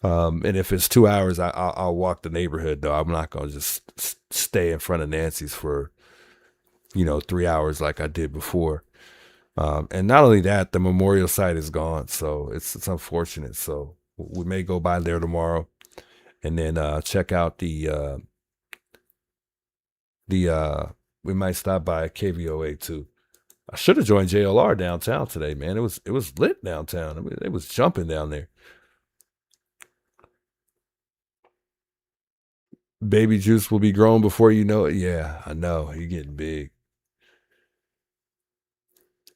And if it's 2 hours, I'll walk the neighborhood, though. I'm not going to just stay in front of Nancy's for, 3 hours like I did before. And not only that, the memorial site is gone. So it's unfortunate. So we may go by there tomorrow and then check out we might stop by KVOA too. I should have joined JLR downtown today, man. It was lit downtown. It was jumping down there. Baby Juice will be grown before you know it. Yeah, I know. You're getting big.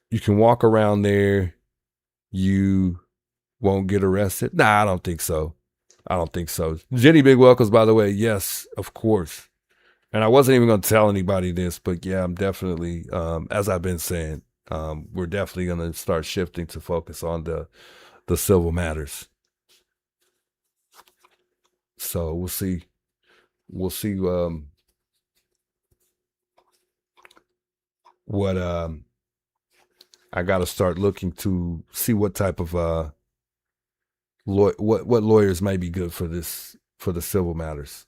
You can walk around there. You won't get arrested. Nah, I don't think so. Jenny Big Welcomes, by the way. Yes, of course. And I wasn't even going to tell anybody this, but yeah, I'm definitely, as I've been saying, we're definitely going to start shifting to focus on the civil matters. So we'll see. What I got to start looking to see what type of what lawyers might be good for the civil matters.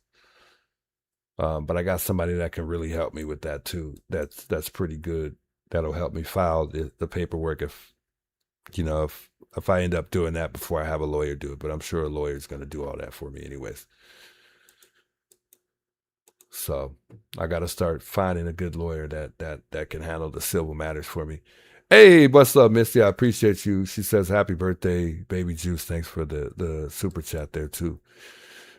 But I got somebody that can really help me with that too. That's pretty good. That'll help me file the paperwork if I end up doing that before I have a lawyer do it. But I'm sure a lawyer is going to do all that for me anyways. So I got to start finding a good lawyer that can handle the civil matters for me. Hey, what's up, Misty? I appreciate you. She says, happy birthday, Baby Juice. Thanks for the super chat there too.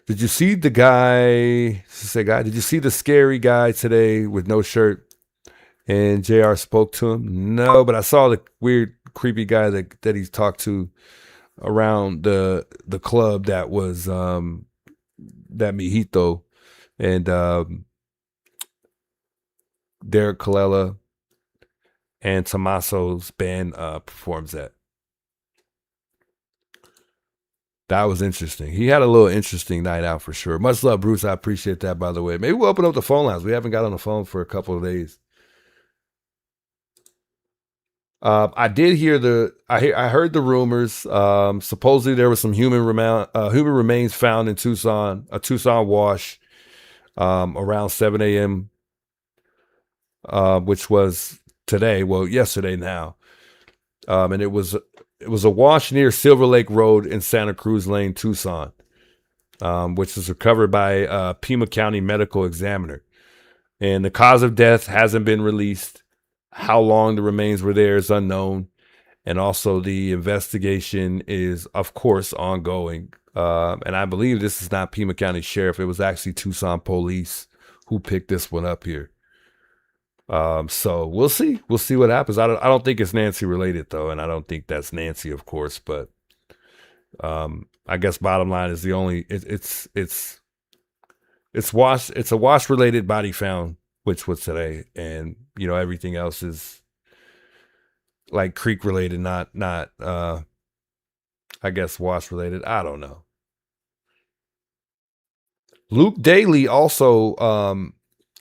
Did you see the guy? She said, "Guy, did you see the scary guy today with no shirt?" And JR spoke to him. No, but I saw the weird, creepy guy that he talked to around the club that was that Mijito and Derek Colella and Tommaso's band performs at. That was interesting. He had a little interesting night out for sure. Much love, Bruce. I appreciate that, by the way. Maybe we'll open up the phone lines. We haven't got on the phone for a couple of days. I did hear I heard the rumors. Supposedly there was some human remains found in Tucson, a Tucson wash, around 7 a.m., which was today. Well, yesterday now. And it was a wash near Silver Lake Road in Santa Cruz Lane, Tucson, which was recovered by Pima County Medical Examiner. And the cause of death hasn't been released. How long the remains were there is unknown. And also the investigation is, of course, ongoing. And I believe this is not Pima County Sheriff. It was actually Tucson Police who picked this one up here. So we'll see. We'll see what happens. I don't think it's Nancy related though, and I don't think that's Nancy, of course. But I guess bottom line is it's a wash related body found, which was today, and everything else is like creek related, not I guess wash related. I don't know. Luke Daly also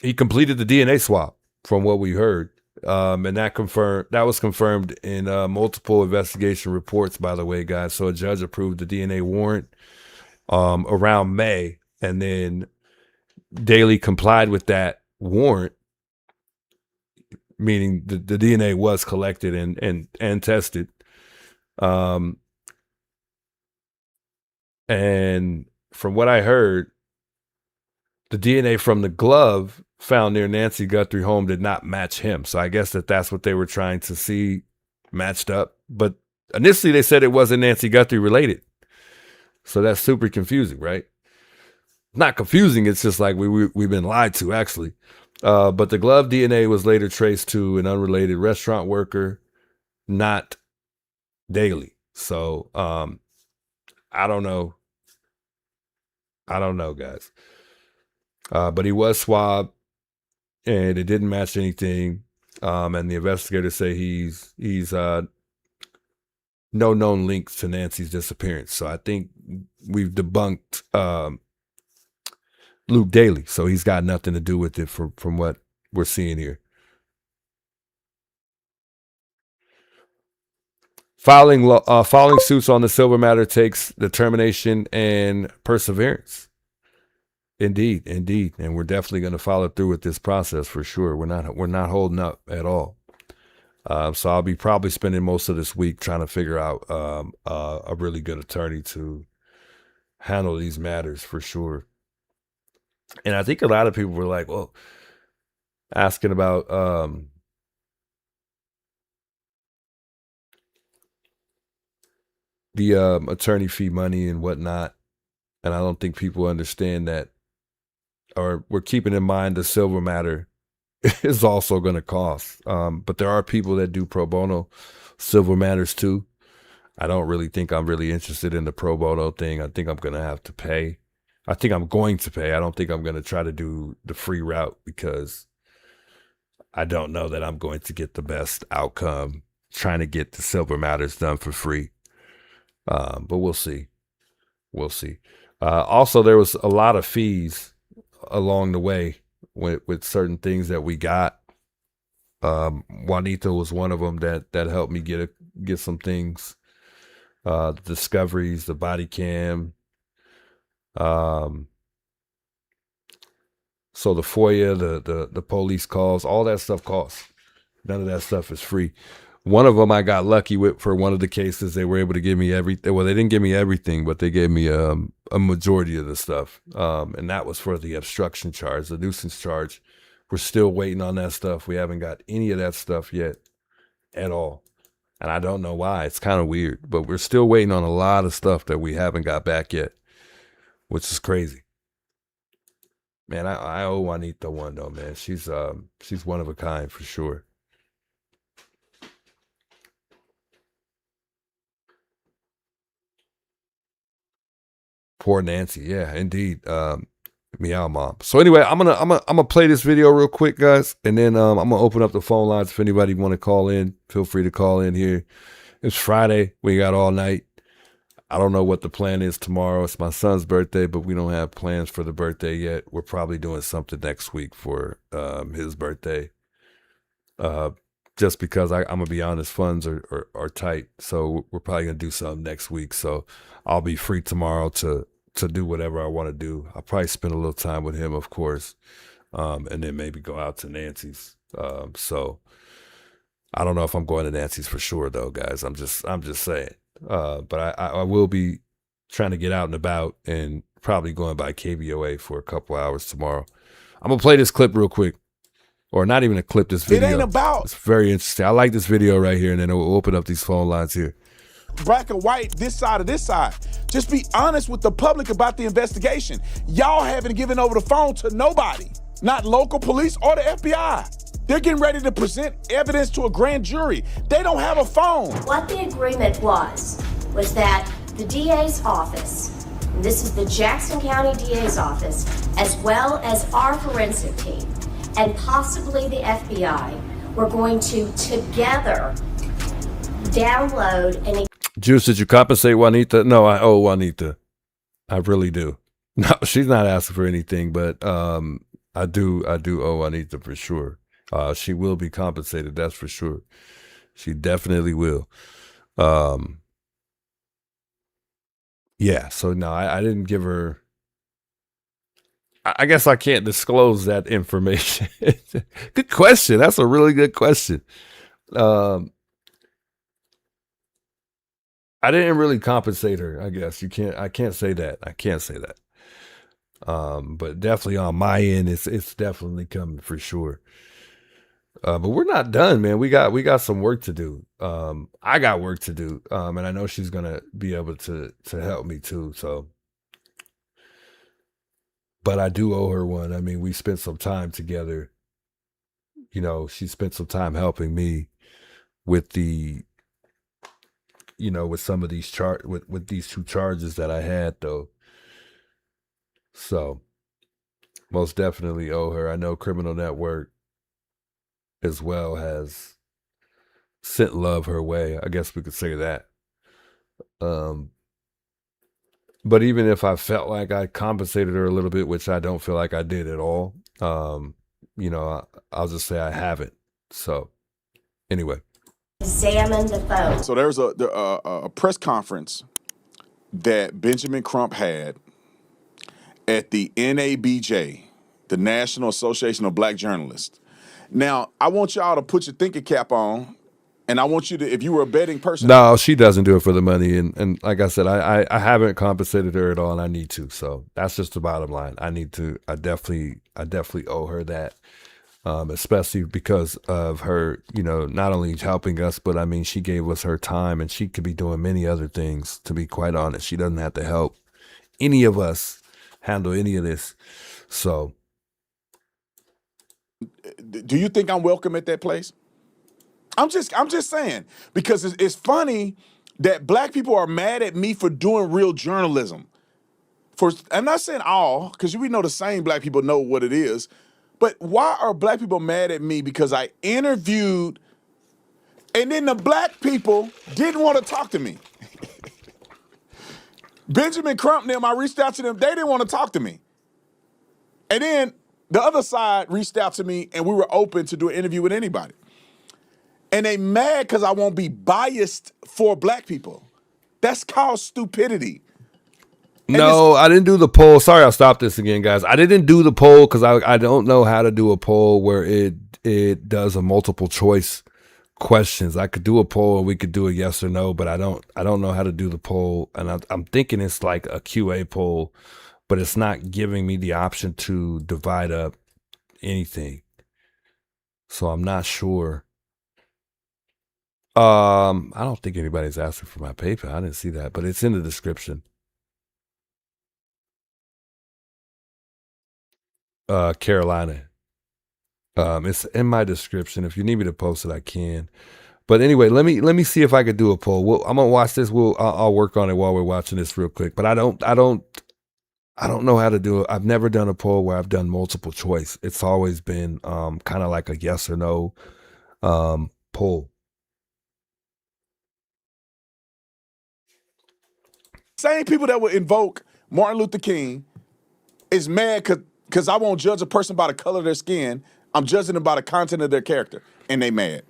he completed the DNA swab. From what we heard, and that was confirmed in multiple investigation reports, by the way, guys. So a judge approved the DNA warrant around May, and then Daley complied with that warrant, meaning the DNA was collected and tested. And from what I heard, the DNA from the glove found near Nancy Guthrie home did not match him. So I guess that's what they were trying to see matched up. But initially they said it wasn't Nancy Guthrie related. So that's super confusing, right? Not confusing. It's just like we've been lied to, actually. But the glove DNA was later traced to an unrelated restaurant worker, not Daly. So I don't know. Guys. But he was swabbed, and it didn't match anything. And the investigators say he's no known links to Nancy's disappearance. So I think we've debunked Luke Daly. So he's got nothing to do with it from what we're seeing here. Filing suits on the Silver matter takes determination and perseverance. Indeed. And we're definitely going to follow through with this process for sure. We're not holding up at all. So I'll be probably spending most of this week trying to figure out a really good attorney to handle these matters for sure. And I think a lot of people were like, well, asking about the attorney fee money and whatnot. And I don't think people understand that, or we're keeping in mind the Silver matter is also going to cost. But there are people that do pro bono Silver matters too. I don't really think I'm really interested in the pro bono thing. I think I'm going to have to pay. I think I'm going to pay. I don't think I'm going to try to do the free route because I don't know that I'm going to get the best outcome trying to get the Silver matters done for free. But we'll see. Also, there was a lot of fees along the way with certain things that we got. Juanito was one of them that helped me get some things. The discoveries, the body cam, So the FOIA, the police calls, all that stuff costs. None of that stuff is free. One of them I got lucky with for one of the cases. They were able to give me everything. Well, they didn't give me everything, but they gave me a majority of the stuff. And that was for the obstruction charge, the nuisance charge. We're still waiting on that stuff. We haven't got any of that stuff yet at all. And I don't know why. It's kind of weird, but we're still waiting on a lot of stuff that we haven't got back yet, which is crazy. Man, I owe Juanita one though, man. She's one of a kind for sure. Poor Nancy. Yeah, indeed. Meow mom. So anyway, I'm gonna play this video real quick, guys, and then I'm gonna open up the phone lines if anybody want to call in. Feel free to call in here. It's Friday. We got all night. I don't know what the plan is tomorrow. It's my son's birthday, but we don't have plans for the birthday yet. We're probably doing something next week for his birthday. Just because I'm gonna be honest, funds are tight, so we're probably gonna do something next week. So I'll be free tomorrow to do whatever I want to do. I'll probably spend a little time with him, of course, and then maybe go out to Nancy's. So I don't know if I'm going to Nancy's for sure, though, guys. I'm just saying. But I will be trying to get out and about and probably going by KBOA for a couple hours tomorrow. I'm gonna play this clip real quick. Or not even a clip, this video. It ain't about. It's very interesting. I like this video right here, and then we'll open up these phone lines here. Black and white, this side or this side. Just be honest with the public about the investigation. Y'all haven't given over the phone to nobody, not local police or the FBI. They're getting ready to present evidence to a grand jury. They don't have a phone. What the agreement was that the DA's office, and this is the Jackson County DA's office, as well as our forensic team, and possibly the FBI, were going to together download and Juice, did you compensate Juanita? No, I owe Juanita. I really do. No, she's not asking for anything, but I do owe Juanita for sure. She will be compensated, that's for sure. She definitely will. Yeah, so no, I didn't give her. I guess I can't disclose that information. Good question. That's a really good question. I didn't really compensate her, I guess. I can't say that. I can't say that. But definitely on my end, it's definitely coming for sure. But we're not done, man. We got some work to do. I got work to do. And I know she's gonna be able to help me too. So, but I do owe her one. I mean, we spent some time together. You know, she spent some time helping me with the, you know, with some of these with these two charges that I had though. So most definitely owe her. I know Criminal Network as well has sent love her way. I guess we could say that. But even if I felt like I compensated her a little bit, which I don't feel like I did at all, you know, I'll just say I haven't. So anyway. examine the phone. So there's a press conference that Benjamin Crump had at the NABJ, the National Association of Black Journalists. Now, I want y'all to put your thinking cap on, and I want you to, if you were a betting person. No, she doesn't do it for the money. And like I said, I haven't compensated her at all, and I need to. So that's just the bottom line. I definitely owe her that. Especially because of her, you know, not only helping us, but I mean, she gave us her time, and she could be doing many other things, to be quite honest. She doesn't have to help any of us handle any of this. So. Do you think I'm welcome at that place? I'm just saying, because it's funny that black people are mad at me for doing real journalism. I'm not saying all, because we know the same black people know what it is. But why are black people mad at me because I interviewed, and then the black people didn't want to talk to me? Benjamin Crump and them, I reached out to them, they didn't want to talk to me. And then the other side reached out to me, and we were open to do an interview with anybody. And they mad because I won't be biased for black people. That's called stupidity. No, I didn't do the poll. Sorry, I'll stop this again, guys. I didn't do the poll because I don't know how to do a poll where it does a multiple choice questions. I could do a poll and we could do a yes or no, but I don't know how to do the poll. And I'm thinking it's like a QA poll, but it's not giving me the option to divide up anything. So I'm not sure. I don't think anybody's asking for my PayPal. I didn't see that, but it's in the description. Carolina. It's in my description. If you need me to post it, I can. But anyway, let me see if I could do a poll. I'm gonna watch this. I'll work on it while we're watching this real quick. But I don't know how to do it. I've never done a poll where I've done multiple choice. It's always been kind of like a yes or no poll. Same people that would invoke Martin Luther King is mad because I won't judge a person by the color of their skin. I'm judging them by the content of their character, and they mad.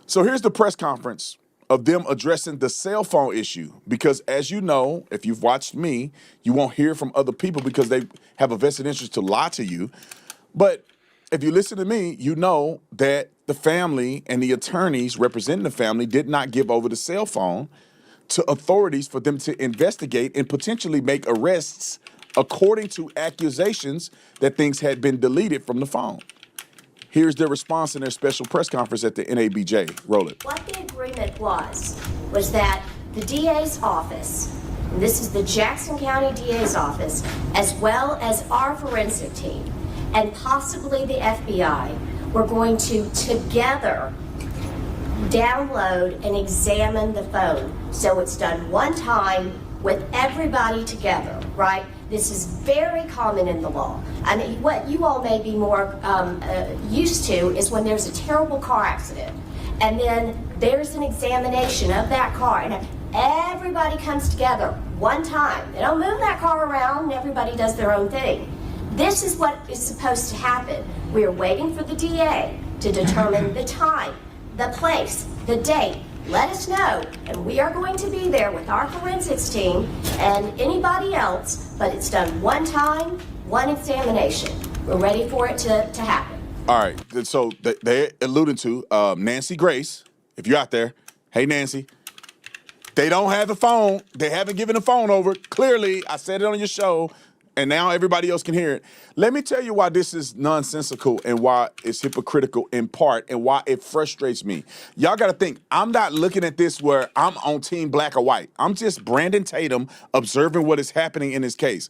So here's the press conference of them addressing the cell phone issue. Because as you know, if you've watched me, you won't hear from other people because they have a vested interest to lie to you. But if you listen to me, you know that the family and the attorneys representing the family did not give over the cell phone to authorities for them to investigate and potentially make arrests according to accusations that things had been deleted from the phone. Here's their response in their special press conference at the NABJ. Roll it. What the agreement was that the DA's office, and this is the Jackson County DA's office, as well as our forensic team, and possibly the FBI, were going to together download and examine the phone. So it's done one time with everybody together, right? This is very common in the law. I mean, what you all may be more used to is when there's a terrible car accident, and then there's an examination of that car, and everybody comes together one time. They don't move that car around, and everybody does their own thing. This is what is supposed to happen. We're waiting for the DA to determine the time, the place, the date. Let us know, and we are going to be there with our forensics team and anybody else, but it's done one time, one examination. We're ready for it to happen. All right, so they alluded to Nancy Grace. If you're out there, hey, Nancy. They don't have the phone. They haven't given the phone over. Clearly, I said it on your show, and now everybody else can hear it. Let me tell you why this is nonsensical and why it's hypocritical in part and why it frustrates me. Y'all got to think, I'm not looking at this where I'm on team black or white. I'm just Brandon Tatum observing what is happening in this case.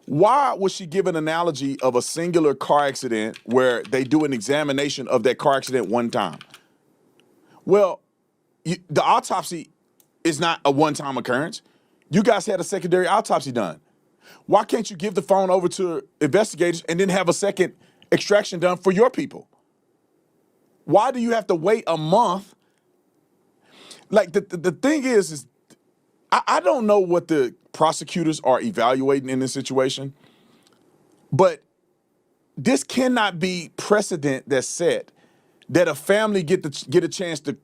Why would she give an analogy of a singular car accident where they do an examination of that car accident one time? Well, the autopsy is not a one-time occurrence. You guys had a secondary autopsy done. Why can't you give the phone over to investigators and then have a second extraction done for your people? Why do you have to wait a month? Like, the thing is I don't know what the prosecutors are evaluating in this situation, but this cannot be precedent that's set that a family get a chance to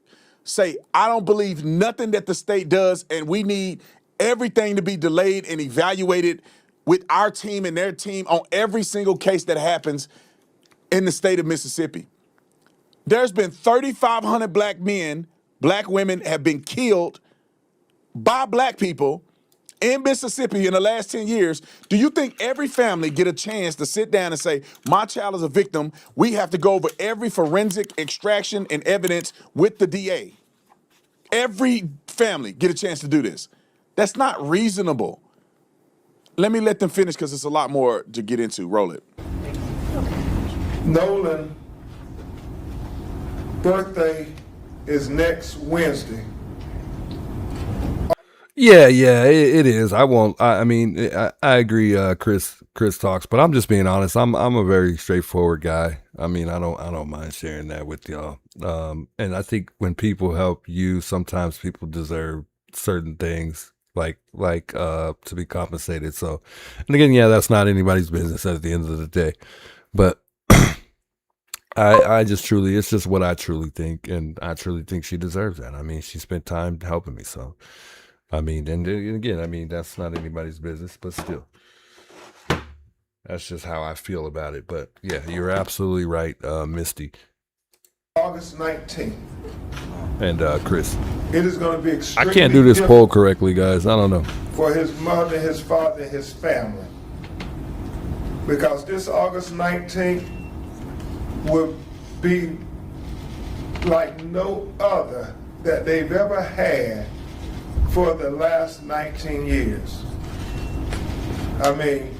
say, I don't believe nothing that the state does, and we need everything to be delayed and evaluated with our team and their team on every single case that happens in the state of Mississippi. There's been 3,500 black men, black women have been killed by black people in Mississippi in the last 10 years. Do you think every family get a chance to sit down and say, my child is a victim, we have to go over every forensic extraction and evidence with the DA? Every family get a chance to do this. That's not reasonable. Let me let them finish because it's a lot more to get into. Roll it. Nolan birthday is next Wednesday. Yeah, it is. I mean, I agree. Chris talks, but I'm just being honest. I'm a very straightforward guy. I mean, I don't mind sharing that with y'all. And I think when people help you, sometimes people deserve certain things, like to be compensated. So, and again, yeah, that's not anybody's business at the end of the day. But I just truly, it's just what I truly think, and I truly think she deserves that. I mean, she spent time helping me, so. I mean, and again, I mean, that's not anybody's business, but still. That's just how I feel about it. But yeah, you're absolutely right, Misty. August 19th. And Chris. It is going to be I extremely can't do this difficult poll correctly, guys. I don't know. for his mother, his father, and his family. Because this August 19th will be like no other that they've ever had for the last 19 years. I mean,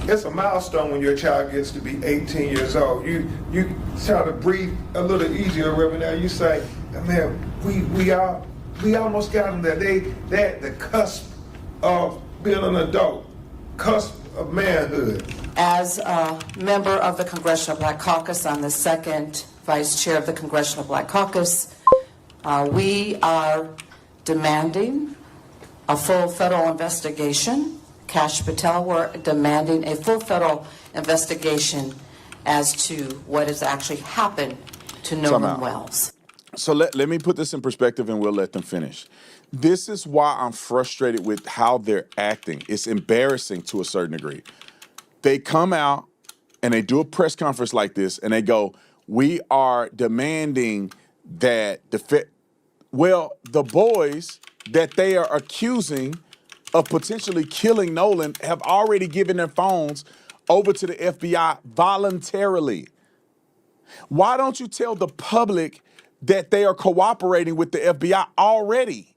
it's a milestone when your child gets to be 18 years old. You try to breathe a little easier every now. You say, man, we almost got them there. They're at the cusp of being an adult, cusp of manhood. As a member of the Congressional Black Caucus, I'm the second vice chair of the Congressional Black Caucus. We are demanding a full federal investigation. Kash Patel, we're demanding a full federal investigation as to what has actually happened to Nolan Wells. So let me put this in perspective and we'll let them finish. This is why I'm frustrated with how they're acting. It's embarrassing to a certain degree. They come out and they do a press conference like this and they go, we are demanding that the boys that they are accusing of potentially killing Nolan have already given their phones over to the FBI voluntarily. Why don't you tell the public that they are cooperating with the FBI already?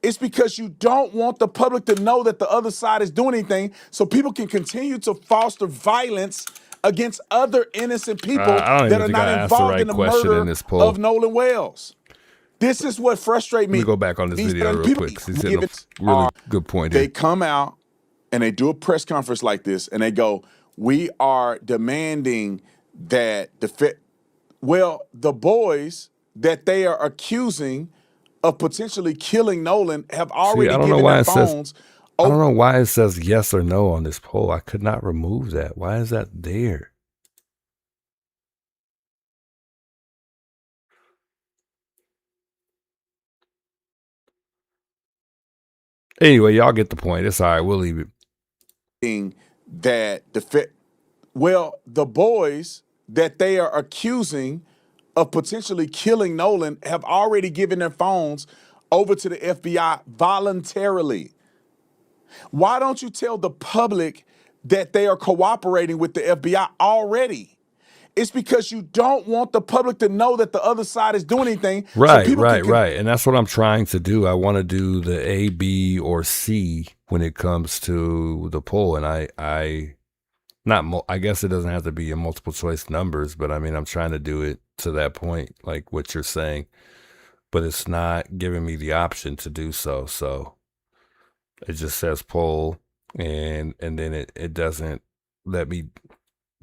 It's because you don't want the public to know that the other side is doing anything so people can continue to foster violence against other innocent people that are not involved in the murder of Nolan Wells. This is what frustrates me. Let me go back on this video real quick. He's hitting a really good point here. They come out and they do a press conference like this and they go, we are demanding that the boys that they are accusing of potentially killing Nolan have already given their phones. I don't know why it says yes or no on this poll. I could not remove that. Why is that there? Anyway, y'all get the point. It's all right. We'll leave it. That the boys that they are accusing of potentially killing Nolan have already given their phones over to the FBI voluntarily. Why don't you tell the public that they are cooperating with the FBI already? It's because you don't want the public to know that the other side is doing anything. Right. And that's what I'm trying to do. I want to do the A, B, or C when it comes to the poll. And I guess it doesn't have to be in multiple choice numbers, but I mean, I'm trying to do it to that point, like what you're saying, but it's not giving me the option to do so. So it just says poll and then it doesn't let me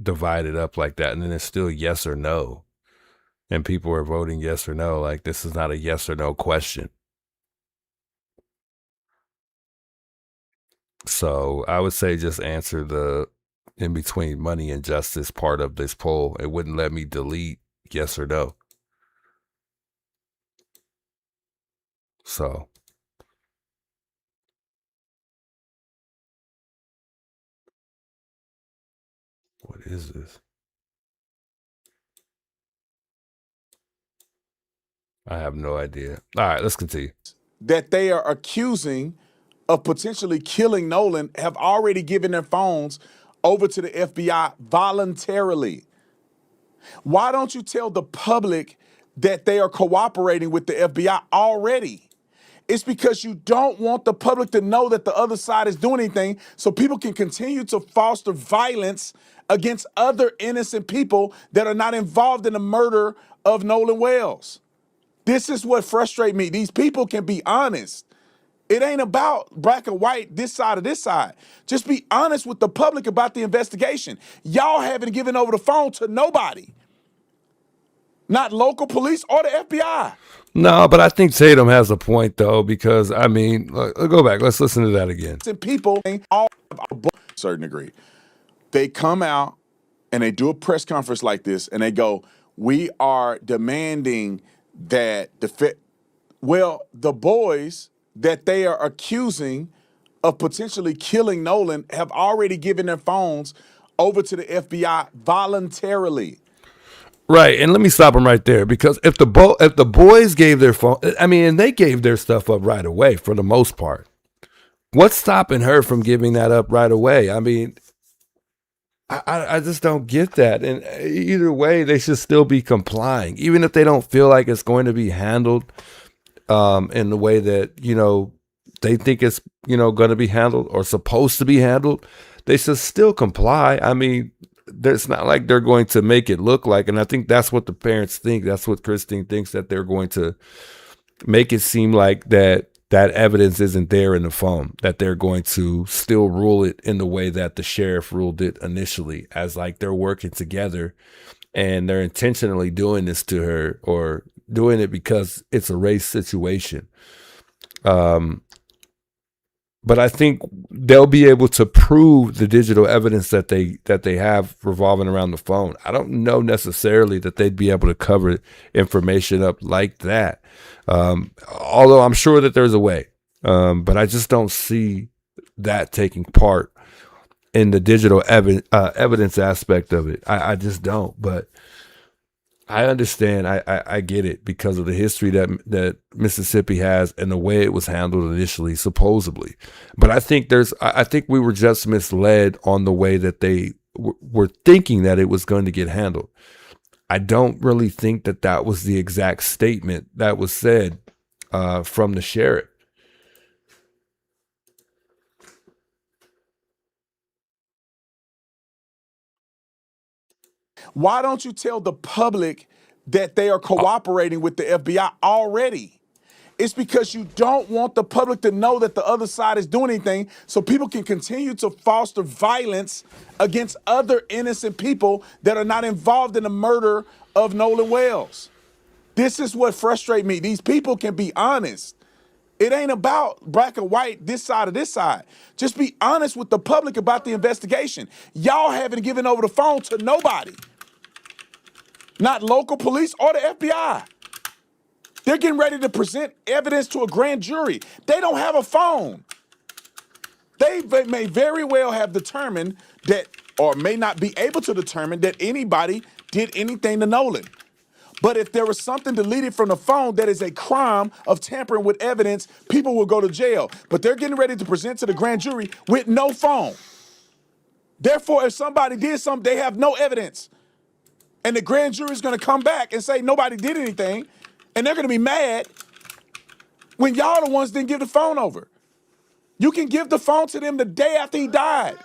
divide it up like that. And then it's still yes or no. And people are voting yes or no. Like this is not a yes or no question. So I would say just answer the in between money and justice part of this poll. It wouldn't let me delete yes or no. So what is this? I have no idea. All right, let's continue. That they are accusing of potentially killing Nolan have already given their phones over to the FBI voluntarily. Why don't you tell the public that they are cooperating with the FBI already? It's because you don't want the public to know that the other side is doing anything so people can continue to foster violence against other innocent people that are not involved in the murder of Nolan Wells. This is what frustrates me. These people can be honest. It ain't about black and white, this side or this side. Just be honest with the public about the investigation. Y'all haven't given over the phone to nobody. Not local police or the FBI. No, but I think Tatum has a point, though, because, I mean, go back. Let's listen to that again. People all have a certain degree. They come out and they do a press conference like this and they go, we are demanding that the boys that they are accusing of potentially killing Nolan have already given their phones over to the FBI voluntarily. Right, and let me stop him right there, because if the boys gave their phone, I mean, and they gave their stuff up right away for the most part. What's stopping her from giving that up right away? I mean, I just don't get that. And either way, they should still be complying, even if they don't feel like it's going to be handled in the way that, you know, they think it's, you know, going to be handled or supposed to be handled. They should still comply. I mean, it's not like they're going to make it look like, and I think that's what the parents think. That's what Christine thinks, that they're going to make it seem like that evidence isn't there in the phone, that they're going to still rule it in the way that the sheriff ruled it initially, as like they're working together and they're intentionally doing this to her, or doing it because it's a race situation. But I think they'll be able to prove the digital evidence that they have revolving around the phone. I don't know necessarily that they'd be able to cover information up like that. Although I'm sure that there's a way. But I just don't see that taking part in the digital evidence aspect of it. I just don't. But I understand. I get it because of the history that Mississippi has and the way it was handled initially, supposedly. But I think I think we were just misled on the way that they were thinking that it was going to get handled. I don't really think that was the exact statement that was said from the sheriff. Why don't you tell the public that they are cooperating with the FBI already? It's because you don't want the public to know that the other side is doing anything, so people can continue to foster violence against other innocent people that are not involved in the murder of Nolan Wells. This is what frustrates me. These people can be honest. It ain't about black or white, this side or this side. Just be honest with the public about the investigation. Y'all haven't given over the phone to nobody. Not local police or the FBI. They're getting ready to present evidence to a grand jury. They don't have a phone. They may very well have determined that, or may not be able to determine that anybody did anything to Nolan. But if there was something deleted from the phone that is a crime of tampering with evidence, people will go to jail. But they're getting ready to present to the grand jury with no phone. Therefore, if somebody did something, they have no evidence. And the grand jury is going to come back and say nobody did anything, and they're going to be mad when y'all the ones didn't give the phone over. You can give the phone to them the day after he died.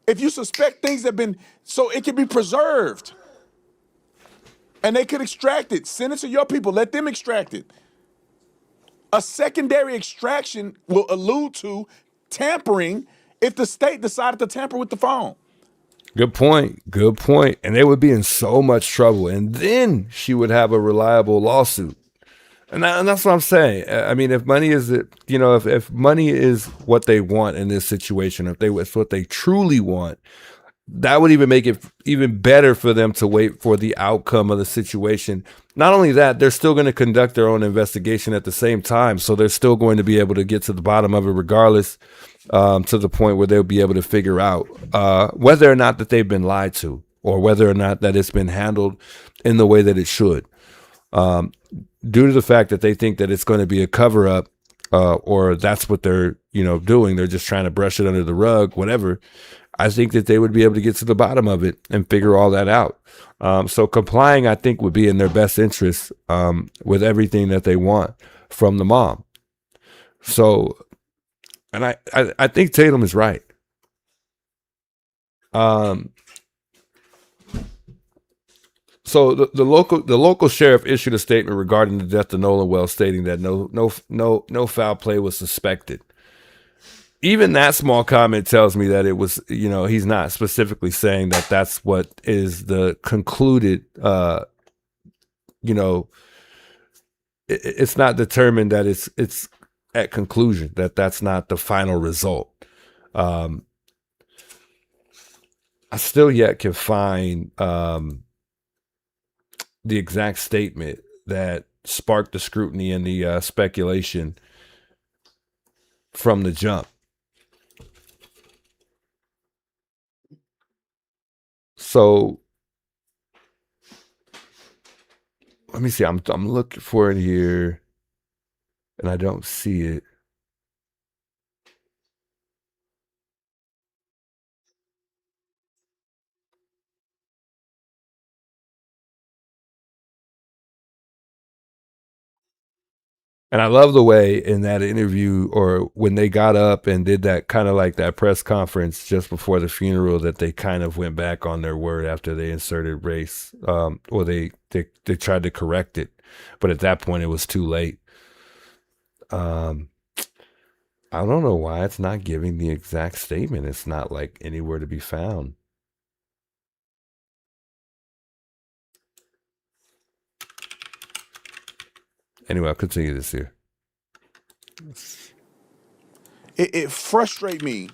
If you suspect things have been, so it can be preserved. And they could extract it. Send it to your people. Let them extract it. A secondary extraction will allude to tampering if the state decided to tamper with the phone. Good point. Good point. And they would be in so much trouble. And then she would have a reliable lawsuit. And that's what I'm saying. I mean, if money is, you know, if money is what they want in this situation, if it's what they truly want, that would even make it even better for them to wait for the outcome of the situation. Not only that, they're still going to conduct their own investigation at the same time. So they're still going to be able to get to the bottom of it regardless, to the point where they'll be able to figure out whether or not that they've been lied to, or whether or not that it's been handled in the way that it should. Due to the fact that they think that it's going to be a cover up, or that's what they're, you know, doing. They're just trying to brush it under the rug, whatever. I think that they would be able to get to the bottom of it and figure all that out. So complying, I think, would be in their best interest with everything that they want from the mom. So, and I think Tatum is right. So the local sheriff issued a statement regarding the death of Nolan Wells, stating that no foul play was suspected. Even that small comment tells me that it was, you know, he's not specifically saying that that's what is the concluded, you know, it's not determined that it's at conclusion, that that's not the final result. I still yet can find the exact statement that sparked the scrutiny and the speculation from the jump. So let me see. I'm looking for it here, and I don't see it. And I love the way in that interview, or when they got up and did that kind of like that press conference just before the funeral, that they kind of went back on their word after they inserted race, or they tried to correct it, but at that point it was too late. I don't know why it's not giving the exact statement. It's not like anywhere to be found. Anyway, I'll continue this here. It frustrates me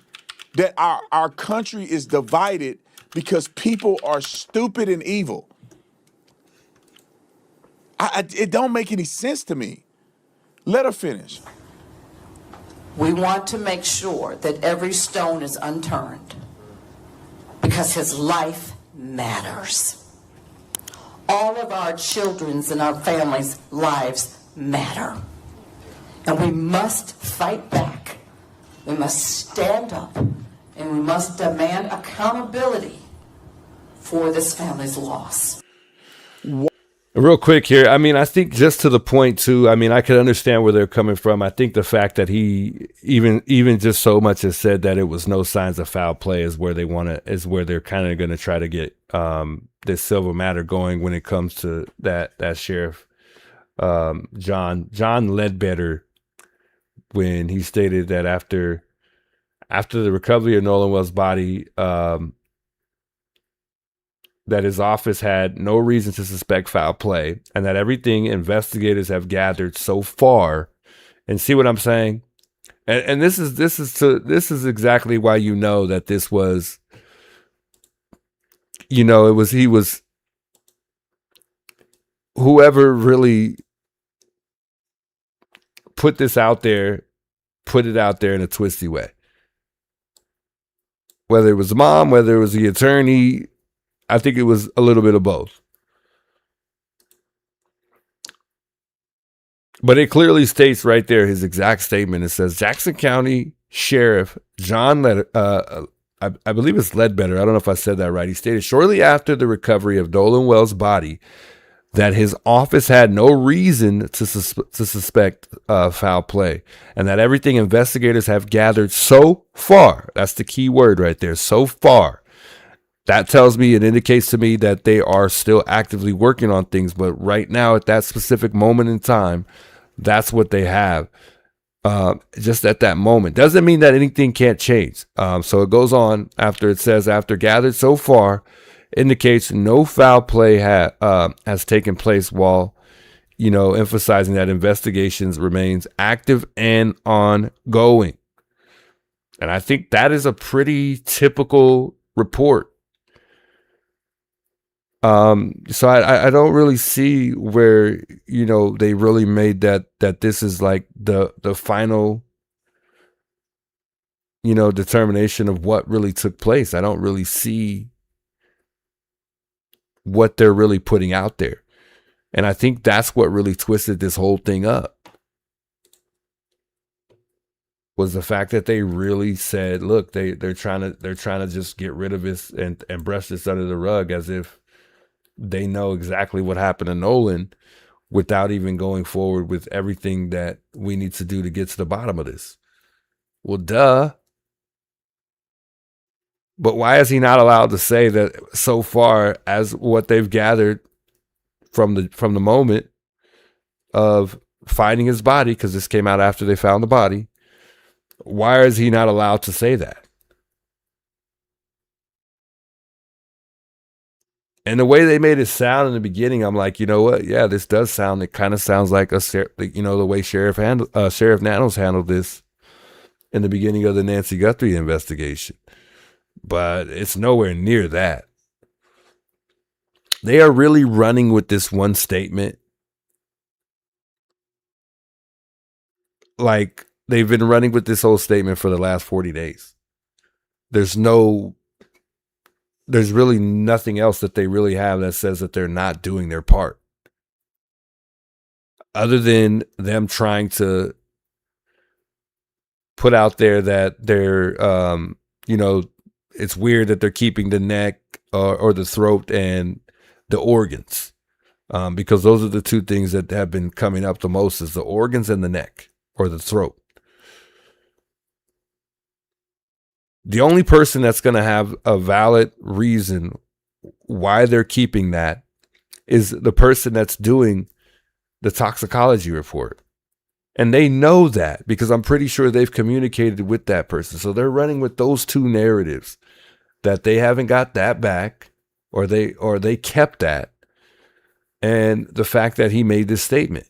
that our country is divided because people are stupid and evil. It don't make any sense to me. Let her finish. We want to make sure that every stone is unturned because his life matters. All of our children's and our families' lives matter. And we must fight back. We must stand up and we must demand accountability for this family's loss. Real quick here. I mean, I think just to the point too, I mean, I could understand where they're coming from. I think the fact that he even just so much as said that it was no signs of foul play is where they're kind of going to try to get this civil matter going when it comes to that sheriff John Ledbetter, when he stated that after the recovery of Nolan Wells' body, that his office had no reason to suspect foul play, and that everything investigators have gathered so far, and see what I'm saying? And this is exactly why you know that this was, he was whoever really put it out there in a twisty way. Whether it was the mom, whether it was the attorney, I think it was a little bit of both. But it clearly states right there, his exact statement. It says, Jackson County Sheriff John I believe it's Ledbetter. I don't know if I said that right. He stated shortly after the recovery of Nolan Wells' body that his office had no reason to suspect foul play, and that everything investigators have gathered so far, that's the key word right there, so far, that tells me, it indicates to me that they are still actively working on things. But right now, at that specific moment in time, that's what they have. Just at that moment. Doesn't mean that anything can't change. So it goes on after it says, after gathered so far, indicates no foul play has taken place, while, emphasizing that investigations remains active and ongoing. And I think that is a pretty typical report. So I don't really see where, they really made that this is like the final, determination of what really took place. I don't really see what they're really putting out there. And I think that's what really twisted this whole thing up, was the fact that they really said, look, they're trying to just get rid of this and brush this under the rug, as if they know exactly what happened to Nolan, without even going forward with everything that we need to do to get to the bottom of this. Well, duh. But why is he not allowed to say that so far as what they've gathered from the moment of finding his body, because this came out after they found the body, why is he not allowed to say that? And the way they made it sound in the beginning, I'm like, you know what? Yeah, this does sound. It kind of sounds like the way Sheriff Nanos handled this in the beginning of the Nancy Guthrie investigation. But it's nowhere near that. They are really running with this one statement like they've been running with this whole statement for the last 40 days. There's really nothing else that they really have that says that they're not doing their part. Other than them trying to put out there that they're, it's weird that they're keeping the neck or the throat and the organs. Because those are the two things that have been coming up the most, is the organs and the neck or the throat. The only person that's going to have a valid reason why they're keeping that is the person that's doing the toxicology report. And they know that because I'm pretty sure they've communicated with that person. So they're running with those two narratives, that they haven't got that back or they kept that, and the fact that he made this statement.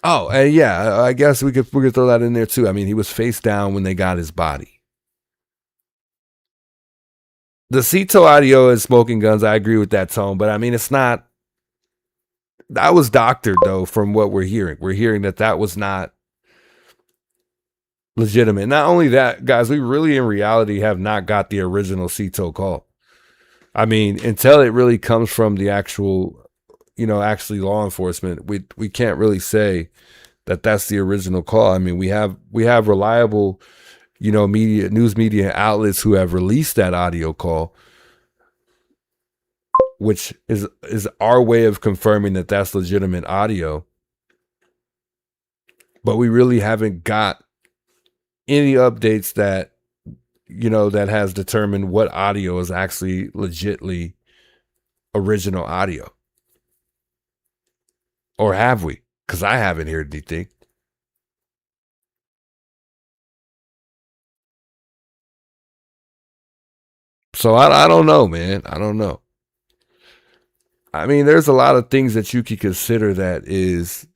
Oh, and yeah, I guess we could throw that in there too. I mean, he was face down when they got his body. The Cito audio is smoking guns. I agree with that tone, but I mean, it's not. That was doctored though, from what we're hearing. We're hearing that was not legitimate. Not only that, guys, we really in reality have not got the original Cito call. I mean, until it really comes from the actual, actually law enforcement, we can't really say that that's the original call. I mean, we have reliable, news media outlets who have released that audio call, which is our way of confirming that that's legitimate audio. But we really haven't got any updates that, that has determined what audio is actually legitly original audio. Or have we? Because I haven't heard anything. So I don't know, man. I don't know. I mean, there's a lot of things that you could consider that is,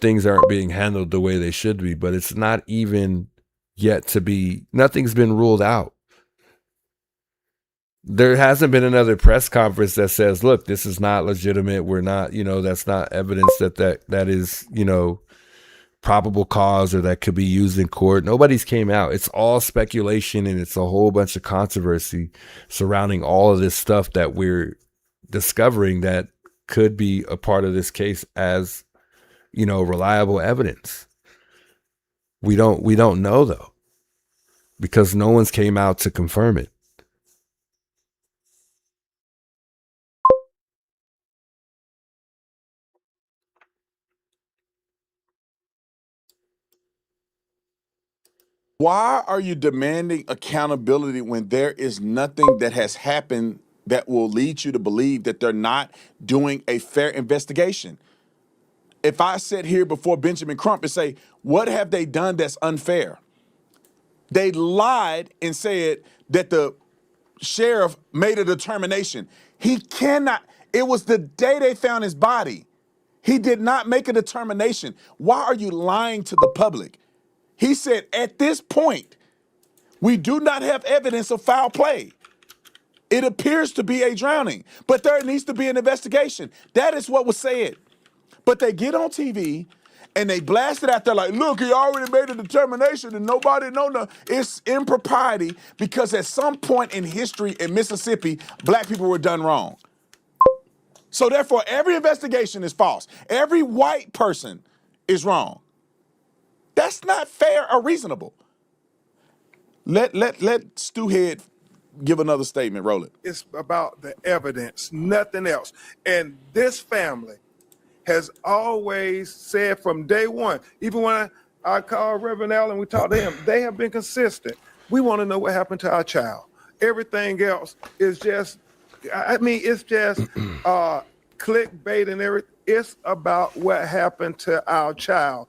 things aren't being handled the way they should be, but it's not even yet to be, nothing's been ruled out. There hasn't been another press conference that says, look, this is not legitimate. We're not, that's not evidence that is, probable cause or that could be used in court. Nobody's came out. It's all speculation, and it's a whole bunch of controversy surrounding all of this stuff that we're discovering that could be a part of this case as, reliable evidence. We don't know though, because no one's came out to confirm it. Why are you demanding accountability when there is nothing that has happened that will lead you to believe that they're not doing a fair investigation? If I sit here before Benjamin Crump and say, what have they done that's unfair? They lied and said that the sheriff made a determination. He cannot. It was the day they found his body. He did not make a determination. Why are you lying to the public? He said, at this point, we do not have evidence of foul play. It appears to be a drowning, but there needs to be an investigation. That is what was said. But they get on TV and they blast it out there like, look, he already made a determination and nobody know no. It's impropriety because at some point in history in Mississippi, black people were done wrong. So therefore, every investigation is false. Every white person is wrong. That's not fair or reasonable. Let Stu Head give another statement. Roll it. It's about the evidence, nothing else. And this family has always said from day one, even when I called Reverend Allen, we talked to him, they have been consistent. We want to know what happened to our child. Everything else is just, it's just clickbait and everything. It's about what happened to our child.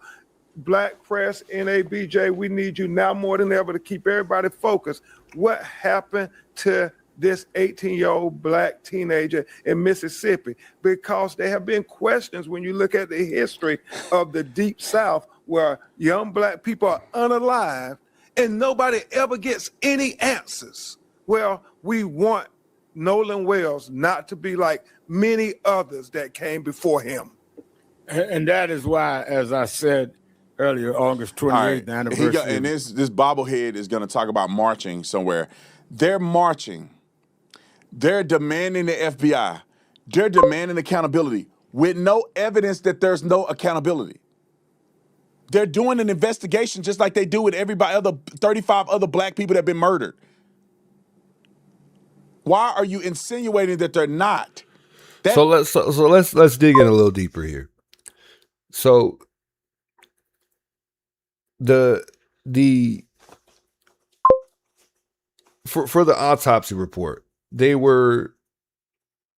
Black press, NABJ, we need you now more than ever to keep everybody focused. What happened to this 18-year-old black teenager in Mississippi? Because there have been questions when you look at the history of the Deep South where young black people are unalived and nobody ever gets any answers. Well, we want Nolan Wells not to be like many others that came before him. And that is why, as I said earlier, August 28th, All right. the anniversary. And this bobblehead is going to talk about marching somewhere. They're marching. They're demanding the FBI. They're demanding accountability with no evidence that there's no accountability. They're doing an investigation just like they do with everybody, other 35 other black people that have been murdered. Why are you insinuating that they're not? So let's dig in a little deeper here. So for the autopsy report, they were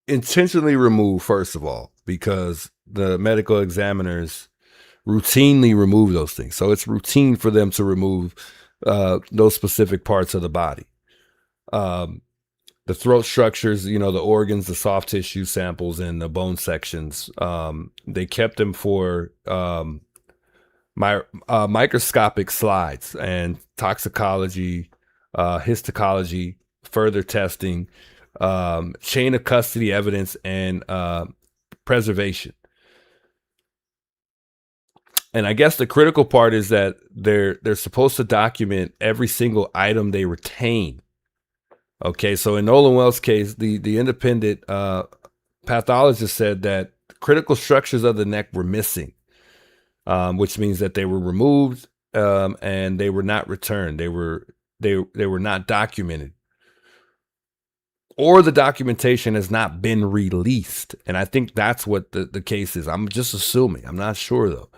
intentionally removed, first of all, because the medical examiners routinely remove those things. So it's routine for them to remove those specific parts of the body. The throat structures, the organs, the soft tissue samples, and the bone sections. They kept them for microscopic slides and toxicology, histology, further testing, chain of custody evidence, and preservation. And I guess the critical part is that they're supposed to document every single item they retain. Okay, so in Nolan Wells' case, the independent pathologist said that critical structures of the neck were missing, which means that they were removed and they were not returned. They were not documented, or the documentation has not been released. And I think that's what the case is. I'm just assuming. I'm not sure though.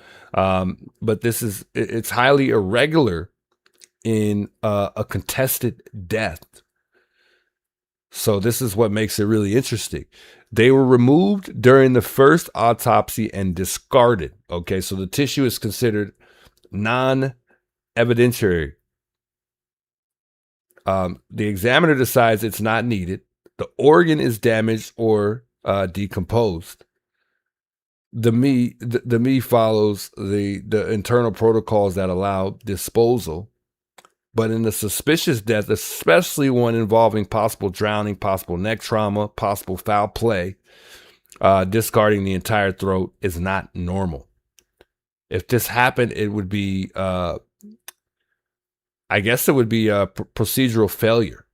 But it's highly irregular in a contested death. So this is what makes it really interesting. They were removed during the first autopsy and discarded. Okay, so the tissue is considered non-evidentiary. The examiner decides it's not needed. The organ is damaged or decomposed. The ME follows the internal protocols that allow disposal. But in the suspicious death, especially one involving possible drowning, possible neck trauma, possible foul play, discarding the entire throat is not normal. If this happened, it would be, I guess it would be a procedural failure.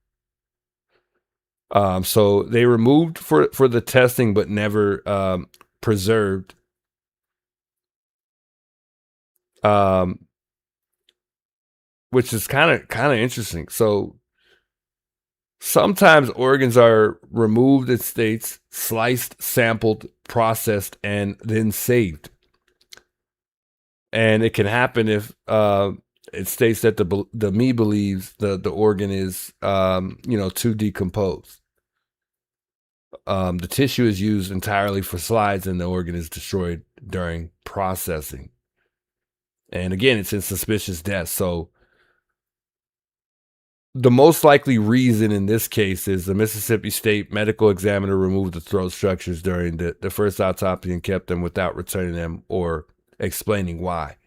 So they removed for the testing, but never preserved. Which is kind of interesting. So sometimes organs are removed, it states, sliced, sampled, processed, and then saved. And it can happen if it states that the me believes the organ is too decomposed. The tissue is used entirely for slides, and the organ is destroyed during processing. And again, it's in suspicious death. So the most likely reason in this case is the Mississippi State medical examiner removed the throat structures during the first autopsy and kept them without returning them or explaining why.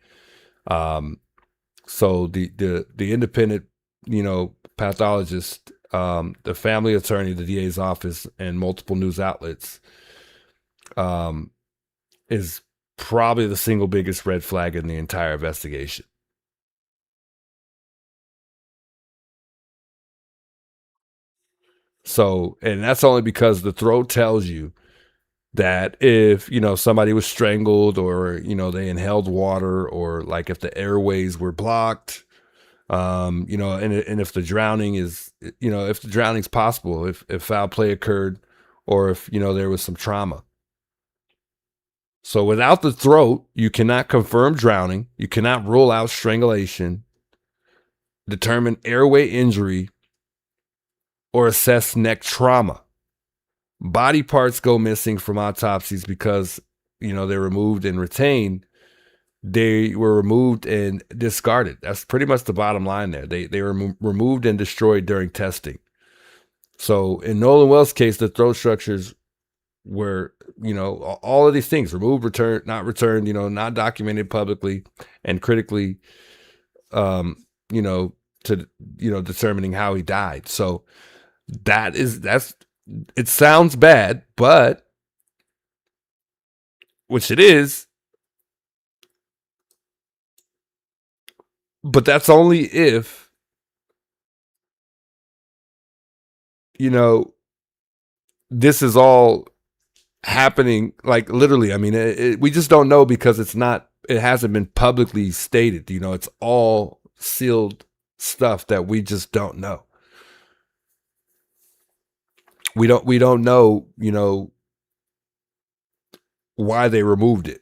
So the independent, pathologist, the family attorney, the DA's office, and multiple news outlets is probably the single biggest red flag in the entire investigation. So, and that's only because the throat tells you that if, somebody was strangled or, they inhaled water, or like if the airways were blocked, and if the drowning is, if the drowning's possible, if foul play occurred, or if, there was some trauma. So without the throat, you cannot confirm drowning. You cannot rule out strangulation, determine airway injury, or assess neck trauma. Body parts go missing from autopsies because, they're removed and retained. They were removed and discarded. That's pretty much the bottom line there. They were removed and destroyed during testing. So in Nolan Wells' case, the throat structures were, all of these things removed, returned, not returned, not documented publicly and critically, to, determining how he died. So that's it sounds bad, but which it is, but that's only if, you know, this is all happening, like literally. I mean, we just don't know because it hasn't been publicly stated. You know, it's all sealed stuff that we just don't know. We don't know, you know, why they removed it.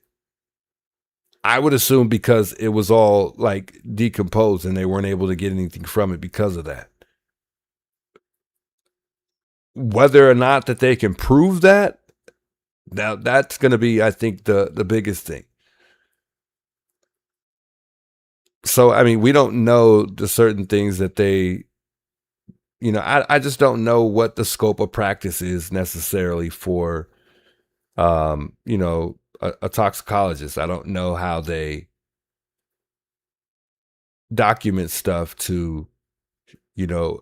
I would assume because it was all like decomposed and they weren't able to get anything from it because of that. Whether or not that they can prove that, now that's going to be, I think, the biggest thing. So, I mean, we don't know the certain things that they, you know, I just don't know what the scope of practice is necessarily for, you know, a toxicologist. I don't know how they document stuff to, you know,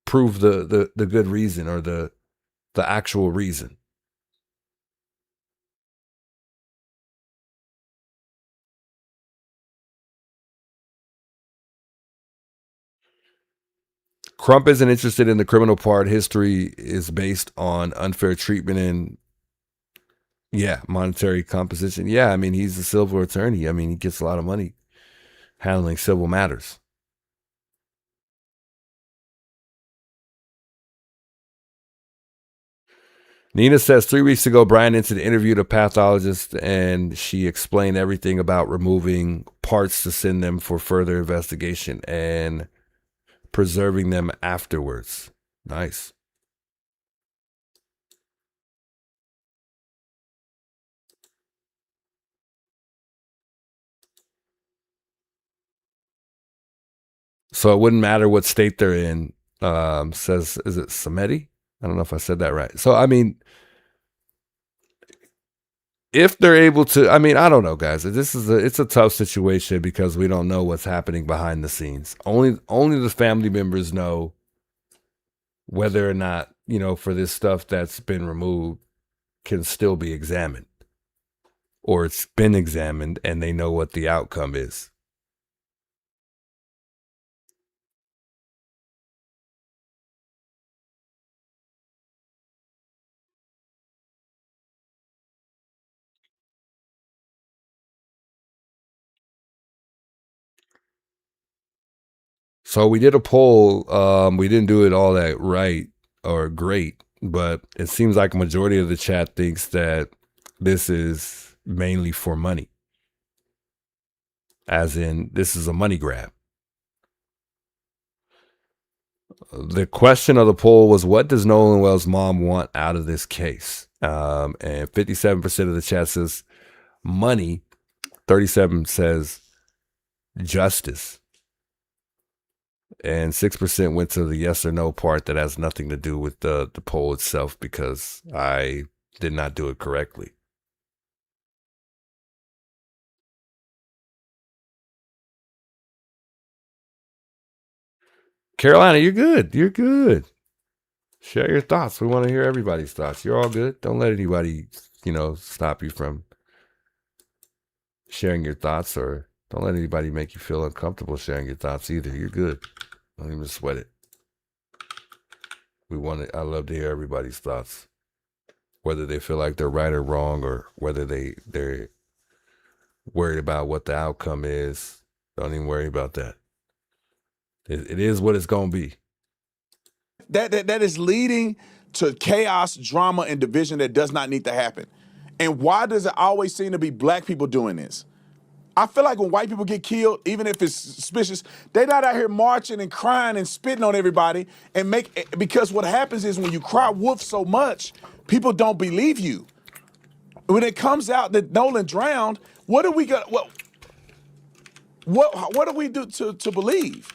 prove the good reason or the actual reason. Crump isn't interested in the criminal part. History is based on unfair treatment and, yeah, monetary composition. Yeah, I mean, he's a civil attorney. I mean, he gets a lot of money handling civil matters. Nina says 3 weeks ago, Brian Ensign interviewed a pathologist and she explained everything about removing parts to send them for further investigation and preserving them afterwards. Nice. So it wouldn't matter what state they're in, says, is it Samedi? I don't know if I said that right. So, I mean, if they're able to, I mean, I don't know, guys. It's a tough situation because we don't know what's happening behind the scenes. Only the family members know whether or not, you know, for this stuff that's been removed can still be examined, or it's been examined and they know what the outcome is. So we did a poll. We didn't do it all that right or great, but it seems like a majority of the chat thinks that this is mainly for money. As in, this is a money grab. The question of the poll was, what does Nolan Wells' mom want out of this case? And 57% of the chat says money. 37% says justice. And 6% went to the yes or no part that has nothing to do with the poll itself because I did not do it correctly. Carolina, you're good. You're good. Share your thoughts. We want to hear everybody's thoughts. You're all good. Don't let anybody, you know, stop you from sharing your thoughts, or don't let anybody make you feel uncomfortable sharing your thoughts either. You're good. Don't even sweat it. I love to hear everybody's thoughts, whether they feel like they're right or wrong, or whether they're worried about what the outcome is. Don't even worry about that. It is what it's going to be. That is leading to chaos, drama, and division that does not need to happen. And why does it always seem to be black people doing this? I feel like when white people get killed, even if it's suspicious, they're not out here marching and crying and spitting on everybody because what happens is when you cry wolf so much, people don't believe you. When it comes out that Nolan drowned, what do we got? What do we do to believe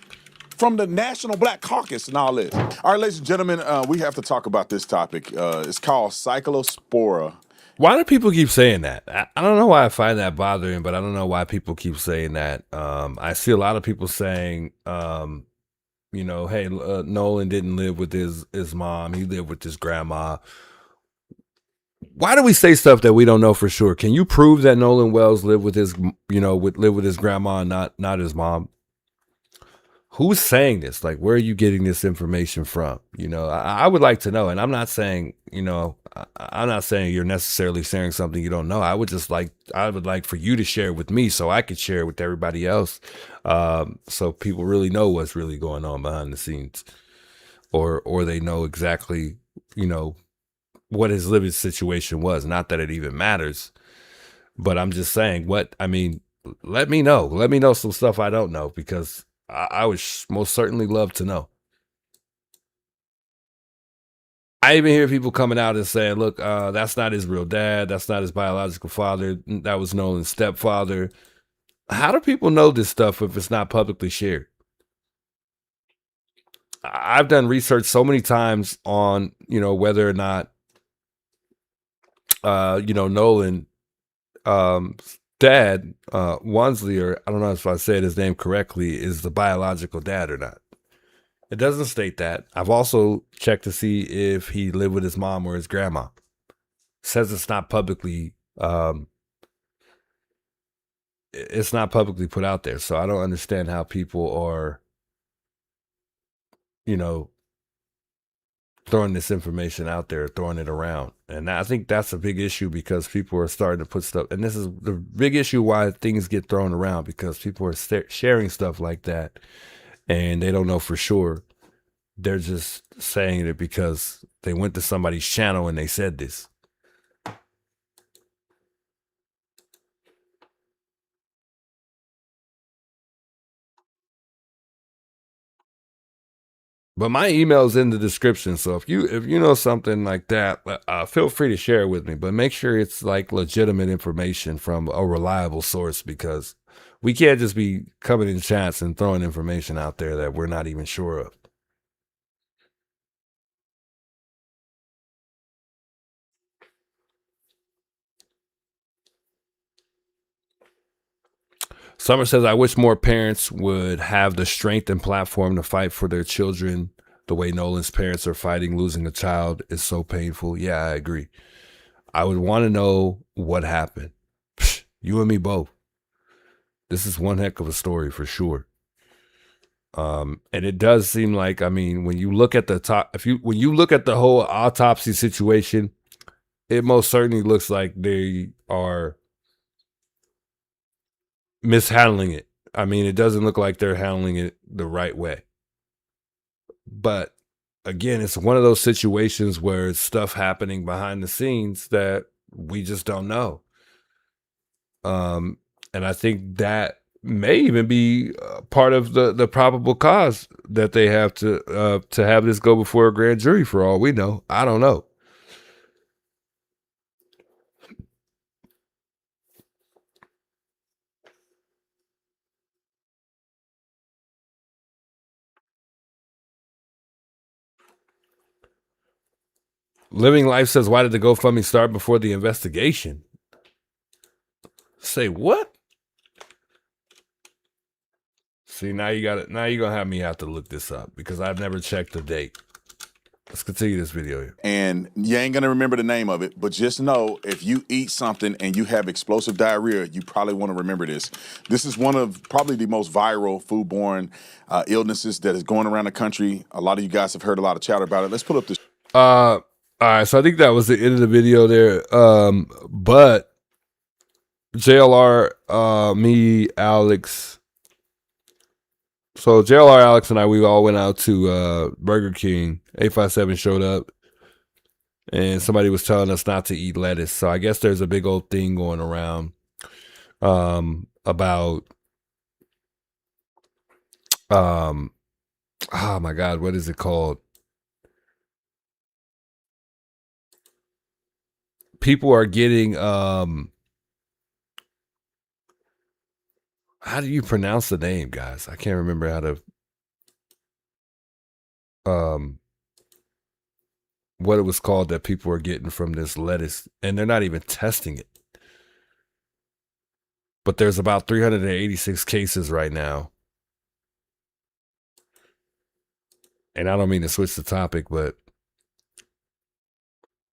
from the National Black Caucus and all this? All right, ladies and gentlemen, we have to talk about this topic. It's called cyclospora. Why do people keep saying that? I don't know why I find that bothering, but I don't know why people keep saying that. I see a lot of people saying you know, hey, Nolan didn't live with his mom. He lived with his grandma. Why do we say stuff that we don't know for sure? Can you prove that Nolan Wells lived with his, live with his grandma and not his mom? Who's saying this? Like, where are you getting this information from? I would like to know. And I'm not saying, I'm not saying you're necessarily sharing something you don't know. I would like for you to share it with me so I could share it with everybody else. So people really know what's really going on behind the scenes, or they know exactly, what his living situation was. Not that it even matters, but I'm just saying let me know. Let me know some stuff I don't know, because I would most certainly love to know. I even hear people coming out and saying, look, that's not his real dad. That's not his biological father. That was Nolan's stepfather. How do people know this stuff if it's not publicly shared? I've done research so many times on, whether or not, Nolan, dad, Wansley, or I don't know if I said his name correctly, is the biological dad or not. It doesn't state that. I've also checked to see if he lived with his mom or his grandma. It says it's not publicly put out there. So I don't understand how people are, throwing this information out there, throwing it around. And I think that's a big issue, because people are starting to put stuff, and this is the big issue why things get thrown around, because people are sharing stuff like that and they don't know for sure. They're just saying it because they went to somebody's channel and they said this. But my email's in the description, so if you know something like that, feel free to share it with me. But make sure it's like legitimate information from a reliable source, because we can't just be coming in chats and throwing information out there that we're not even sure of. Summer says, I wish more parents would have the strength and platform to fight for their children the way Nolan's parents are fighting. Losing a child is so painful. Yeah, I agree. I would want to know what happened. You and me both. This is one heck of a story for sure. And it does seem like, when you look at when you look at the whole autopsy situation, it most certainly looks like they are mishandling it. It doesn't look like they're handling it the right way. But again, it's one of those situations where it's stuff happening behind the scenes that we just don't know. And I think that may even be part of the probable cause that they have to have this go before a grand jury, for all we know. I don't know. Living Life says, why did the GoFundMe start before the investigation? Say what? See, now you're gonna have me have to look this up, because I've never checked the date. Let's continue this video here. And you ain't gonna remember the name of it, but just know if you eat something and you have explosive diarrhea, you probably want to remember this. This is one of probably the most viral foodborne illnesses that is going around the country. A lot of you guys have heard a lot of chatter about it. Let's pull up this. All right, so I think that was the end of the video there. But JLR, me, Alex. So JLR, Alex, and I, we all went out to Burger King. 857 showed up, and somebody was telling us not to eat lettuce. So I guess there's a big old thing going around about oh my God, what is it called? People are getting how do you pronounce the name, guys? I can't remember how to what it was called that people are getting from this lettuce, and they're not even testing it. But there's about 386 cases right now. and I don't mean to switch the topic,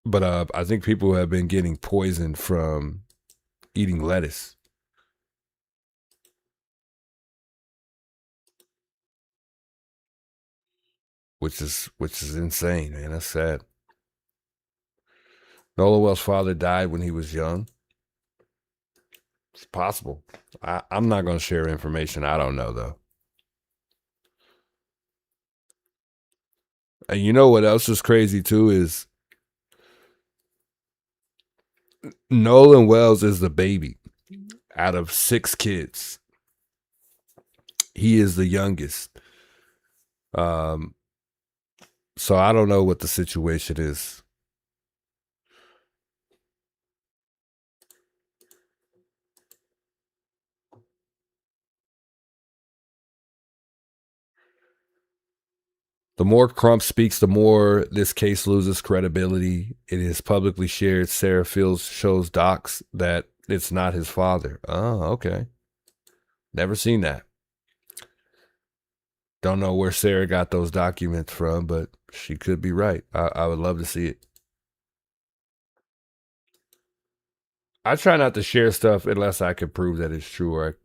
but I think people have been getting poisoned from eating lettuce. Which is insane, man. That's sad. Nolan Wells' father died when he was young. It's possible. I'm not going to share information I don't know, though. And you know what else is crazy, too, is Nolan Wells is the baby out of 6 kids. He is the youngest. So I don't know what the situation is. The more Crump speaks, the more this case loses credibility. It is publicly shared. Sarah Fields shows docs that it's not his father. Oh, okay. Never seen that. Don't know where Sarah got those documents from, but she could be right. I would love to see it. I try not to share stuff unless I can prove that it's true, or,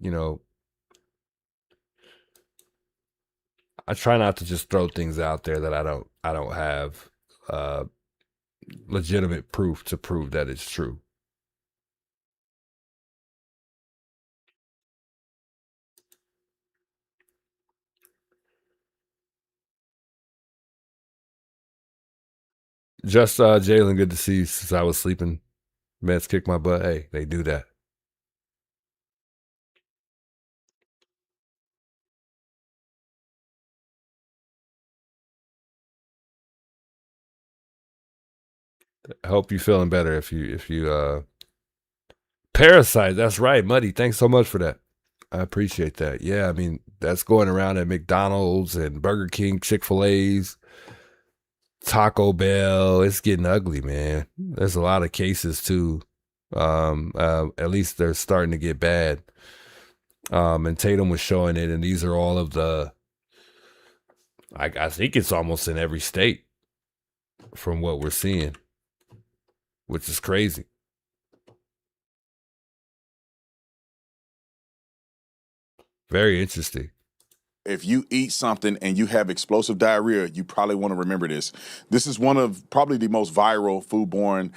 I try not to just throw things out there that I don't have legitimate proof to prove that it's true. Just Jalen, good to see you. Since I was sleeping, Mets kick my butt. Hey, they do that. I hope you're feeling better. If you Parasite, that's right, Muddy. Thanks so much for that. I appreciate that. Yeah, I mean, that's going around at McDonald's and Burger King, Chick-fil-A's, Taco Bell. It's getting ugly, man. There's a lot of cases too. At least they're starting to get bad. And Tatum was showing it, and these are all of the, I think it's almost in every state from what we're seeing, which is crazy. Very interesting. If you eat something and you have explosive diarrhea, you probably want to remember this. This is one of probably the most viral foodborne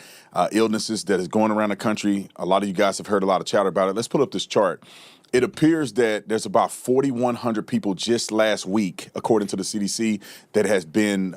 illnesses that is going around the country. A lot of you guys have heard a lot of chatter about it. Let's put up this chart. It appears that there's about 4,100 people just last week, according to the CDC, that has been,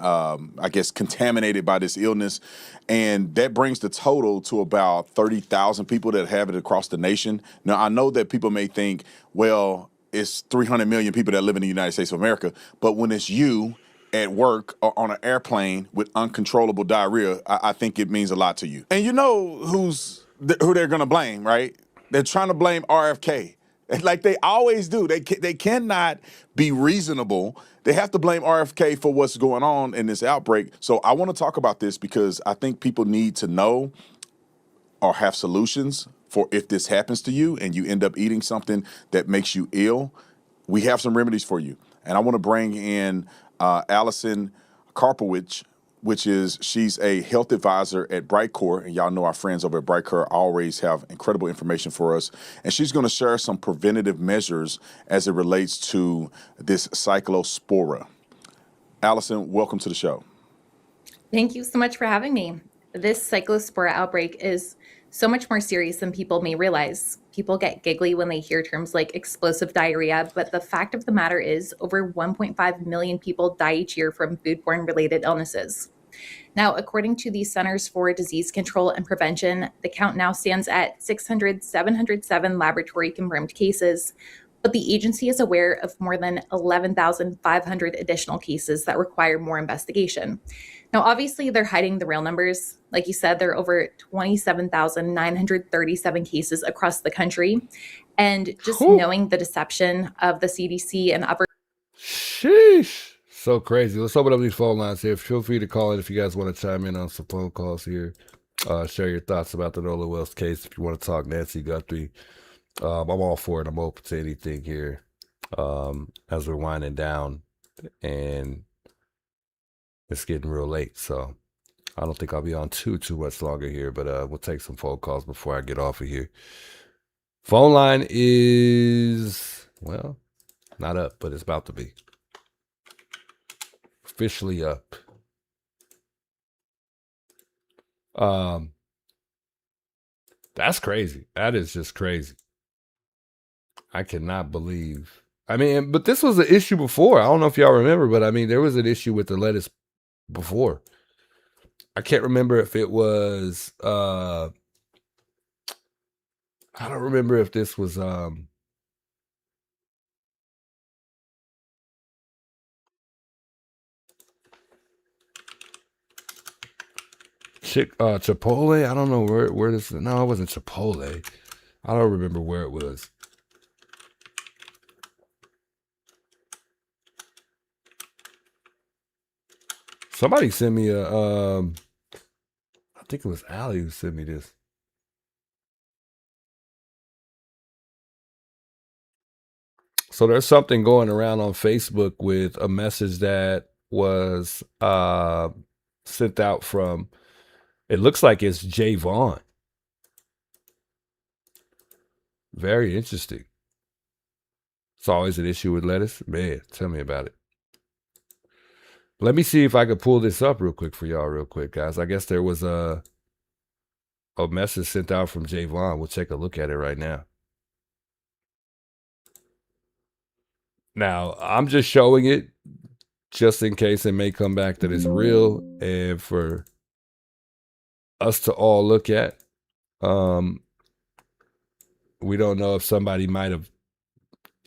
contaminated by this illness. And that brings the total to about 30,000 people that have it across the nation. Now, I know that people may think, well, it's 300 million people that live in the United States of America. But when it's you at work or on an airplane with uncontrollable diarrhea, I think it means a lot to you. And you know who they're going to blame, right? They're trying to blame RFK. Like they always do. They cannot be reasonable. They have to blame RFK for what's going on in this outbreak. So I want to talk about this because I think people need to know or have solutions for if this happens to you and you end up eating something that makes you ill. We have some remedies for you. And I want to bring in Allison Karpowicz, she's a health advisor at Brightcore, and y'all know our friends over at Brightcore always have incredible information for us. And she's going to share some preventative measures as it relates to this cyclospora. Allison, welcome to the show. Thank you so much for having me. This cyclospora outbreak is so much more serious than people may realize. People get giggly when they hear terms like explosive diarrhea, but the fact of the matter is over 1.5 million people die each year from foodborne related illnesses. Now, according to the Centers for Disease Control and Prevention, the count now stands at 707 laboratory confirmed cases, but the agency is aware of more than 11,500 additional cases that require more investigation. Now, obviously, they're hiding the real numbers. Like you said, there are over 27,937 cases across the country. And just knowing the deception of the CDC and upper... Sheesh. So crazy. Let's open up these phone lines here. Feel free to call in if you guys want to chime in on some phone calls here. Share your thoughts about the Nolan Wells case. If you want to talk Nancy Guthrie, I'm all for it. I'm open to anything here as we're winding down. And it's getting real late, so I don't think I'll be on too much longer here, but we'll take some phone calls before I get off of here. Phone line is, well, not up, but it's about to be. Officially up. That's crazy. That is just crazy. I cannot believe. I mean, but this was an issue before. I don't know if y'all remember, but I mean, there was an issue with the lettuce before. I can't remember if it was I don't remember if this was Chipotle. I don't know where this. No, it wasn't Chipotle. I don't remember where it was. Somebody sent me a I think it was Allie who sent me this. So there's something going around on Facebook with a message that was sent out from, it looks like it's Javon. Very interesting. It's always an issue with lettuce. Man, tell me about it. Let me see if I could pull this up real quick for y'all real quick, guys. I guess there was a message sent out from Javon. We'll take a look at it right now. Now, I'm just showing it just in case it may come back that it's real and for us to all look at. We don't know if somebody might have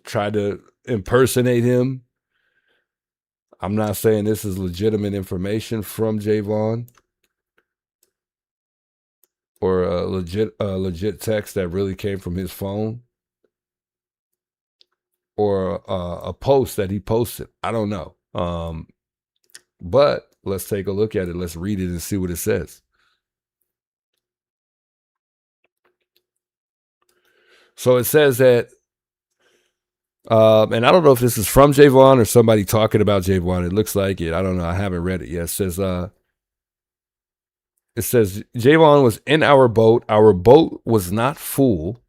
tried to impersonate him. I'm not saying this is legitimate information from Javon or a legit text that really came from his phone or a post that he posted. I don't know. But let's take a look at it. Let's read it and see what it says. So it says that, and I don't know if this is from Javon or somebody talking about Javon. It looks like it. I don't know. I haven't read it yet. It says Javon was in our boat. Our boat was not full.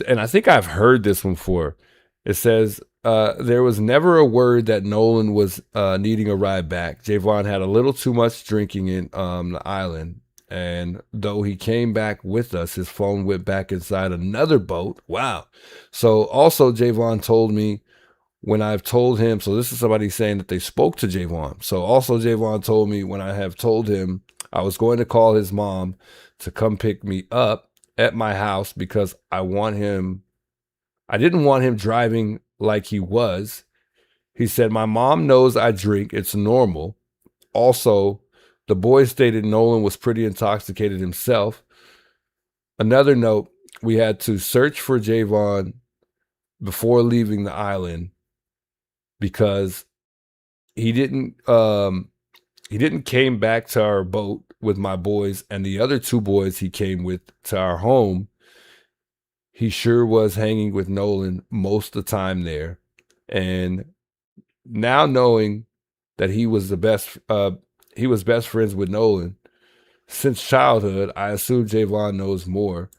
And I think I've heard this one before. It says there was never a word that Nolan was needing a ride back. Javon had a little too much drinking in the island. And though he came back with us, his phone went back inside another boat. Wow. So also Javon told me when I've told him, so this is somebody saying that they spoke to Javon. So also Javon told me when I have told him I was going to call his mom to come pick me up at my house because I didn't want him driving like he was. He said, my mom knows I drink. It's normal. Also, the boys stated Nolan was pretty intoxicated himself. Another note, we had to search for Javon before leaving the island because he didn't came back to our boat with my boys and the other two boys he came with to our home. He sure was hanging with Nolan most of the time there. And now knowing that he was best friends with Nolan since childhood, I assume Javon knows more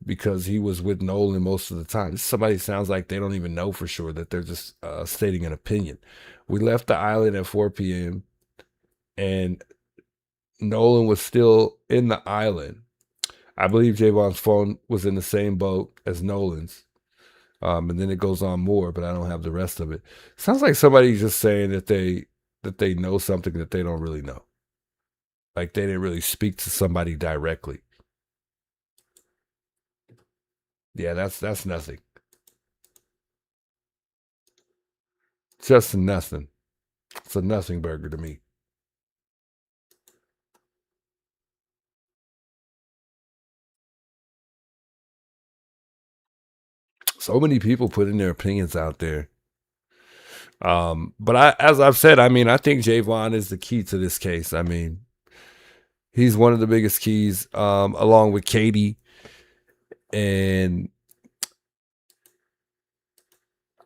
because he was with Nolan most of the time. Somebody sounds like they don't even know for sure, that they're just stating an opinion. We left the island at 4 p.m. and Nolan was still in the island. I believe Javon's phone was in the same boat as Nolan's. And then it goes on more, but I don't have the rest of it. Sounds like somebody's just saying that they know something that they don't really know. Like they didn't really speak to somebody directly. Yeah, that's nothing. Just nothing. It's a nothing burger to me. So many people putting their opinions out there. But as I've said, I mean, I think Javon is the key to this case. I mean, he's one of the biggest keys, along with Katie. And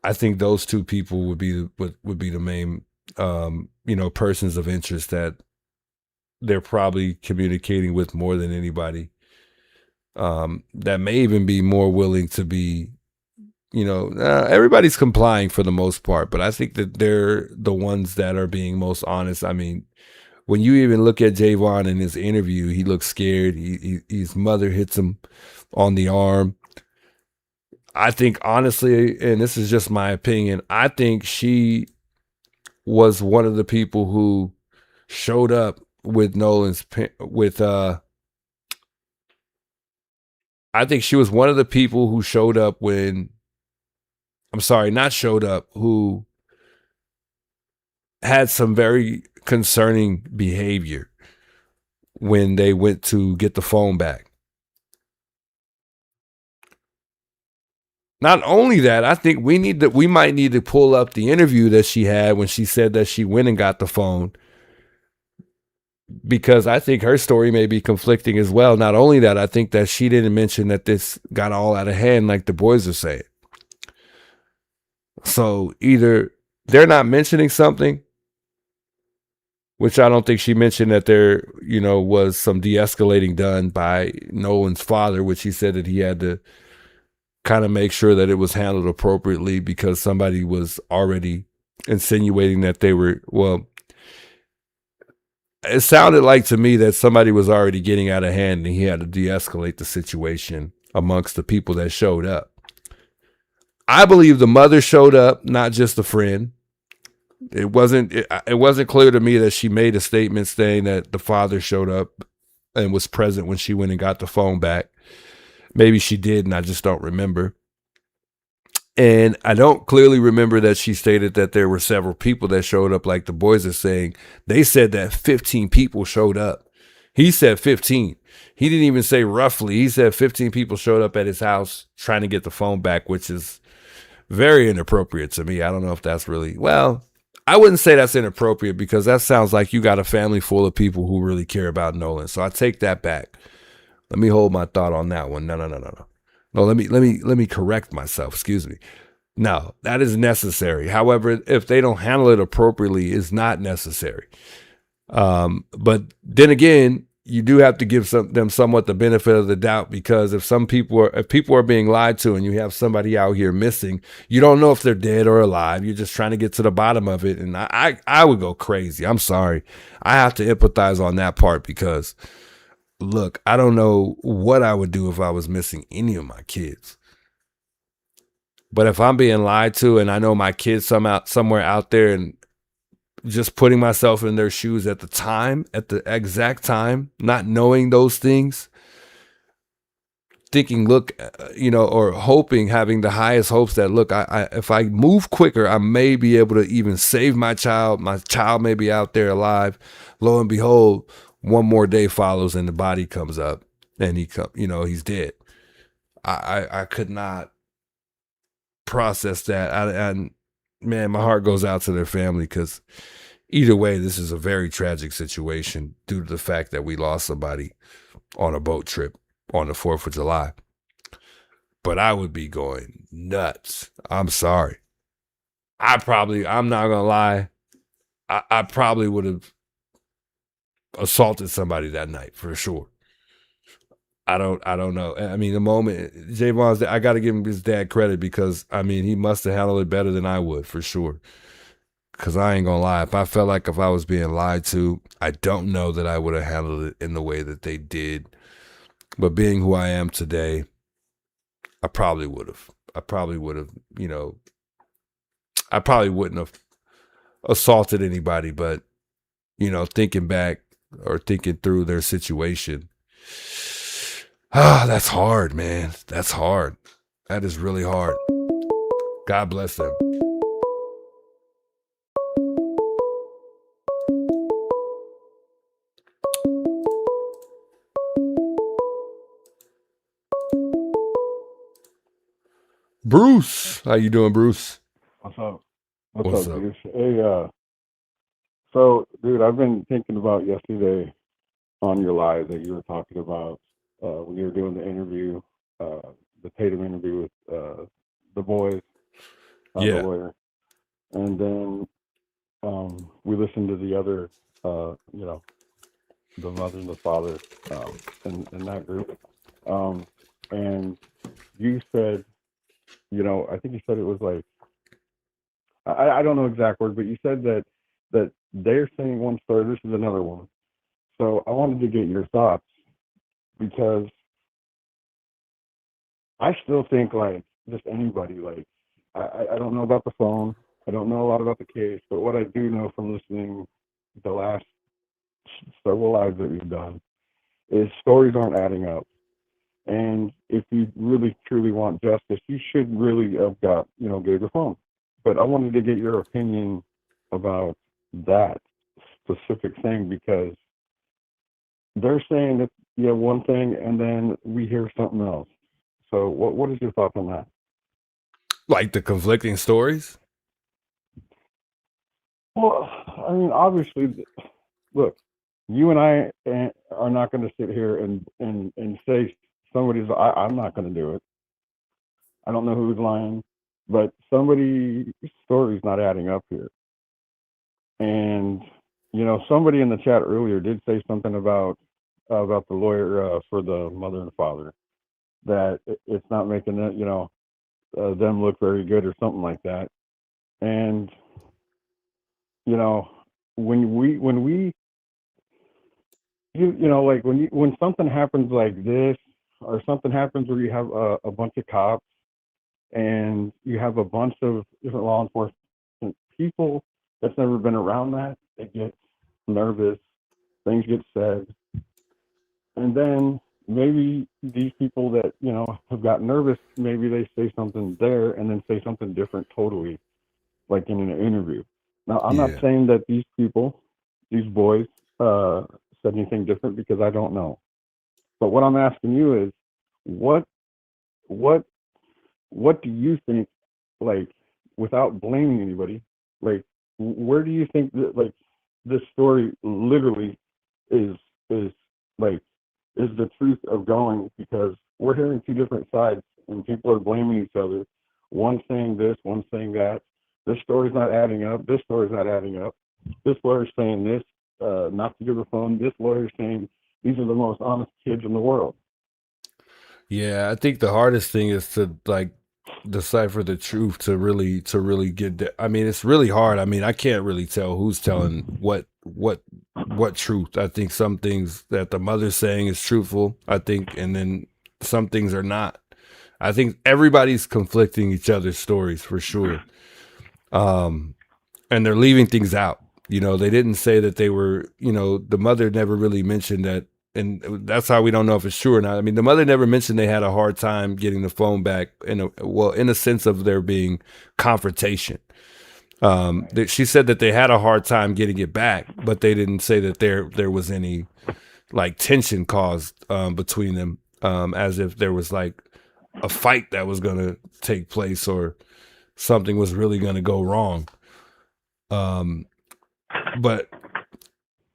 I think those two people would be the persons of interest that they're probably communicating with more than anybody. That may even be more willing to be, everybody's complying for the most part, but I think that they're the ones that are being most honest. I mean, when you even look at Javon in his interview, he looks scared. His mother hits him on the arm. I think, honestly, and this is just my opinion, I think she was one of the people who showed up with I think she was one of the people who showed up who had some very concerning behavior when they went to get the phone back. Not only that, I think we might need to pull up the interview that she had when she said that she went and got the phone, because I think her story may be conflicting as well. Not only that, I think that she didn't mention that this got all out of hand like the boys are saying. So either they're not mentioning something, which I don't think she mentioned, that there, was some de-escalating done by Nolan's father, which he said that he had to kind of make sure that it was handled appropriately because somebody was already insinuating that they were, it sounded like to me that somebody was already getting out of hand and he had to de-escalate the situation amongst the people that showed up. I believe the mother showed up, not just a friend. It wasn't clear to me that she made a statement saying that the father showed up and was present when she went and got the phone back. Maybe she did, and I just don't remember. And I don't clearly remember that she stated that there were several people that showed up like the boys are saying. They said that 15 people showed up. He said 15. He didn't even say roughly. He said 15 people showed up at his house trying to get the phone back, which is very inappropriate to me. I don't know if that's really, I wouldn't say that's inappropriate because that sounds like you got a family full of people who really care about Nolan. So I take that back. Let me hold my thought on that one. No. No, let me correct myself. Excuse me. No, that is necessary. However, if they don't handle it appropriately, it's not necessary. But then again, you do have to give them somewhat the benefit of the doubt, because if people are being lied to and you have somebody out here missing, you don't know if they're dead or alive. You're just trying to get to the bottom of it. And I would go crazy. I'm sorry. I have to empathize on that part because, look, I don't know what I would do if I was missing any of my kids. But if I'm being lied to and I know my kids somewhere out there, and just putting myself in their shoes at the exact time, not knowing those things, thinking, or hoping, having the highest hopes that, look, if I move quicker, I may be able to even save my child. My child may be out there alive. Lo and behold, one more day follows and the body comes up and he's dead. I could not process that. And man, my heart goes out to their family, because either way, this is a very tragic situation due to the fact that we lost somebody on a boat trip on the 4th of July. But I would be going nuts. I'm sorry. I'm not going to lie, I probably would have assaulted somebody that night for sure. I don't know. I mean, the moment Javon's, I got to give him his dad credit, because I mean, he must have handled it better than I would for sure. Because I ain't gonna lie, if I was being lied to, I don't know that I would have handled it in the way that they did. But being who I am today, I probably would have. I probably wouldn't have assaulted anybody, but thinking back or thinking through their situation, that's hard, man. That's hard. That is really hard. God bless them. Bruce, how you doing, Bruce? What's up? What's up, up? Bruce? Hey, so, dude, I've been thinking about yesterday on your live that you were talking about when you were doing the interview, the Tatum interview with the boys, the Yeah. lawyer. And then we listened to the other, you know, the mother and the father in that group. And you said, you know, I think you said it was like, I don't know exact word, but you said that they're saying one story, this is another one. So I wanted to get your thoughts because I still think like just anybody, like I don't know about the phone, I don't know a lot about the case, but what I do know from listening the last several lives that we've done is stories aren't adding up. And if you really truly want justice, you should really have got, you know, gave the phone. But I wanted to get your opinion about that specific thing because they're saying that yeah one thing and then we hear something else. So what is your thought on that? Like the conflicting stories? Well, I mean, obviously, look, you and I are not going to sit here and say I'm not going to do it. I don't know who's lying, but somebody's story's not adding up here. And you know, somebody in the chat earlier did say something about the lawyer for the mother and father that it's not making it, you know, them look very good or something like that. And you know, when we you know like when something happens like this or something happens where you have a bunch of cops and you have a bunch of different law enforcement people that's never been around that, they get nervous, things get said, and then maybe these people that you know have got nervous, maybe they say something there and then say something different totally, like in an interview. Now, I'm not Yeah. saying that these people, these boys, said anything different because I don't know. But what I'm asking you is, what, what, what do you think? Like, without blaming anybody, like, where do you think that like this story literally is is like is the truth of going? Because we're hearing two different sides, and people are blaming each other. One saying this, one saying that. This story's not adding up. This story's not adding up. This lawyer's saying this, not to give a phone. This lawyer's saying these are the most honest kids in the world. Yeah, I think the hardest thing is to like decipher the truth to really get there. I mean, it's really hard. I mean, I can't really tell who's telling what truth. I think some things that the mother's saying is truthful, I think, and then some things are not. I think everybody's conflicting each other's stories for sure. And they're leaving things out. You know, they didn't say that they were, you know, the mother never really mentioned that. And that's how we don't know if it's true or not. I mean, the mother never mentioned they had a hard time getting the phone back in a sense of there being confrontation. She said that they had a hard time getting it back, but they didn't say that there was any like tension caused between them, as if there was like a fight that was going to take place or something was really going to go wrong. But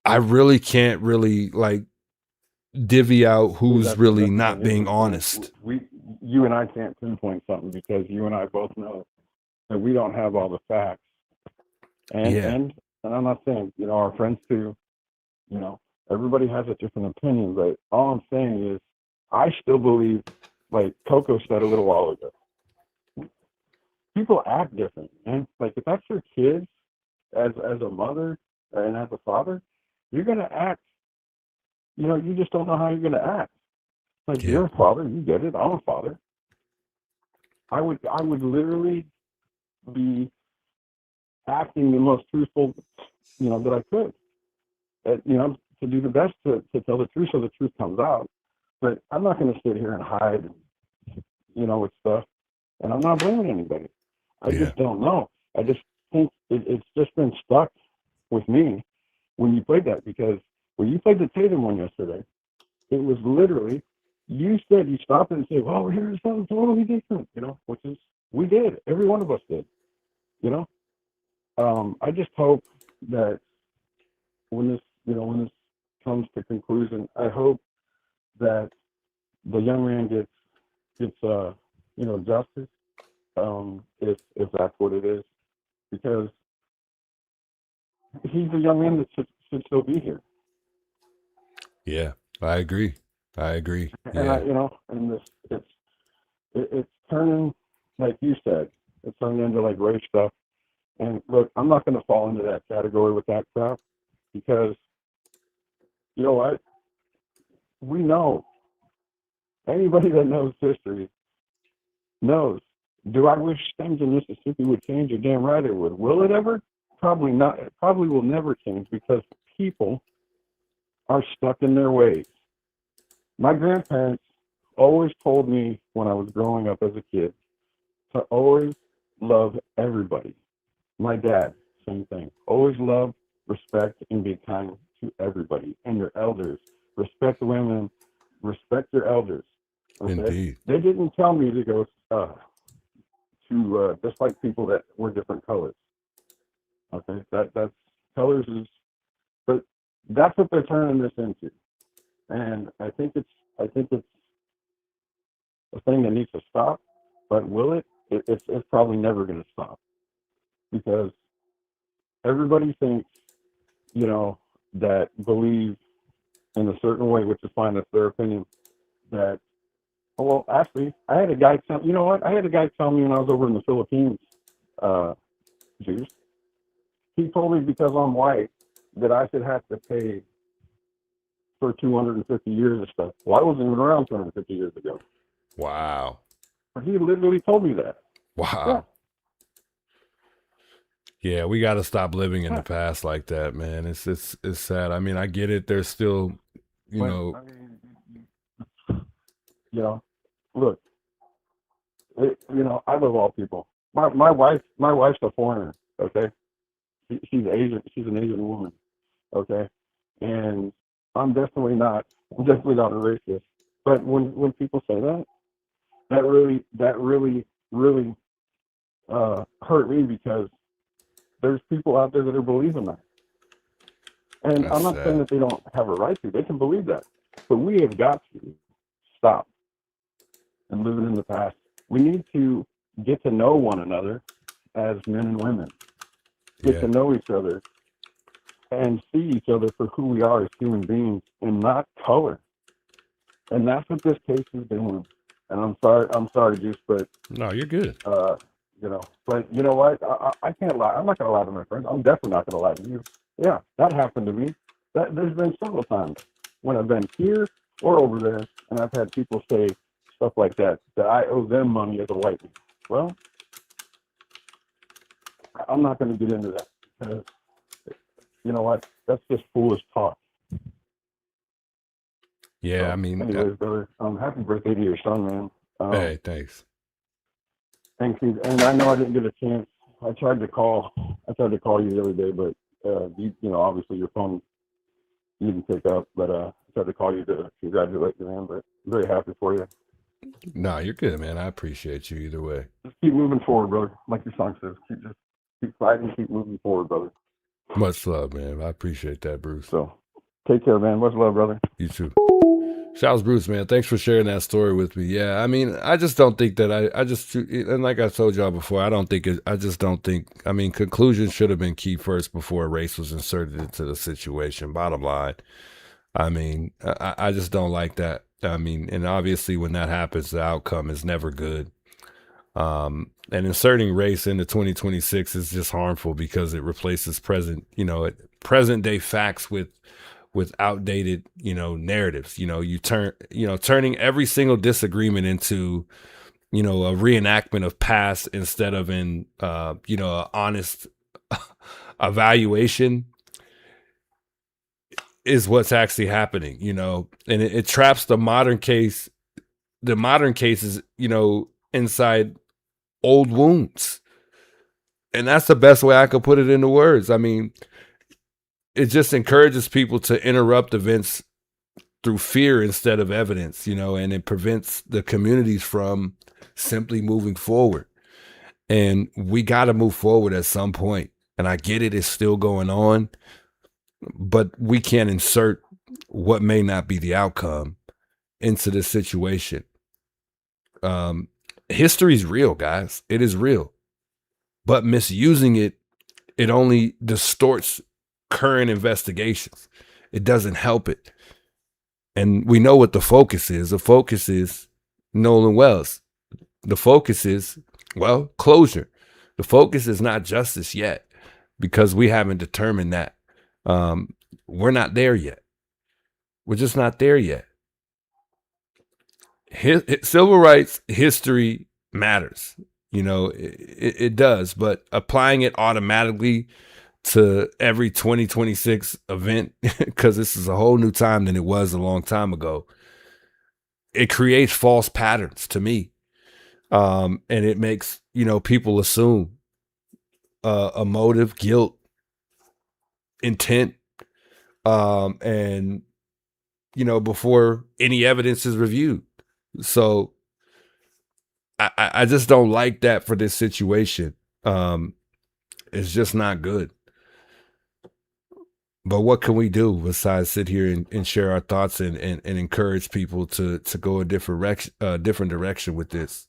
I really can't really like divvy out who's really That's the not thing is being honest. you and I can't pinpoint something because you and I both know that we don't have all the facts. And Yeah. and I'm not saying, you know, our friends too, you know, everybody has a different opinion, but all I'm saying is I still believe, like Coco said a little while ago, people act different. And like if that's your kids as a mother and as a father, you're gonna act, you know, you just don't know how you're gonna act. Like you're a father, you get it, I'm a father. I would literally be acting the most truthful, you know, that I could. You know, to do the best to tell the truth so the truth comes out. But I'm not going to sit here and hide, you know, with stuff. And I'm not blaming anybody. I just don't know. I just think it's just been stuck with me when you played that because when you played the Tatum one yesterday, it was literally, you said you stopped and said, well, we're hearing something totally different, you know, which is, we did. Every one of us did, you know. I just hope that when this comes to conclusion, I hope that the young man gets you know, justice, if that's what it is, because he's a young man that should still be here. Yeah, I agree. And And it's turning, like you said, it's turning into like race stuff. And look, I'm not going to fall into that category with that crap because, you know what? We know. Anybody that knows history knows. Do I wish things in Mississippi would change? You're damn right it would. Will it ever? Probably not. It probably will never change because people are stuck in their ways. My grandparents always told me when I was growing up as a kid to always love everybody. My dad, same thing. Always love, respect, and be kind to everybody. And your elders. Respect the women. Respect your elders. Okay? Indeed. They didn't tell me to go to dislike people that were different colors. Okay? That's colors is, but that's what they're turning this into. And I think it's a thing that needs to stop. But will it? It's probably never going to stop because everybody thinks, that believe in a certain way, which is fine. That's their opinion. That well, actually, I had a guy tell me when I was over in the Philippines, Juice. He told me because I'm white that I should have to pay for 250 years of stuff. Well, I wasn't even around 250 years ago. Wow. He literally told me that. Wow. Yeah, we got to stop living in the past like that, man. It's sad. I mean, I get it. There's still, Look, I love all people. My wife's a foreigner. Okay, she's Asian. She's an Asian woman. Okay, and I'm definitely not a racist. But when people say that really hurt me because there's people out there that are believing that. And That's I'm not saying that they don't have a right to. They can believe that. But we have got to stop and living in the past. We need to get to know one another as men and women. Get to know each other and see each other for who we are as human beings and not color. And that's what this case is doing. And I'm sorry, Juice, but no, you're good. But you know what? I can't lie. I'm not going to lie to my friends. I'm definitely not going to lie to you. Yeah, that happened to me. There's been several times when I've been here or over there, and I've had people say stuff like that I owe them money as a white man. Well, I'm not going to get into that because you know what? That's just foolish talk. Yeah, So, I mean, anyways, brother, happy birthday to your son, man. hey, thanks. And I know I didn't get a chance. I tried to call you the other day, but obviously your phone you didn't pick up. But I tried to call you to congratulate you, man. But I'm very happy for you. No, you're good, man. I appreciate you either way. Just keep moving forward, brother. Like your song says, keep fighting, keep moving forward, brother. Much love, man. I appreciate that, Bruce. So take care, man. Much love, brother. You too. Shouts, Bruce, man. Thanks for sharing that story with me. Yeah, I mean, I just don't think that and like I told y'all before, I mean, conclusion should have been key first before race was inserted into the situation. Bottom line. I mean, I just don't like that. I mean, and obviously when that happens, the outcome is never good. And inserting race into 2026 is just harmful because it replaces present day facts with outdated, narratives. Turning every single disagreement into, a reenactment of past instead of an honest evaluation is what's actually happening, and it traps the modern cases, inside old wounds. And that's the best way I could put it into words. I mean, it just encourages people to interrupt events through fear instead of evidence, and it prevents the communities from simply moving forward. And we got to move forward at some point. And I get it's still going on, but we can't insert what may not be the outcome into this situation. History is real, guys. It is real. But misusing it only distorts current investigations. It doesn't help it. And we know what the focus is. The focus is Nolan Wells. The focus is, well, closure. The focus is not justice yet because we haven't determined that. We're not there yet. We're just not there yet. Civil rights history matters. You know, it does, but applying it automatically to every 2026 event, because this is a whole new time than it was a long time ago, it creates false patterns to me. And it makes, you know, people assume a motive, guilt, intent, and, you know, before any evidence is reviewed. So I just don't like that for this situation. It's just not good. But what can we do besides sit here and share our thoughts and encourage people to go a different direction with this?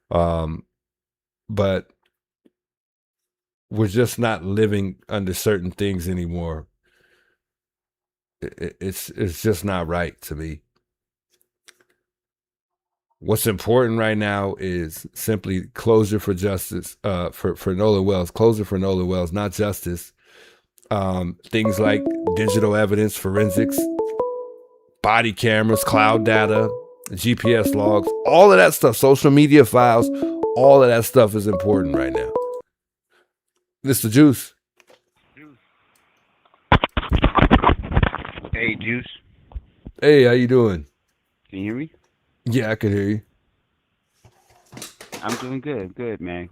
But we're just not living under certain things anymore. It's just not right to me. What's important right now is simply closure for justice, for Nolan Wells, closure for Nolan Wells, not justice. Things like digital evidence, forensics, body cameras, cloud data, GPS logs, all of that stuff, social media files, all of that stuff is important right now. Mr. Juice. Hey, Juice. Hey, how you doing? Can you hear me? Yeah, I can hear you. I'm doing good, man.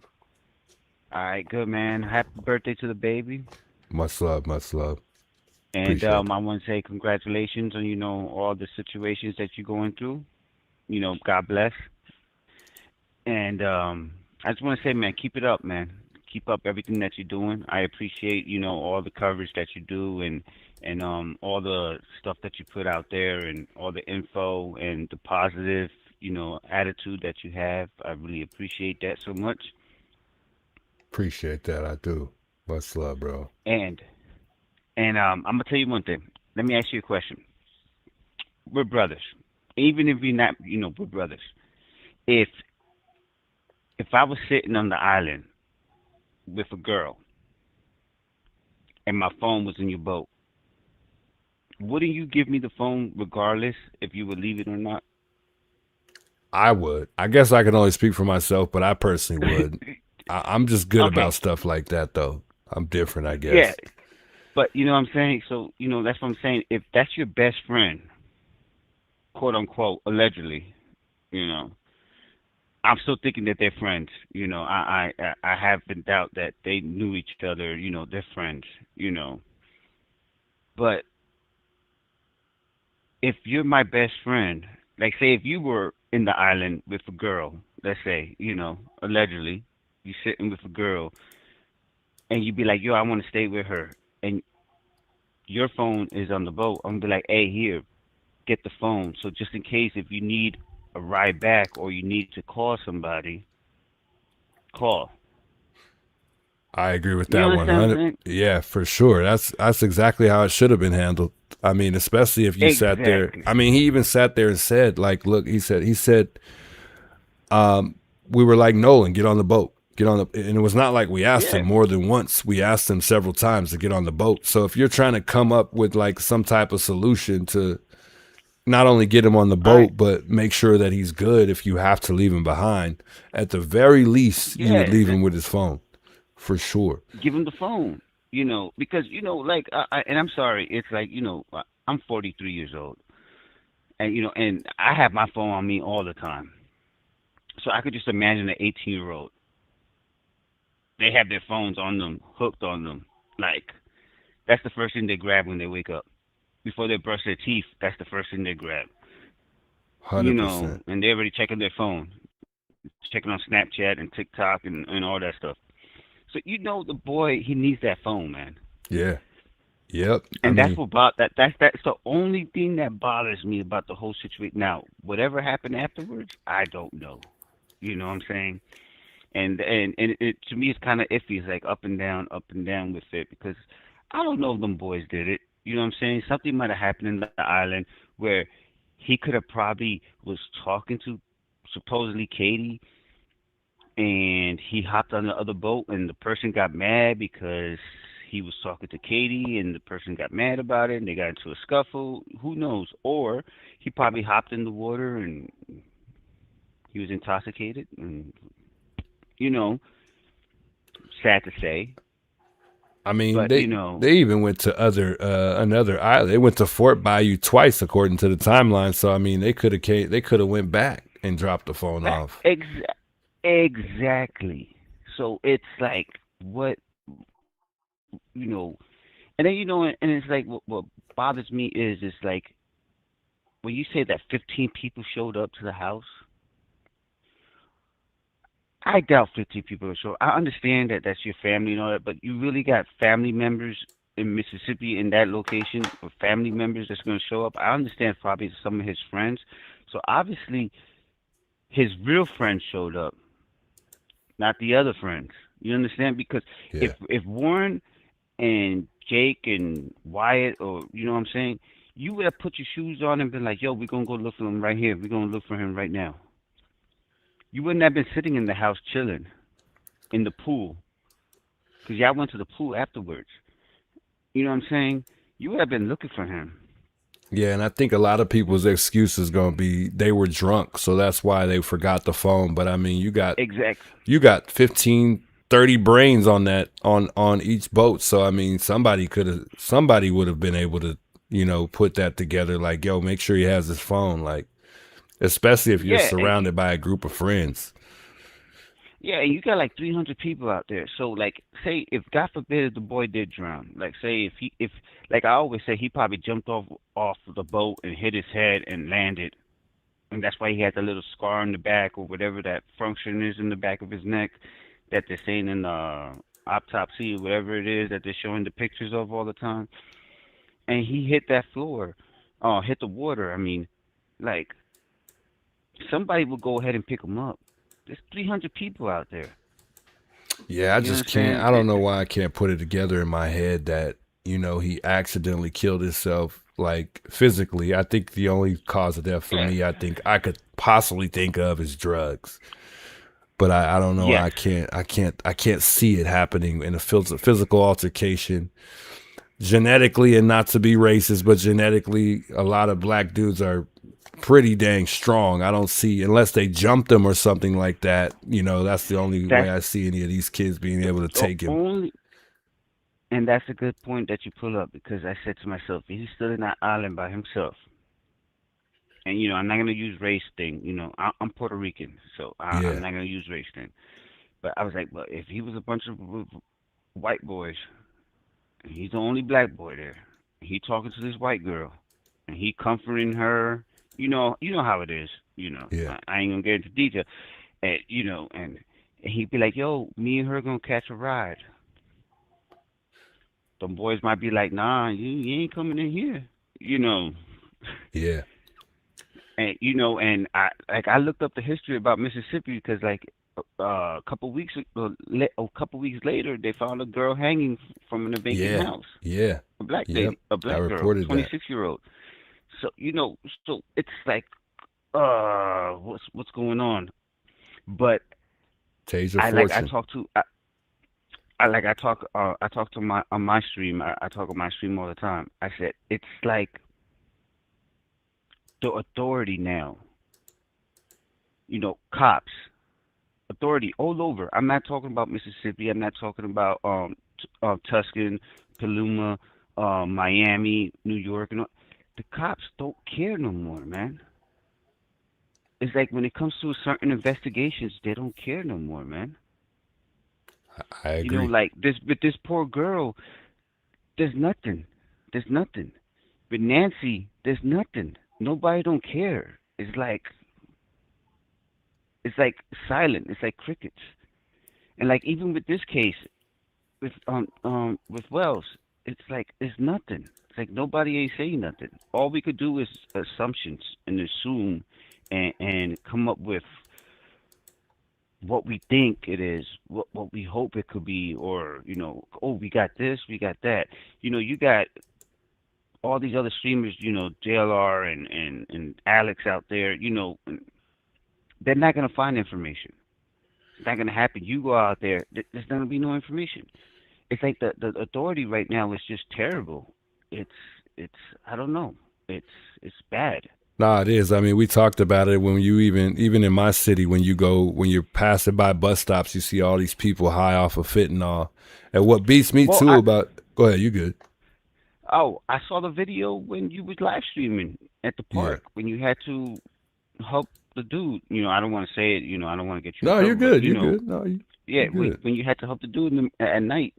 All right, good, man. Happy birthday to the baby. Much love, much love. And Appreciate it. I want to say congratulations on, you know, all the situations that you're going through. You know, God bless. And I just want to say, man, keep it up, man. Keep up everything that you're doing. I appreciate, you know, all the coverage that you do and all the stuff that you put out there and all the info and the positive, you know, attitude that you have. I really appreciate that so much. Appreciate that. I do. Much love, bro. And I'm gonna tell you one thing. Let me ask you a question. We're brothers. Even if we're not, you know, we're brothers. If I was sitting on the island with a girl and my phone was in your boat, wouldn't you give me the phone regardless if you would leave it or not? I would. I guess I can only speak for myself, but I personally would. I'm just good Okay. about stuff like that, though. I'm different, I guess. Yeah. But you know what I'm saying? So, you know, that's what I'm saying. If that's your best friend, quote unquote, allegedly, you know, I'm still thinking that they're friends. You know, I have been doubt that they knew each other, you know, they're friends, you know. But if you're my best friend, like say if you were in the island with a girl, let's say, you know, allegedly, you sitting with a girl and you be like, yo, I want to stay with her, and your phone is on the boat, I'm gonna be like, hey, here, get the phone. So just in case if you need a ride back or you need to call somebody, call. I agree with You that understand what I'm 100. Yeah, for sure. That's exactly how it should have been handled. I mean, especially if you sat there. Exactly. I mean, he even sat there and said, like, look, he said, we were like, Nolan, get on the boat. Get on the, and it was not like we asked him more than once. We asked him several times to get on the boat. So if you're trying to come up with like some type of solution to not only get him on the boat, but make sure that he's good if you have to leave him behind, at the very least, you would leave him with his phone, for sure. Give him the phone, you know, because, you know, like, and I'm sorry, it's like, you know, I'm 43 years old, and, you know, and I have my phone on me all the time. So I could just imagine an 18-year-old. They have their phones on them, hooked on them. Like, that's the first thing they grab when they wake up. Before they brush their teeth, that's the first thing they grab. 100%. You know, and they're already checking their phone, checking on Snapchat and TikTok and all that stuff. So you know the boy, he needs that phone, man. Yeah. Yep. And that's the only thing that bothers me about the whole situation. Now, whatever happened afterwards, I don't know. You know what I'm saying? And it to me it's kind of iffy. It's like up and down with it, because I don't know if them boys did it. You know what I'm saying? Something might have happened in the island where he could have probably was talking to supposedly Katie, and he hopped on the other boat, and the person got mad because he was talking to Katie, and the person got mad about it, and they got into a scuffle. Who knows? Or he probably hopped in the water and he was intoxicated, and you know, sad to say, I mean, but they they even went to another island. They went to Fort Bayou twice, according to the timeline. So I mean, they could have went back and dropped the phone off. exactly. So it's like what you know, and then and it's like what bothers me is it's like when you say that 15 people showed up to the house. I doubt 15 people will show. I understand that that's your family and all that, but you really got family members in Mississippi in that location, or family members that's going to show up. I understand probably some of his friends. So obviously, his real friends showed up, not the other friends. You understand? Because Yeah. if Warren and Jake and Wyatt, or you know what I'm saying, you would have put your shoes on and been like, "Yo, we're gonna go look for him right here. We're gonna look for him right now." You wouldn't have been sitting in the house chilling in the pool because y'all went to the pool afterwards. You know what I'm saying? You would have been looking for him. Yeah, and I think a lot of people's excuse is going to be they were drunk, so that's why they forgot the phone. But I mean, Exactly. you got 15, 30 brains on that on each boat. So I mean, somebody would have been able to, put that together like, yo, make sure he has his phone, like especially if you're Yeah, surrounded by a group of friends. yeah, and you got like 300 people out there. So like, say if God forbid the boy did drown, like say if like I always say he probably jumped off the boat and hit his head and landed, and that's why he had the little scar in the back or whatever that function is in the back of his neck that they're saying in the autopsy or whatever it is that they're showing the pictures of all the time. And he hit that floor, hit the water. I mean, like somebody will go ahead and pick him up. There's 300 people out there. Yeah, I You know just what I'm can't. saying? I don't know why I can't put it together in my head that, he accidentally killed himself, like physically. I think the only cause of death for me, I think I could possibly think of is drugs. But I don't know. Yes. I can't see it happening in a physical altercation. Genetically, and not to be racist, but genetically, a lot of black dudes are pretty dang strong. I don't see, unless they jumped them or something like that, that's the only way I see any of these kids being able to take him. And that's a good point that you pull up because I said to myself, he's still in that island by himself. And I'm not gonna use race thing. I'm Puerto Rican, so I'm Yeah. not gonna use race thing. But I was like, well, if he was a bunch of white boys, and he's the only black boy there, and he talking to this white girl, and he comforting her, you know how it is. Yeah. I ain't gonna get into detail, and and he'd be like, yo, me and her gonna catch a ride. Them boys might be like, nah, you ain't coming in here, Yeah. And and I looked up the history about Mississippi because like a couple weeks later they found a girl hanging from an vacant house. Yeah. A black Yep. lady, a I black girl, reported that. 26-year-old. So so it's like what's going on? But Taser I Fortune. talk to I talk to my on my stream. I talk on my stream all the time. I said it's like the authority now. Cops, authority all over. I'm not talking about Mississippi. I'm not talking about Tuscan, Paluma, Miami, New York, and all. The cops don't care no more, man. It's like when it comes to certain investigations, they don't care no more, man. I agree. Like this poor girl, there's nothing. There's nothing. With Nancy, there's nothing. Nobody don't care. It's like silent. It's like crickets. And like even with this case, with Wells, it's like it's nothing. It's like nobody ain't saying nothing. All we could do is assumptions and assume and come up with what we think it is, what we hope it could be, or oh, we got this, we got that. You got all these other streamers, JLR and Alex out there. They're not gonna find information. It's not gonna happen. You go out there, there's gonna be no information. It's like the authority right now is just terrible. It's I don't know. It's bad. Nah, it is. I mean, we talked about it when you even in my city, when you're passing by bus stops, you see all these people high off of fentanyl. And what beats me too about, go ahead, you good. Oh, I saw the video when you was live streaming at the park when you had to help the dude. I don't want to say it. I don't want to get you. No, in you're trouble, good. You're good. No, yeah, you're good. when you had to help the dude at night.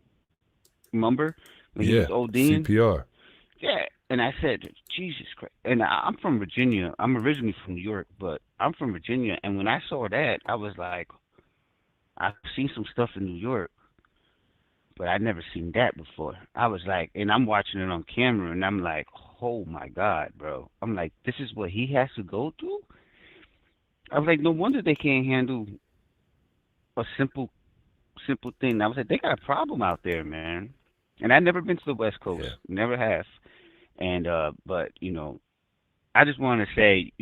Remember when he was ODing? CPR. Yeah, and I said, Jesus Christ. And I'm from Virginia. I'm originally from New York, but I'm from Virginia. And when I saw that, I was like, I've seen some stuff in New York, but I'd never seen that before. I was like, and I'm watching it on camera, and I'm like, oh my God, bro. I'm like, this is what he has to go through? I was like, no wonder they can't handle a simple thing. I was like, they got a problem out there, man. And I've never been to the West Coast. Never have. And but I just want to say,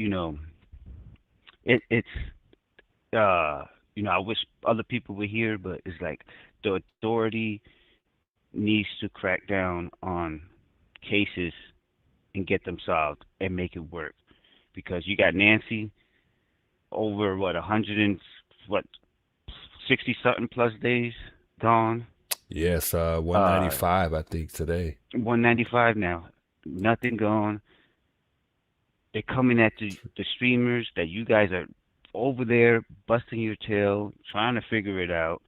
it's I wish other people were here, but it's like the authority needs to crack down on cases and get them solved and make it work. Because you got Nancy over 60 something plus days gone. Yes, 195 I think today. 195 now. Nothing gone. They're coming at the streamers that you guys are over there busting your tail, trying to figure it out.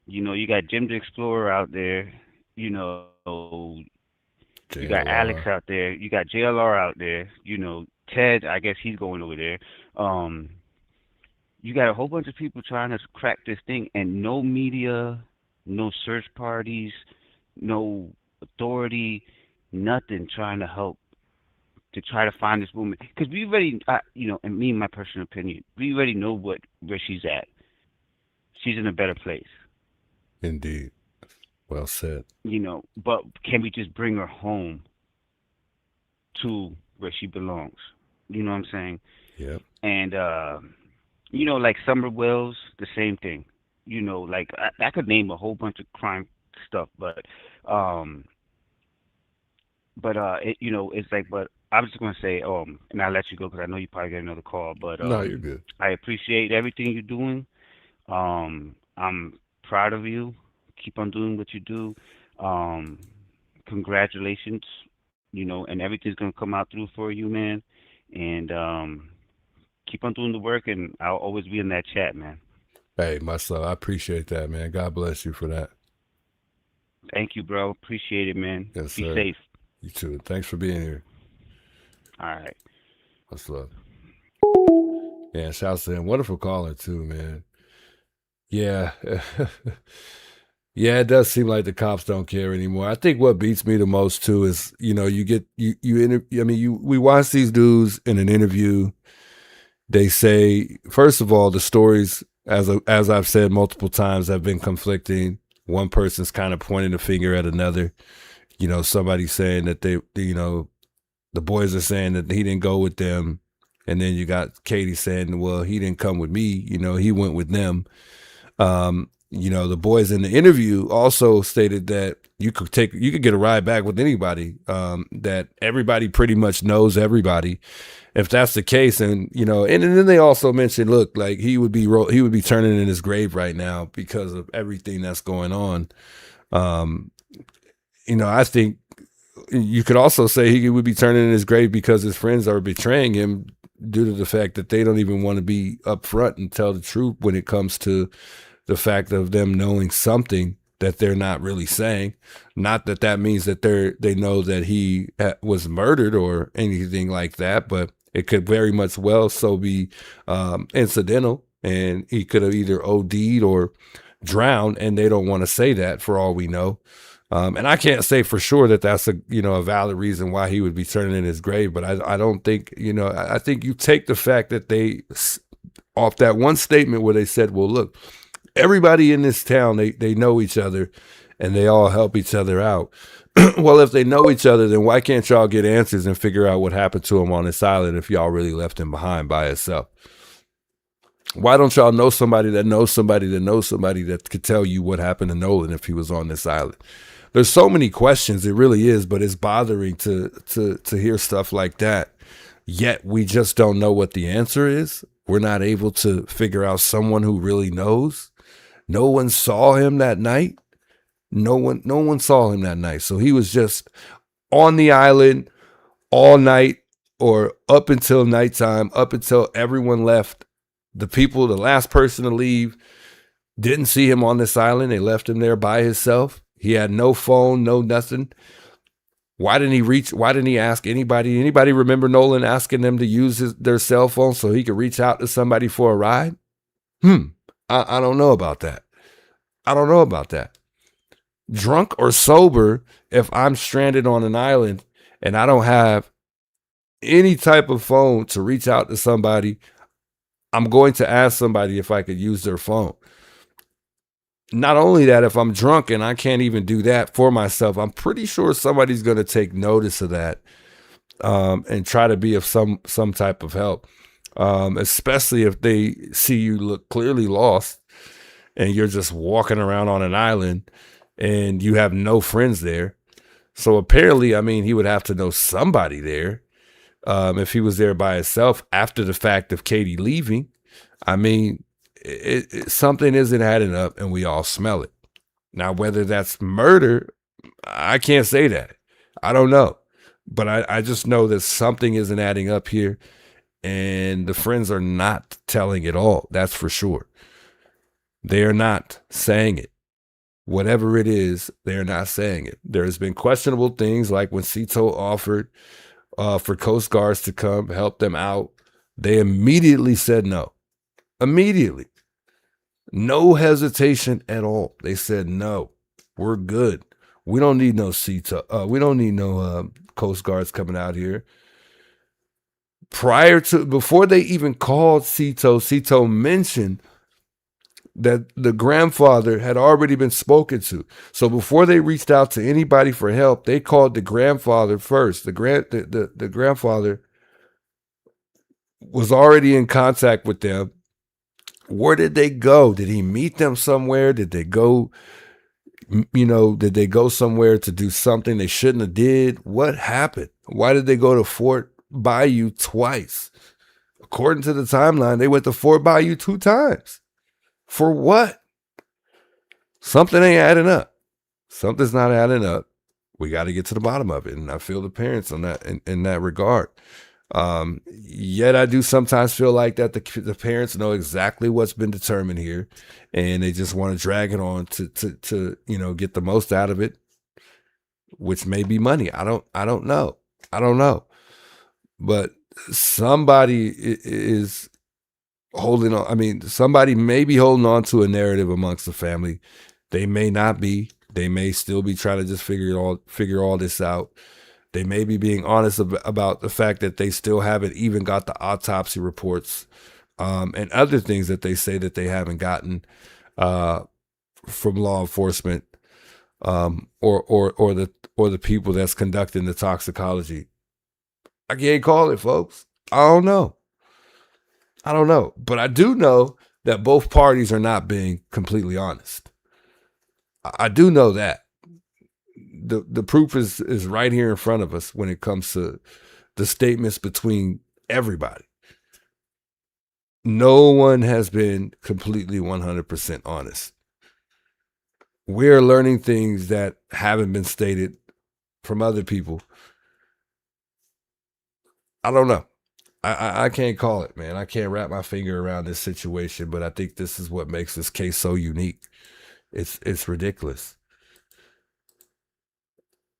You got Jim the Explorer out there. You got Alex out there. You got JLR out there. Ted, I guess he's going over there. You got a whole bunch of people trying to crack this thing, and no media, no search parties, no authority, nothing trying to help to try to find this woman. Because we already, and me, my personal opinion, we already know where she's at. She's in a better place. Indeed. Well said. But can we just bring her home to where she belongs? You know what I'm saying? Yep. And, like Summer Wells, the same thing. Like I could name a whole bunch of crime stuff, but it's like, but I was just gonna say, and I'll let you go because I know you probably get another call, but no, you're good. I appreciate everything you're doing. I'm proud of you. Keep on doing what you do. Congratulations, and everything's gonna come out through for you, man. And keep on doing the work, and I'll always be in that chat, man. Hey, myself, I appreciate that, man. God bless you for that. Thank you, bro. Appreciate it, man. Yes, be sir. safe. You too. Thanks for being here. All right. Much love. Yeah, shouts to him. Wonderful caller too, man. Yeah. Yeah, it does seem like the cops don't care anymore. I think what beats me the most too is, we watch these dudes in an interview. They say, first of all, the stories, as I've said multiple times, have been conflicting. One person's kind of pointing the finger at another. Somebody saying that the boys are saying that he didn't go with them. And then you got Katie saying, well, he didn't come with me. He went with them. The boys in the interview also stated that you could get a ride back with anybody, that everybody pretty much knows everybody. If that's the case, and then they also mentioned, look, like he would be turning in his grave right now because of everything that's going on. I think you could also say he would be turning in his grave because his friends are betraying him due to the fact that they don't even want to be upfront and tell the truth when it comes to the fact of them knowing something that they're not really saying. Not that that means that they know that he was murdered or anything like that, but it could very much well so be incidental, and he could have either OD'd or drowned, and they don't want to say that for all we know. And I can't say for sure that that's a valid reason why he would be turning in his grave, but I don't think, I think you take the fact that they off that one statement where they said, well, look, everybody in this town, they know each other and they all help each other out. Well, if they know each other, then why can't y'all get answers and figure out what happened to him on this island if y'all really left him behind by himself? Why don't y'all know somebody that knows somebody that knows somebody that could tell you what happened to Nolan if he was on this island? There's so many questions, it really is, but it's bothering to hear stuff like that. Yet we just don't know what the answer is. We're not able to figure out someone who really knows. No one saw him that night. No one saw him that night. So he was just on the island all night or up until nighttime, up until everyone left. The last person to leave didn't see him on this island. They left him there by himself. He had no phone, no nothing. Why didn't he ask anybody? Anybody remember Nolan asking them to use their cell phone so he could reach out to somebody for a ride? I don't know about that. I don't know about that. Drunk or sober, if I'm stranded on an island and I don't have any type of phone to reach out to somebody, I'm going to ask somebody if I could use their phone. Not only that, if I'm drunk and I can't even do that for myself, I'm pretty sure somebody's going to take notice of that and try to be of some type of help, especially if they see you look clearly lost and you're just walking around on an island and you have no friends there. So apparently, I mean, he would have to know somebody there if he was there by himself after the fact of Katie leaving. I mean, something isn't adding up and we all smell it. Now, whether that's murder, I can't say that. I don't know. But I just know that something isn't adding up here and the friends are not telling it all. That's for sure. They are not saying it. Whatever it is, they're not saying it. There's been questionable things like when Cito offered for Coast Guards to come help them out. They immediately said no. Immediately. No hesitation at all. They said, no, we're good. We don't need no Cito. We don't need no Coast Guards coming out here. Before they even called Cito mentioned that the grandfather had already been spoken to. So before they reached out to anybody for help, they called the grandfather first. The grandfather was already in contact with them. Where did they go? Did he meet them somewhere? Did they go, did they go somewhere to do something they shouldn't have did? What happened? Why did they go to Fort Bayou twice? According to the timeline, they went to Fort Bayou 2 times. For what? Something ain't adding up. Something's not adding up. We got to get to the bottom of it. And I feel the parents on that in that regard. Yet I do sometimes feel like that the parents know exactly what's been determined here and they just want to drag it on to get the most out of it, which may be money. I don't know. But somebody is holding on. I mean, somebody may be holding on to a narrative amongst the family. They may not be. They may still be trying to just figure all this out. They may be being honest about the fact that they still haven't even got the autopsy reports and other things that they say that they haven't gotten from law enforcement or the people that's conducting the toxicology. I can't call it, folks. I don't know. But I do know that both parties are not being completely honest. I do know that. The proof is right here in front of us when it comes to the statements between everybody. No one has been completely 100% honest. We're learning things that haven't been stated from other people. I don't know. I can't call it, man. I can't wrap my finger around this situation, but I think this is what makes this case so unique. It's ridiculous.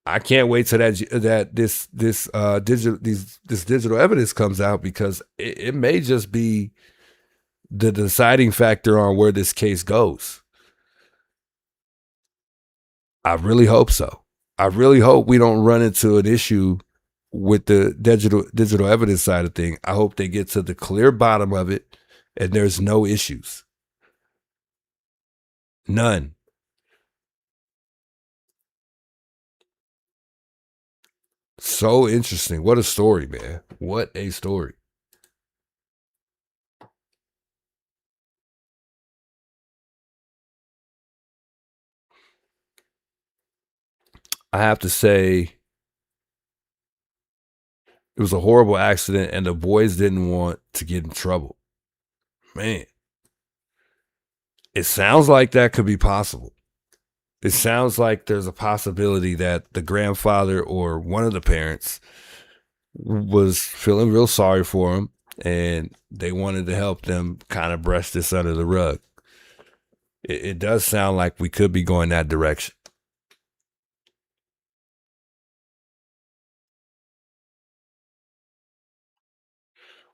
I can't wait till this digital evidence comes out because it may just be the deciding factor on where this case goes. I really hope so. I really hope we don't run into an issue with the digital evidence side of things. I hope they get to the clear bottom of it and there's no issues. None. So interesting. What a story, man. What a story. I have to say, it was a horrible accident, and the boys didn't want to get in trouble. Man, it sounds like that could be possible. It sounds like there's a possibility that the grandfather or one of the parents was feeling real sorry for him, and they wanted to help them kind of brush this under the rug. It does sound like we could be going that direction.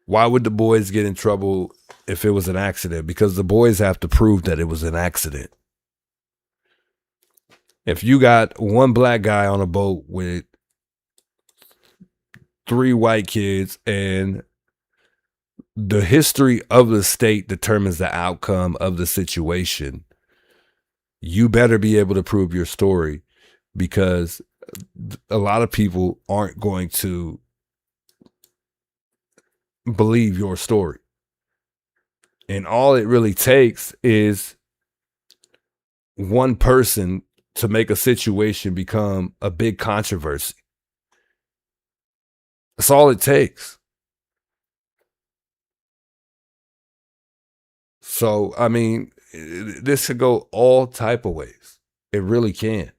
Why would the boys get in trouble if it was an accident? Because the boys have to prove that it was an accident. If you got one black guy on a boat with 3 white kids and the history of the state determines the outcome of the situation, you better be able to prove your story, because a lot of people aren't going to believe your story. And all it really takes is one person to make a situation become a big controversy. That's all it takes. So, I mean, this could go all type of ways. It really can.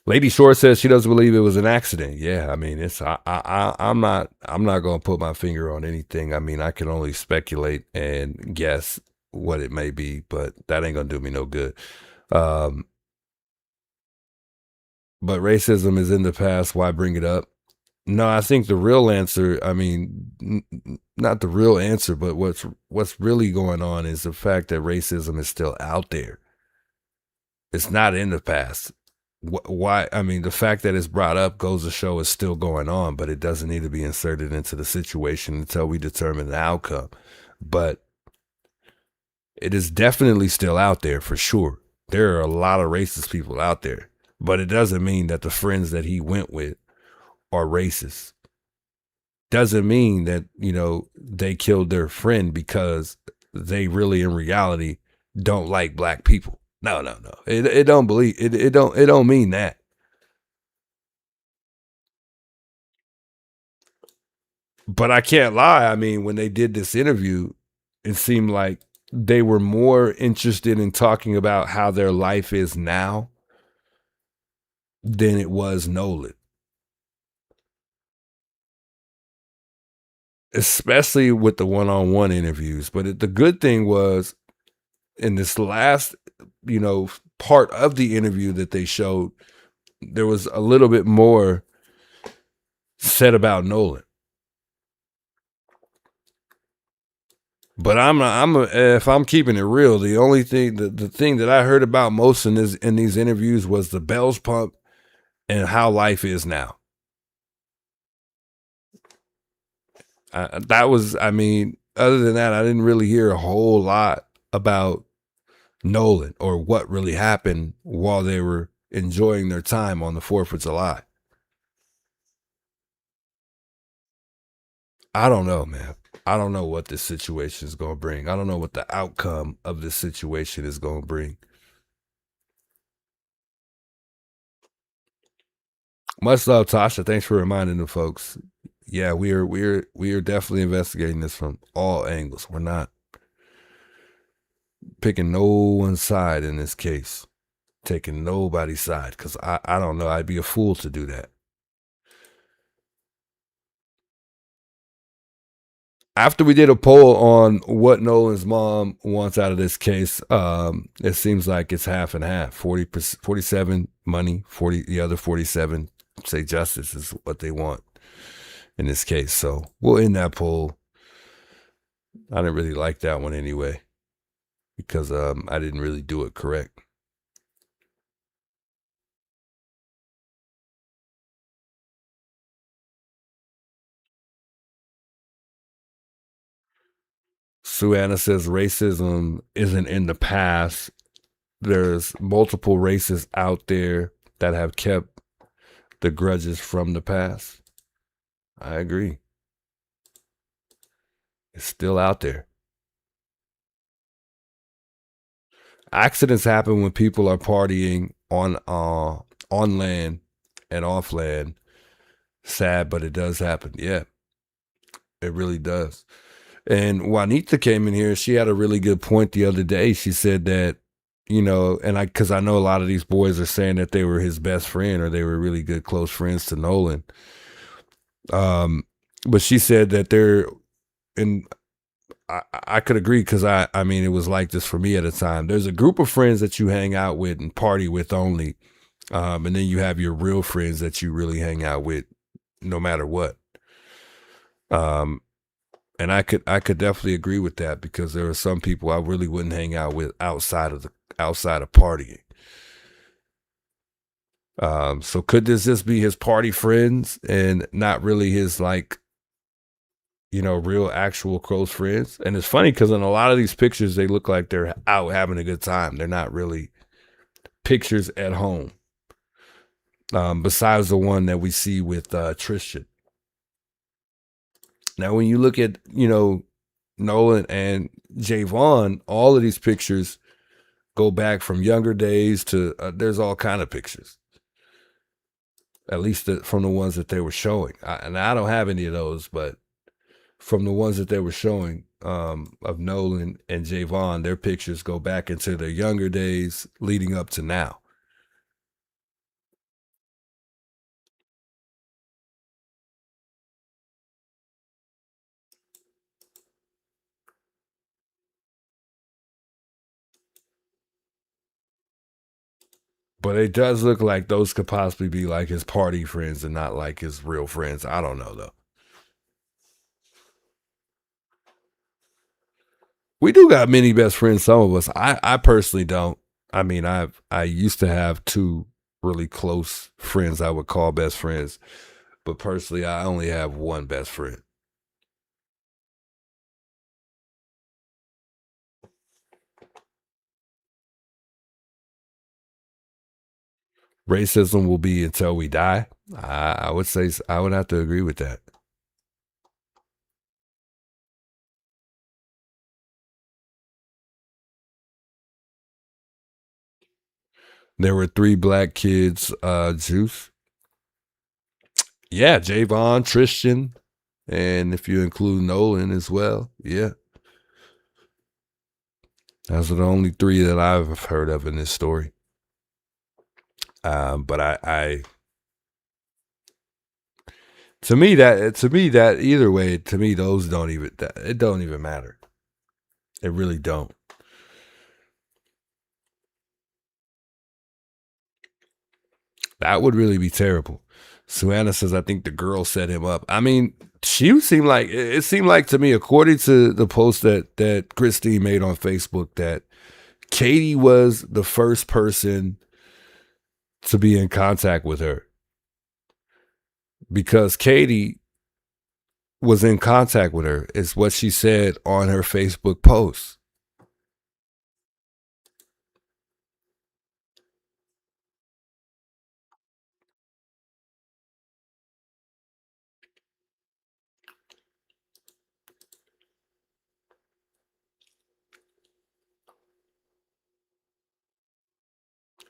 Lady Shore says she doesn't believe it was an accident. Yeah, I mean, I'm not going to put my finger on anything. I mean, I can only speculate and guess what it may be, but that ain't going to do me no good. But racism is in the past. Why bring it up? No, I think the real answer, I mean, not the real answer, but what's really going on is the fact that racism is still out there. It's not in the past. Why? I mean, the fact that it's brought up goes to show it's still going on, but it doesn't need to be inserted into the situation until we determine the outcome. But it is definitely still out there for sure. There are a lot of racist people out there, but it doesn't mean that the friends that he went with are racist. Doesn't mean that, you know, they killed their friend because they really in reality don't like black people. No. It don't believe it. It don't mean that. But I can't lie. I mean, when they did this interview, it seemed like they were more interested in talking about how their life is now than it was Nolan. Especially with the one-on-one interviews. But the good thing was, in this last, you know, part of the interview that they showed, there was a little bit more said about Nolan. But if I'm keeping it real, the only thing, the thing that I heard about most in these interviews was the bells pump and how life is now. I mean, other than that, I didn't really hear a whole lot about Nolan or what really happened while they were enjoying their time on the 4th of July. I don't know, man. I don't know what this situation is going to bring. I don't know what the outcome of this situation is going to bring. Much love, Tasha. Thanks for reminding the folks. Yeah, we are definitely investigating this from all angles. We're not picking no one's side in this case, taking nobody's side, because I don't know. I'd be a fool to do that. After we did a poll on what Nolan's mom wants out of this case, it seems like it's half and half. 47 money, 40 the other 47 say justice is what they want. in this case. So we'll end that poll. I didn't really like that one anyway, because I didn't really do it correct. Sue Anna says racism isn't in the past. There's multiple races out there that have kept the grudges from the past. I agree. It's still out there. Accidents happen when people are partying on land and off land. Sad, but it does happen. Yeah, it really does. And Juanita came in here. She had a really good point the other day. She said that, you know, and because I know a lot of these boys are saying that they were his best friend or they were really good close friends to Nolan. But she said that they're, and I could agree, because I mean, it was like this for me at a time. There's a group of friends that you hang out with and party with only. And then you have your real friends that you really hang out with no matter what. And I could definitely agree with that, because there are some people I really wouldn't hang out with outside of partying. So could this just be his party friends and not really his, like, you know, real actual close friends? And it's funny because in a lot of these pictures, they look like they're out having a good time. They're not really pictures at home. Besides the one that we see with Tristan. Now, when you look at, you know, Nolan and Javon, all of these pictures go back from younger days to, there's all kind of pictures. At least from the ones that they were showing. And I don't have any of those, but from the ones that they were showing of Nolan and Javon, their pictures go back into their younger days leading up to now. But it does look like those could possibly be like his party friends and not like his real friends. I don't know, though. We do got many best friends, some of us. I personally don't. I mean, I used to have two really close friends I would call best friends. But personally, I only have one best friend. Racism will be until we die. I would say I would have to agree with that. There were 3 black kids, Juice. Yeah, Javon, Tristan, and if you include Nolan as well, yeah. Those are the only 3 that I've heard of in this story. But I to me that either way, to me those don't even matter. It really don't. That would really be terrible. Suanna says, I think the girl set him up. I mean, it seemed like to me, according to the post that Christine made on Facebook, that Katie was the first person to be in contact with her. Because Katie was in contact with her, is what she said on her Facebook post.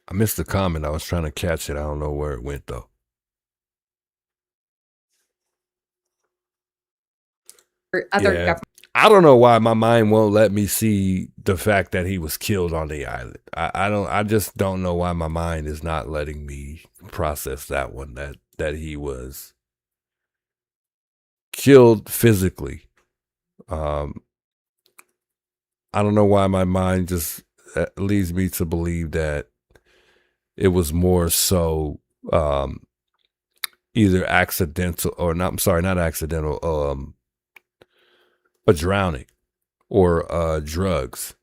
I missed the comment. I was trying to catch it. I don't know where it went, though. Other I don't know why my mind won't let me see the fact that he was killed on the island. I just don't know why my mind is not letting me process that one, that he was killed physically. I don't know why my mind just leads me to believe that it was more so either accidental or not. I'm sorry, not accidental. A drowning or drugs.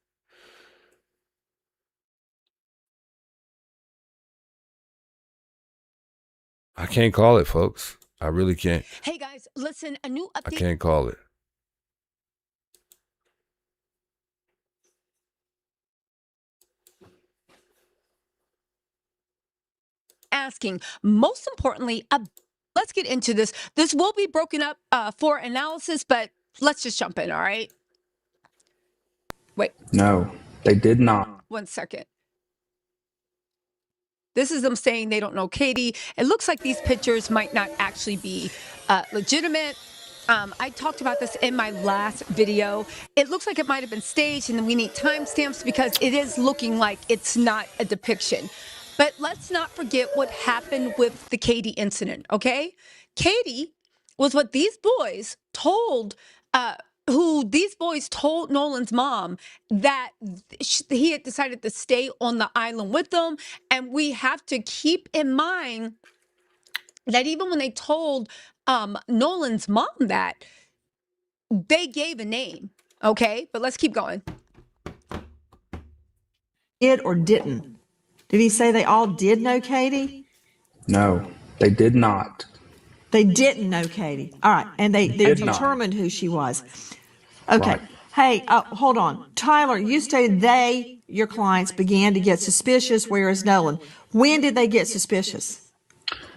I can't call it, folks. I really can't. Hey guys, listen, a new I update. can't call it. Asking, most importantly, let's get into this. This will be broken up for analysis, but let's just jump in, all right? Wait. No, they did not. 1 second. This is them saying they don't know Katie. It looks like these pictures might not actually be legitimate. I talked about this in my last video. It looks like it might have been staged, and then we need timestamps because it is looking like it's not a depiction. But let's not forget what happened with the Katie incident, okay? Katie was what these boys told Nolan's mom that he had decided to stay on the island with them. And we have to keep in mind that even when they told Nolan's mom that, they gave a name, okay? But let's keep going. Did or didn't? Did he say they all did know Katie? No, they did not. They didn't know Katie. All right, and they Did not. determined who she was. Okay. Right. Hey, hold on. Tyler, you stated your clients, began to get suspicious, whereas Nolan. When did they get suspicious?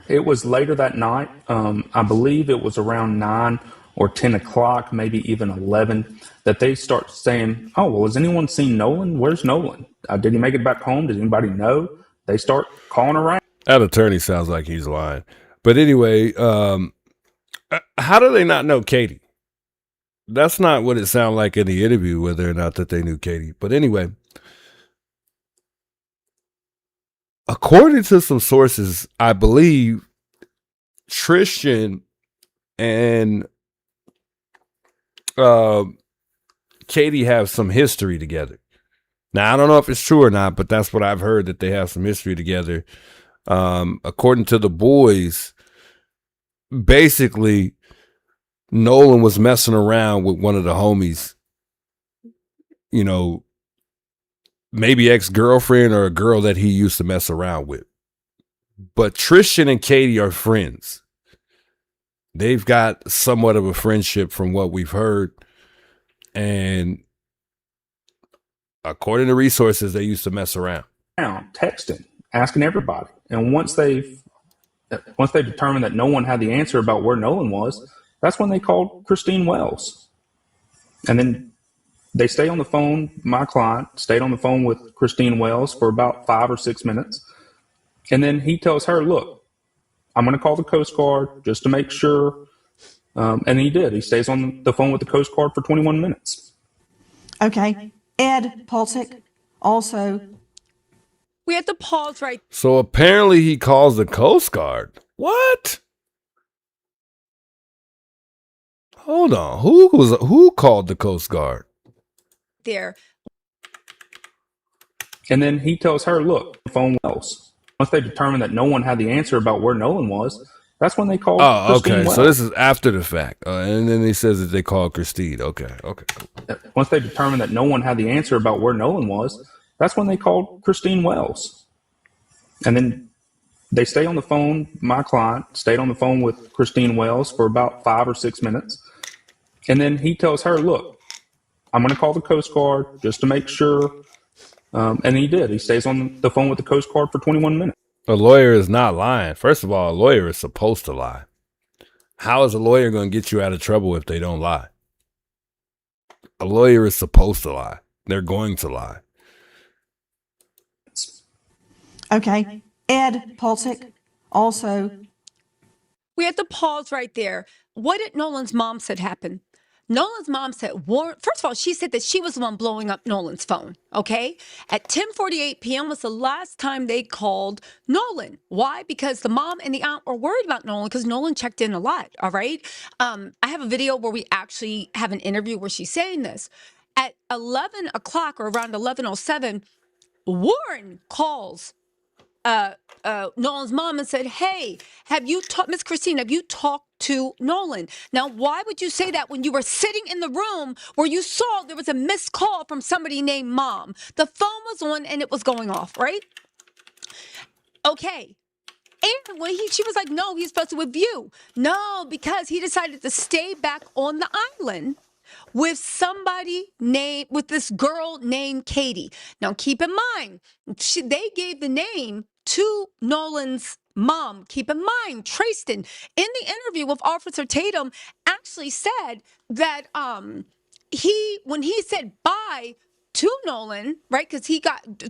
It was later that night. I believe it was around 9 or 10 o'clock, maybe even 11, that they start saying, oh, well, has anyone seen Nolan? Where's Nolan? Did he make it back home? Does anybody know? They start calling around. That attorney sounds like he's lying. But anyway, how do they not know Katie? That's not what it sounded like in the interview, whether or not that they knew Katie. But anyway, according to some sources, I believe Tristan and Katie have some history together. Now, I don't know if it's true or not, but that's what I've heard, that they have some history together. According to the boys, basically, Nolan was messing around with one of the homies, you know, maybe ex-girlfriend or a girl that he used to mess around with. But Tristan and Katie are friends. They've got somewhat of a friendship from what we've heard. And according to resources, they used to mess around. Texting, asking everybody. And once they determined that no one had the answer about where Nolan was, that's when they called Christine Wells. And then they stay on the phone. My client stayed on the phone with Christine Wells for about 5 or 6 minutes. And then he tells her, look, I'm going to call the Coast Guard just to make sure. And he did. He stays on the phone with the Coast Guard for 21 minutes. Okay. Ed Pulsick also. We have to pause right. So apparently he calls the Coast Guard. What? Hold on. Who called the Coast Guard? There. And then he tells her, look, phone Wells. Once they determined that no one had the answer about where Nolan was, that's when they called Christine okay. Wells. So this is after the fact. And then he says that they called Christine. Okay. Once they determined that no one had the answer about where Nolan was, that's when they called Christine Wells. And then they stay on the phone. My client stayed on the phone with Christine Wells for about 5 or 6 minutes. And then he tells her, look, I'm going to call the Coast Guard just to make sure. And he did. He stays on the phone with the Coast Guard for 21 minutes. A lawyer is not lying. First of all, a lawyer is supposed to lie. How is a lawyer going to get you out of trouble if they don't lie? A lawyer is supposed to lie. They're going to lie. Okay. Ed Pulsick also. We have to pause right there. What did Nolan's mom said happened? Nolan's mom said, first of all, she said that she was the one blowing up Nolan's phone, okay? At 10:48 p.m. was the last time they called Nolan. Why? Because the mom and the aunt were worried about Nolan because Nolan checked in a lot, all right? I have a video where we actually have an interview where she's saying this. At 11 o'clock or around 11:07, Warren calls Nolan's mom and said, "Hey, have you talked, Miss Christine? Have you talked to Nolan?" Now, why would you say that when you were sitting in the room where you saw there was a missed call from somebody named Mom? The phone was on and it was going off, right? Okay. And when she was like, "No, he's supposed to with you." No, because he decided to stay back on the island with with this girl named Katie. Now, keep in mind, they gave the name to Nolan's mom. Keep in mind, Trayston, in the interview with Officer Tatum, actually said that when he said bye to Nolan, right? Because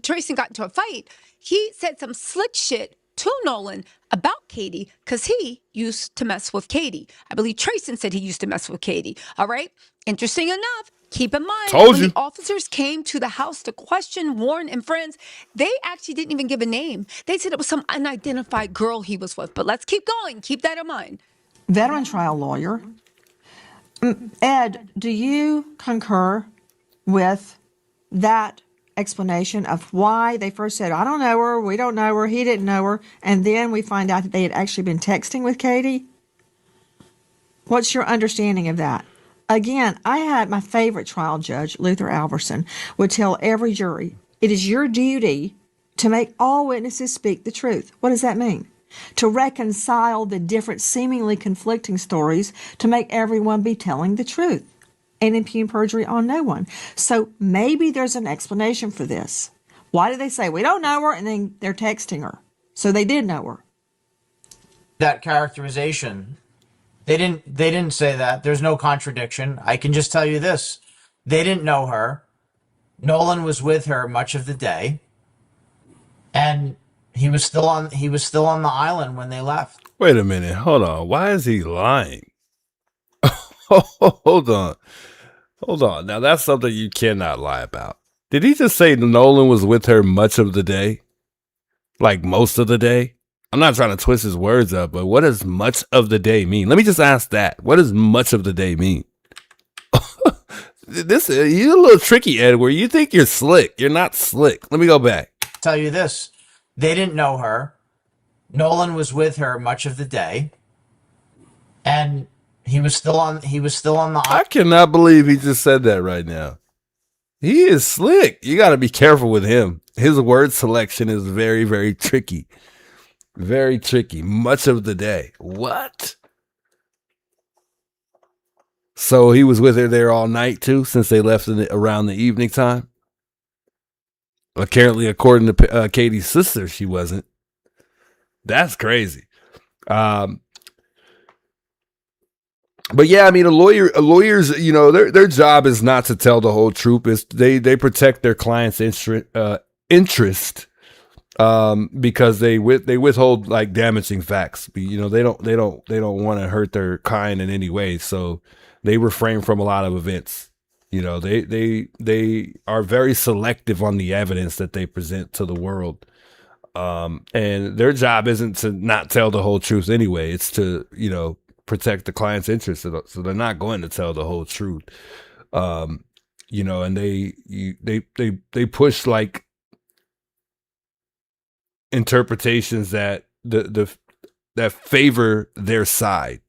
Trayston got into a fight. He said some slick shit to Nolan about Katie because he used to mess with Katie. I believe Trayston said he used to mess with Katie. All right. Interesting enough, keep in mind, when the officers came to the house to question Warren and friends, they actually didn't even give a name. They said it was some unidentified girl he was with. But let's keep going. Keep that in mind. Veteran trial lawyer. Ed, do you concur with that explanation of why they first said, "I don't know her, we don't know her, he didn't know her," and then we find out that they had actually been texting with Katie? What's your understanding of that? Again, I had my favorite trial judge, Luther Alverson, would tell every jury, "It is your duty to make all witnesses speak the truth." What does that mean? To reconcile the different seemingly conflicting stories to make everyone be telling the truth and impugn perjury on no one. So maybe there's an explanation for this. Why do they say, "We don't know her," and then they're texting her? So they did know her. That characterization, they didn't say that. There's no contradiction. I can just tell you this. They didn't know her. Nolan was with her much of the day. And he was still on the island when they left. Wait a minute. Hold on. Why is he lying? Hold on. Hold on. Now, that's something you cannot lie about. Did he just say Nolan was with her much of the day? Like most of the day? I'm not trying to twist his words up, but what does much of the day mean? Let me just ask that. What does much of the day mean? You're a little tricky, Edward. You think you're slick. You're not slick. Let me go back. Tell you this. They didn't know her. Nolan was with her much of the day. And he was still on the I cannot believe he just said that right now. He is slick. You got to be careful with him. His word selection is very, very tricky. Very tricky. Much of the day. What? So he was with her there all night too, since they left around the evening time? Apparently, according to Katie's sister, she wasn't. That's crazy. But yeah, I mean, lawyers, you know, their job is not to tell the whole truth. It's they protect their client's interest because they withhold like damaging facts. You know, they don't want to hurt their client in any way, so they refrain from a lot of events. You know, they are very selective on the evidence that they present to the world. And their job isn't to not tell the whole truth anyway. It's to, you know, protect the client's interest. So they're not going to tell the whole truth. You know, and they push like interpretations that that favor their side.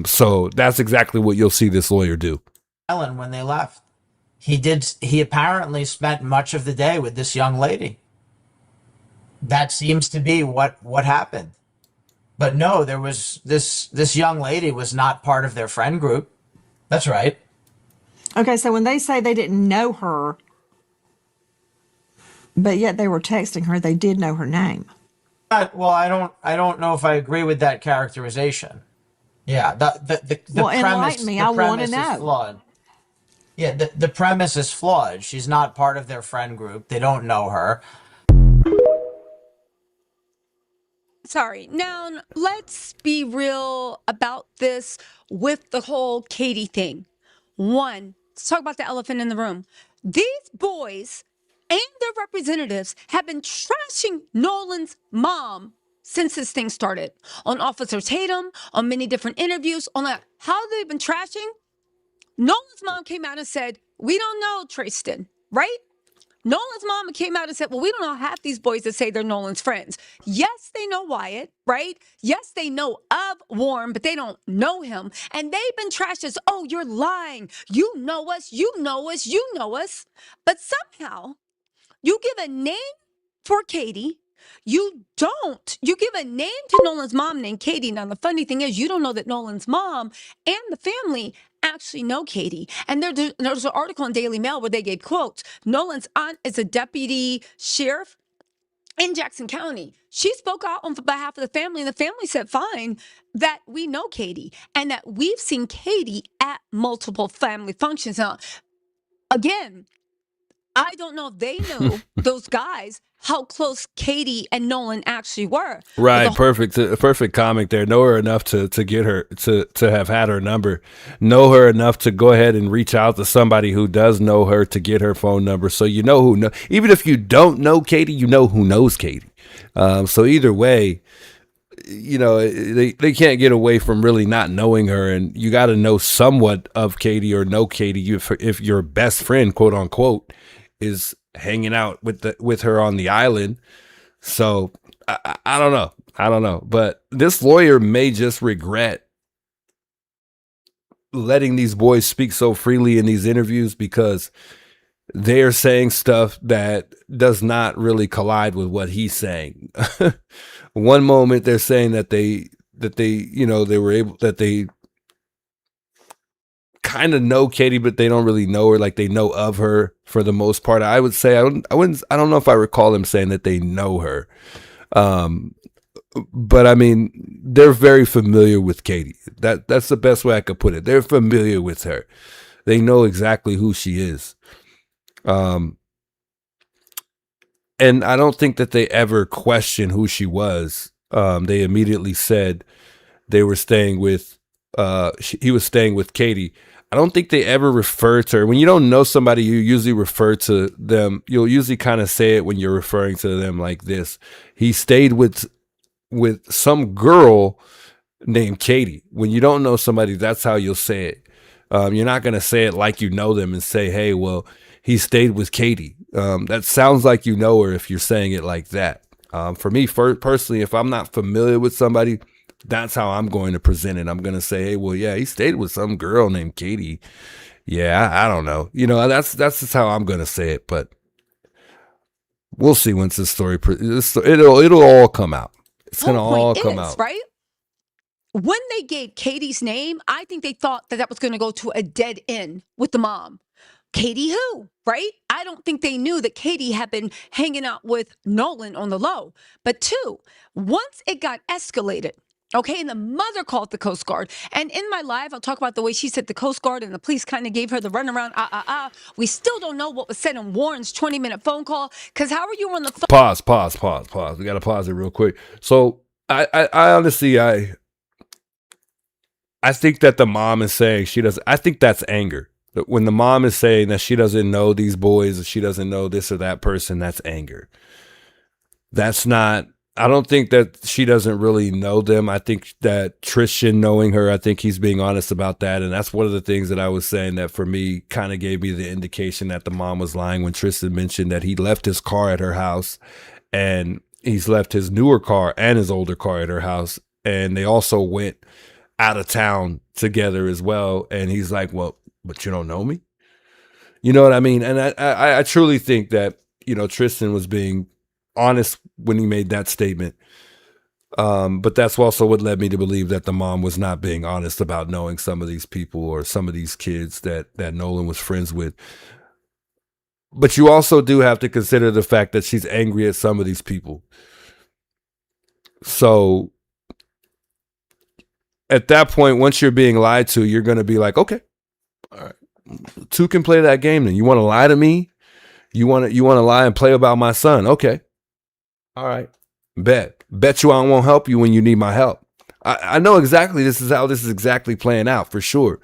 So that's exactly what you'll see this lawyer do. island when they left. He apparently spent much of the day with this young lady. That seems to be what happened. But no, there was this young lady was not part of their friend group. That's right. Okay, so when they say they didn't know her, but yet they were texting her, they did know her name. Well, I don't know if I agree with that characterization. Yeah, the well, premise. enlighten me. I want to know. Is flawed. Yeah, the premise is flawed. She's not part of their friend group. They don't know her. Sorry. Now, let's be real about this with the whole Katie thing. One, let's talk about the elephant in the room. These boys and their representatives have been trashing Nolan's mom since this thing started. On Officer Tatum, on many different interviews, on how they've been trashing. Nolan's mom came out and said, "We don't know Trayston," right? Nolan's mom came out and said, well, we don't know half these boys that say they're Nolan's friends. Yes, they know Wyatt, right? Yes, they know of Warren, but they don't know him. And they've been trashed as, oh, you're lying. You know us, you know us, you know us. But somehow you give a name for Katie. You don't. You give a name to Nolan's mom named Katie. Now, the funny thing is, you don't know that Nolan's mom and the family actually know Katie. And there's an article in Daily Mail where they gave quotes. Nolan's aunt is a deputy sheriff in Jackson County. She spoke out on behalf of the family, and the family said, fine, that we know Katie and that we've seen Katie at multiple family functions. Now, again, I don't know if they knew, those guys, how close Katie and Nolan actually were. Right, perfect comment there. Know her enough to get her to have had her number. Know her enough to go ahead and reach out to somebody who does know her to get her phone number. So you know who know. Even if you don't know Katie, you know who knows Katie. So either way, they can't get away from really not knowing her, and you got to know somewhat of Katie or know Katie if your best friend, quote unquote, is hanging out with her on the island. So I don't know, but this lawyer may just regret letting these boys speak so freely in these interviews, because they're saying stuff that does not really collide with what he's saying. One moment they're saying that they kind of know Katie, but they don't really know her. Like, they know of her for the most part. I would say I don't know if I recall them saying that they know her. But I mean, they're very familiar with Katie. That's the best way I could put it. They're familiar with her. They know exactly who she is. And I don't think that they ever questioned who she was. They immediately said they were staying with he was staying with Katie. I don't think they ever refer to her. When you don't know somebody, you usually refer to them. You'll usually kind of say it when you're referring to them like this. He stayed with some girl named Katie. When you don't know somebody, that's how you'll say it. You're not going to say it like you know them and say, hey, well, he stayed with Katie. That sounds like you know her if you're saying it like that. For me, personally, if I'm not familiar with somebody, that's how I'm going to present it. I'm going to say, hey, well, yeah, he stayed with some girl named Katie. Yeah, I don't know. That's just how I'm going to say it. But we'll see once this story, it'll all come out. It's going to all come out. Right? When they gave Katie's name, I think they thought that was going to go to a dead end with the mom. Katie who, right? I don't think they knew that Katie had been hanging out with Nolan on the low. But two, once it got escalated, okay, and the mother called the Coast Guard. And in my live, I'll talk about the way she said the Coast Guard and the police kind of gave her the runaround. We still don't know what was said in Warren's 20-minute phone call. Because how are you on the phone? Pause. We got to pause it real quick. So I honestly, I think that the mom is saying I think that's anger. When the mom is saying that she doesn't know these boys, or she doesn't know this or that person, that's anger. That's not, I don't think that she doesn't really know them. I think that Tristan knowing her, I think he's being honest about that. And that's one of the things that I was saying that for me kind of gave me the indication that the mom was lying when Tristan mentioned that he left his car at her house, and he's left his newer car and his older car at her house. And they also went out of town together as well. And he's like, well, but you don't know me? You know what I mean? And I truly think that, Tristan was being honest when he made that statement. But that's also what led me to believe that the mom was not being honest about knowing some of these people or some of these kids that Nolan was friends with. But you also do have to consider the fact that she's angry at some of these people. So at that point, once you're being lied to, you're going to be like, okay, all right, two can play that game. Then you want to lie to me? You want to lie and play about my son? Okay, all right, bet you I won't help you when you need my help. I know exactly this is how this is exactly playing out for sure.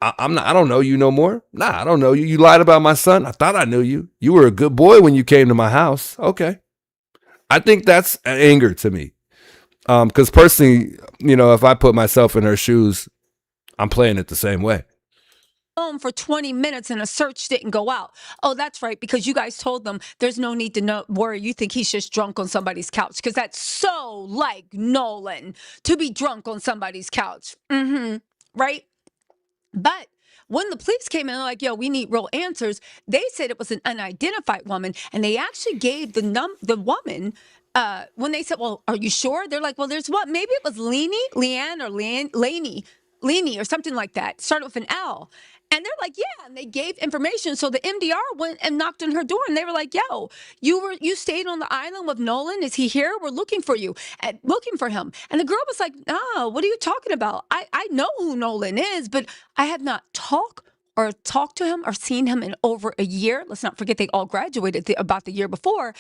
I don't know you no more. Nah, I don't know you. You lied about my son. I thought I knew you. You were a good boy when you came to my house. Okay, I think that's anger to me. Because personally, if I put myself in her shoes, I'm playing it the same way. phone for 20 minutes and a search didn't go out. Oh, that's right, because you guys told them there's no need to worry. You think he's just drunk on somebody's couch, because that's so like Nolan to be drunk on somebody's couch. Right? But when the police came in, like, yo, we need real answers, they said it was an unidentified woman, and they actually gave the woman, when they said, well, are you sure? They're like, well, there's what? Maybe it was Leanne or Laney or something like that. Started with an L. And they're like, yeah, and they gave information. So the MDR went and knocked on her door, and they were like, yo, you stayed on the island with Nolan. Is he here? We're looking for you, and looking for him. And the girl was like, no, what are you talking about? I know who Nolan is, but I have not talked to him or seen him in over a year. Let's not forget they all graduated about the year before.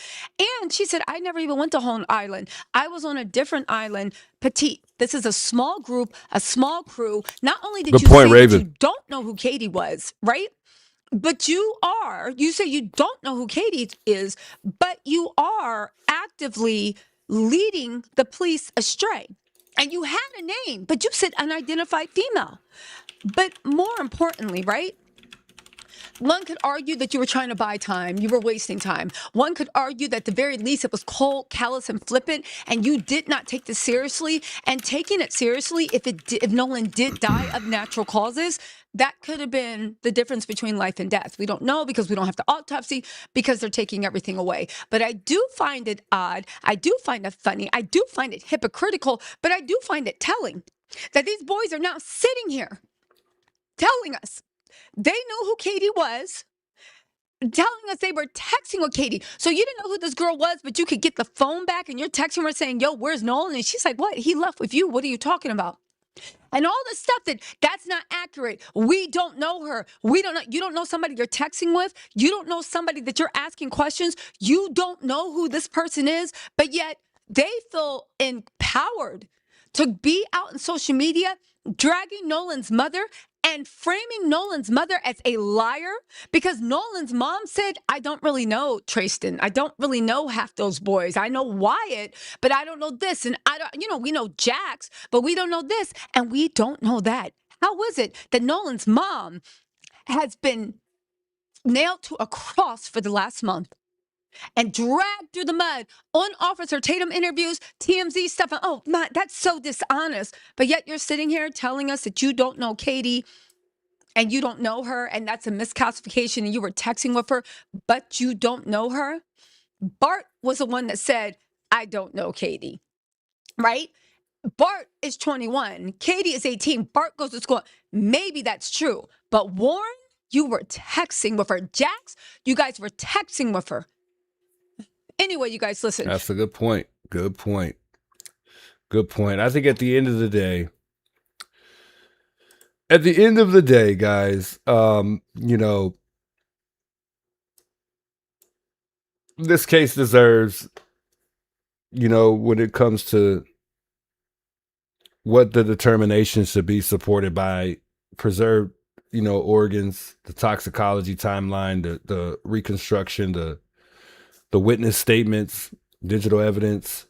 And she said, I never even went to Hone Island. I was on a different island, Petite. This is a small group, a small crew. Not only did Good you point, say Raven. that you don't know who Katie was, right? But you say you don't know who Katie is, but you are actively leading the police astray. And you had a name, but you said unidentified female. But more importantly, right? One could argue that you were trying to buy time. You were wasting time. One could argue that at the very least it was cold, callous, and flippant, and you did not take this seriously. And taking it seriously, if Nolan did die of natural causes, that could have been the difference between life and death. We don't know because we don't have the autopsy, because they're taking everything away. But I do find it odd. I do find it funny. I do find it hypocritical, but I do find it telling that these boys are now sitting here telling us they knew who Katie was, telling us they were texting with Katie. So you didn't know who this girl was, but you could get the phone back and you're texting her saying, yo, where's Nolan? And she's like, what? He left with you. What are you talking about? And all this stuff that's not accurate. We don't know her. We don't know. You don't know somebody you're texting with. You don't know somebody that you're asking questions. You don't know who this person is, but yet they feel empowered to be out in social media, dragging Nolan's mother and framing Nolan's mother as a liar, because Nolan's mom said, I don't really know Tristan. I don't really know half those boys. I know Wyatt, but I don't know this. And we know Jax, but we don't know this. And we don't know that. How is it that Nolan's mom has been nailed to a cross for the last month and dragged through the mud on Officer Tatum interviews, TMZ stuff? And, oh, my, that's so dishonest. But yet you're sitting here telling us that you don't know Katie and you don't know her, and that's a misclassification, and you were texting with her, but you don't know her. Bart was the one that said, I don't know Katie, right? Bart is 21. Katie is 18. Bart goes to school. Maybe that's true. But Warren, you were texting with her. Jax, you guys were texting with her. Anyway, you guys, listen. That's a good point. Good point. Good point. I think at the end of the day, guys, this case deserves, when it comes to what the determination should be supported by, preserved, organs, the toxicology timeline, the reconstruction, the witness statements, digital evidence.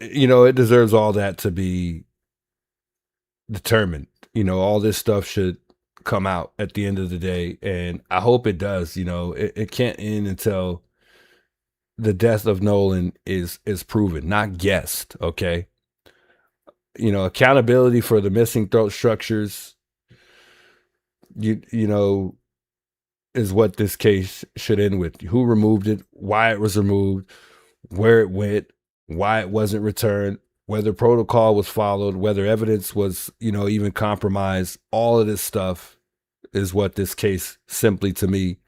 It deserves all that to be determined. All this stuff should come out at the end of the day, and I hope it does. It can't end until the death of Nolan is proven, not guessed. Okay. Accountability for the missing throat structures, is what this case should end with. Who removed it, why it was removed, where it went, why it wasn't returned, whether protocol was followed, whether evidence was, even compromised. All of this stuff is what this case, simply to me,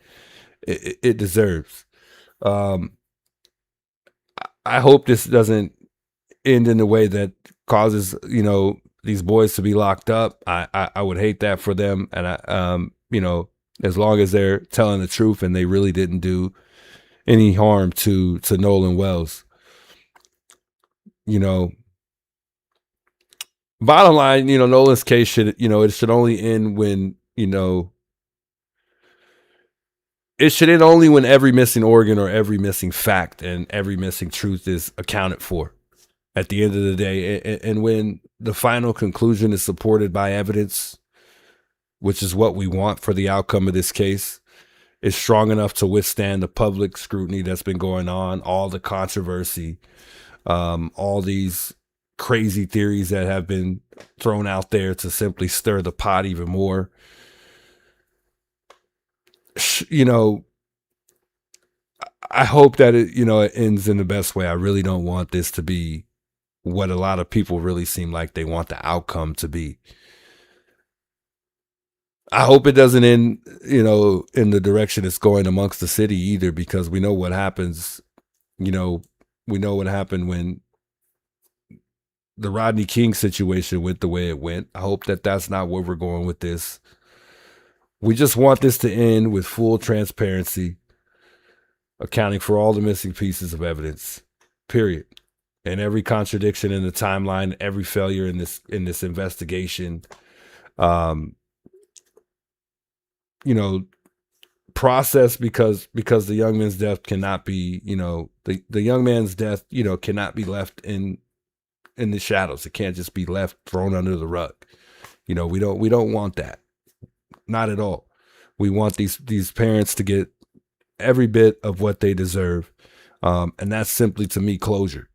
it deserves. I hope this doesn't end in a way that causes, these boys to be locked up. I would hate that for them. And as long as they're telling the truth and they really didn't do any harm to Nolan Wells. Bottom line, Nolan's case should, it should only end when, it should end only when every missing organ or every missing fact and every missing truth is accounted for. at the end of the day. And when the final conclusion is supported by evidence, which is what we want for the outcome of this case, is strong enough to withstand the public scrutiny that's been going on, all the controversy, all these crazy theories that have been thrown out there to simply stir the pot even more. You know, I hope that it ends in the best way. I really don't want this to be what a lot of people really seem like they want the outcome to be. I hope it doesn't end, in the direction it's going amongst the city either, because we know what happens. We know what happened when the Rodney King situation went the way it went. I hope that that's not where we're going with this. We just want this to end with full transparency, accounting for all the missing pieces of evidence, period. And every contradiction in the timeline, every failure in this investigation, process, because the young man's death cannot be, the young man's death, cannot be left in the shadows. It can't just be left thrown under the rug. We don't want that. Not at all. We want these parents to get every bit of what they deserve. And that's simply, to me, closure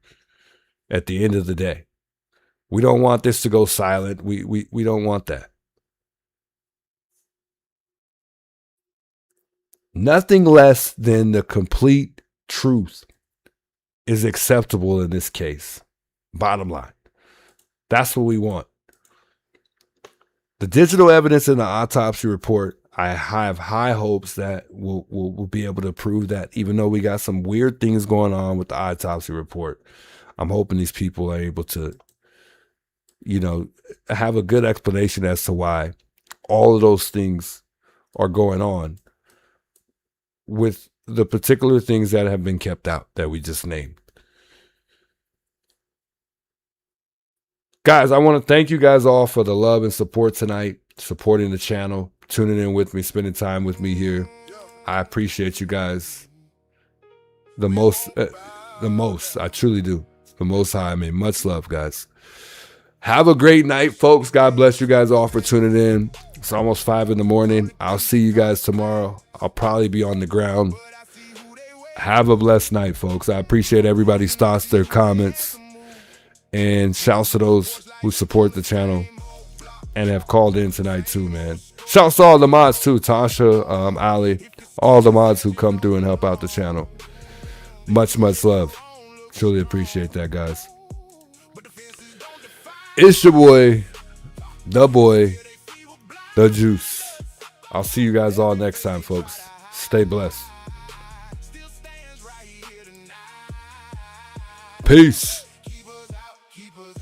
at the end of the day. We don't want this to go silent. We don't want that. Nothing less than the complete truth is acceptable in this case. Bottom line. That's what we want. The digital evidence in the autopsy report, I have high hopes that we'll be able to prove that, even though we got some weird things going on with the autopsy report. I'm hoping these people are able to, have a good explanation as to why all of those things are going on with the particular things that have been kept out that we just named. Guys, I want to thank you guys all for the love and support tonight, supporting the channel, tuning in with me, spending time with me here. I appreciate you guys the most. I truly do. The Most High. I mean, much love, guys. Have a great night, folks. God bless you guys all for tuning in. It's almost 5 a.m. I'll see you guys tomorrow. I'll probably be on the ground. Have a blessed night, folks. I appreciate everybody's thoughts, their comments. And shouts to those who support the channel and have called in tonight too, man. Shouts to all the mods too. Tasha, Ali, all the mods who come through and help out the channel. Much, much love. Truly appreciate that, guys. It's your boy, the Juice. I'll see you guys all next time, folks. Stay blessed. Peace. Keep us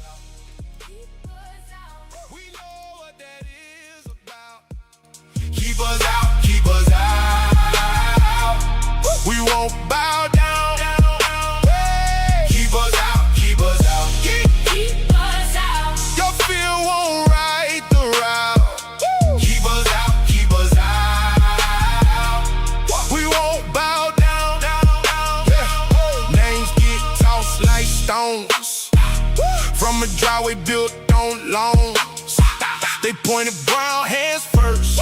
out. We won't bow down. Keep us out. Keep us out. Your fear won't right the route. Keep us out. We won't bow down. Names get tossed like stones from a driveway built on loans. They pointed brown hands first,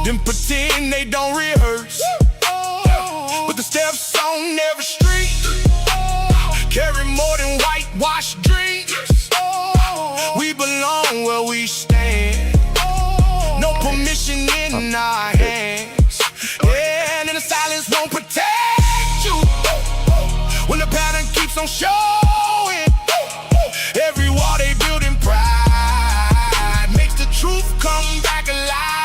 then pretend they don't rehearse. But the steps on every street carry more than whitewashed dreams. We belong where we stand. No permission in our hands. Yeah, and the silence won't protect you when the pattern keeps on showing. Every wall they build in pride makes the truth come back alive.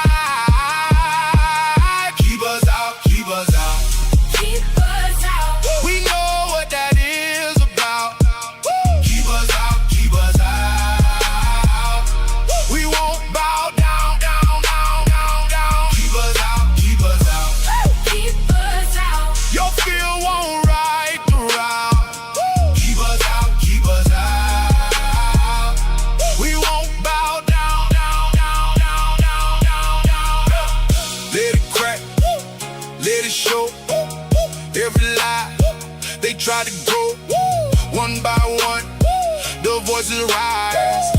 Keep us out. We know what that is about. Keep us out. We won't bow down. Keep us out. Your fear won't right the route. Keep us out. We won't bow down. Let it crack, let it show. Every lie they try to grow, One by one, the voices rise.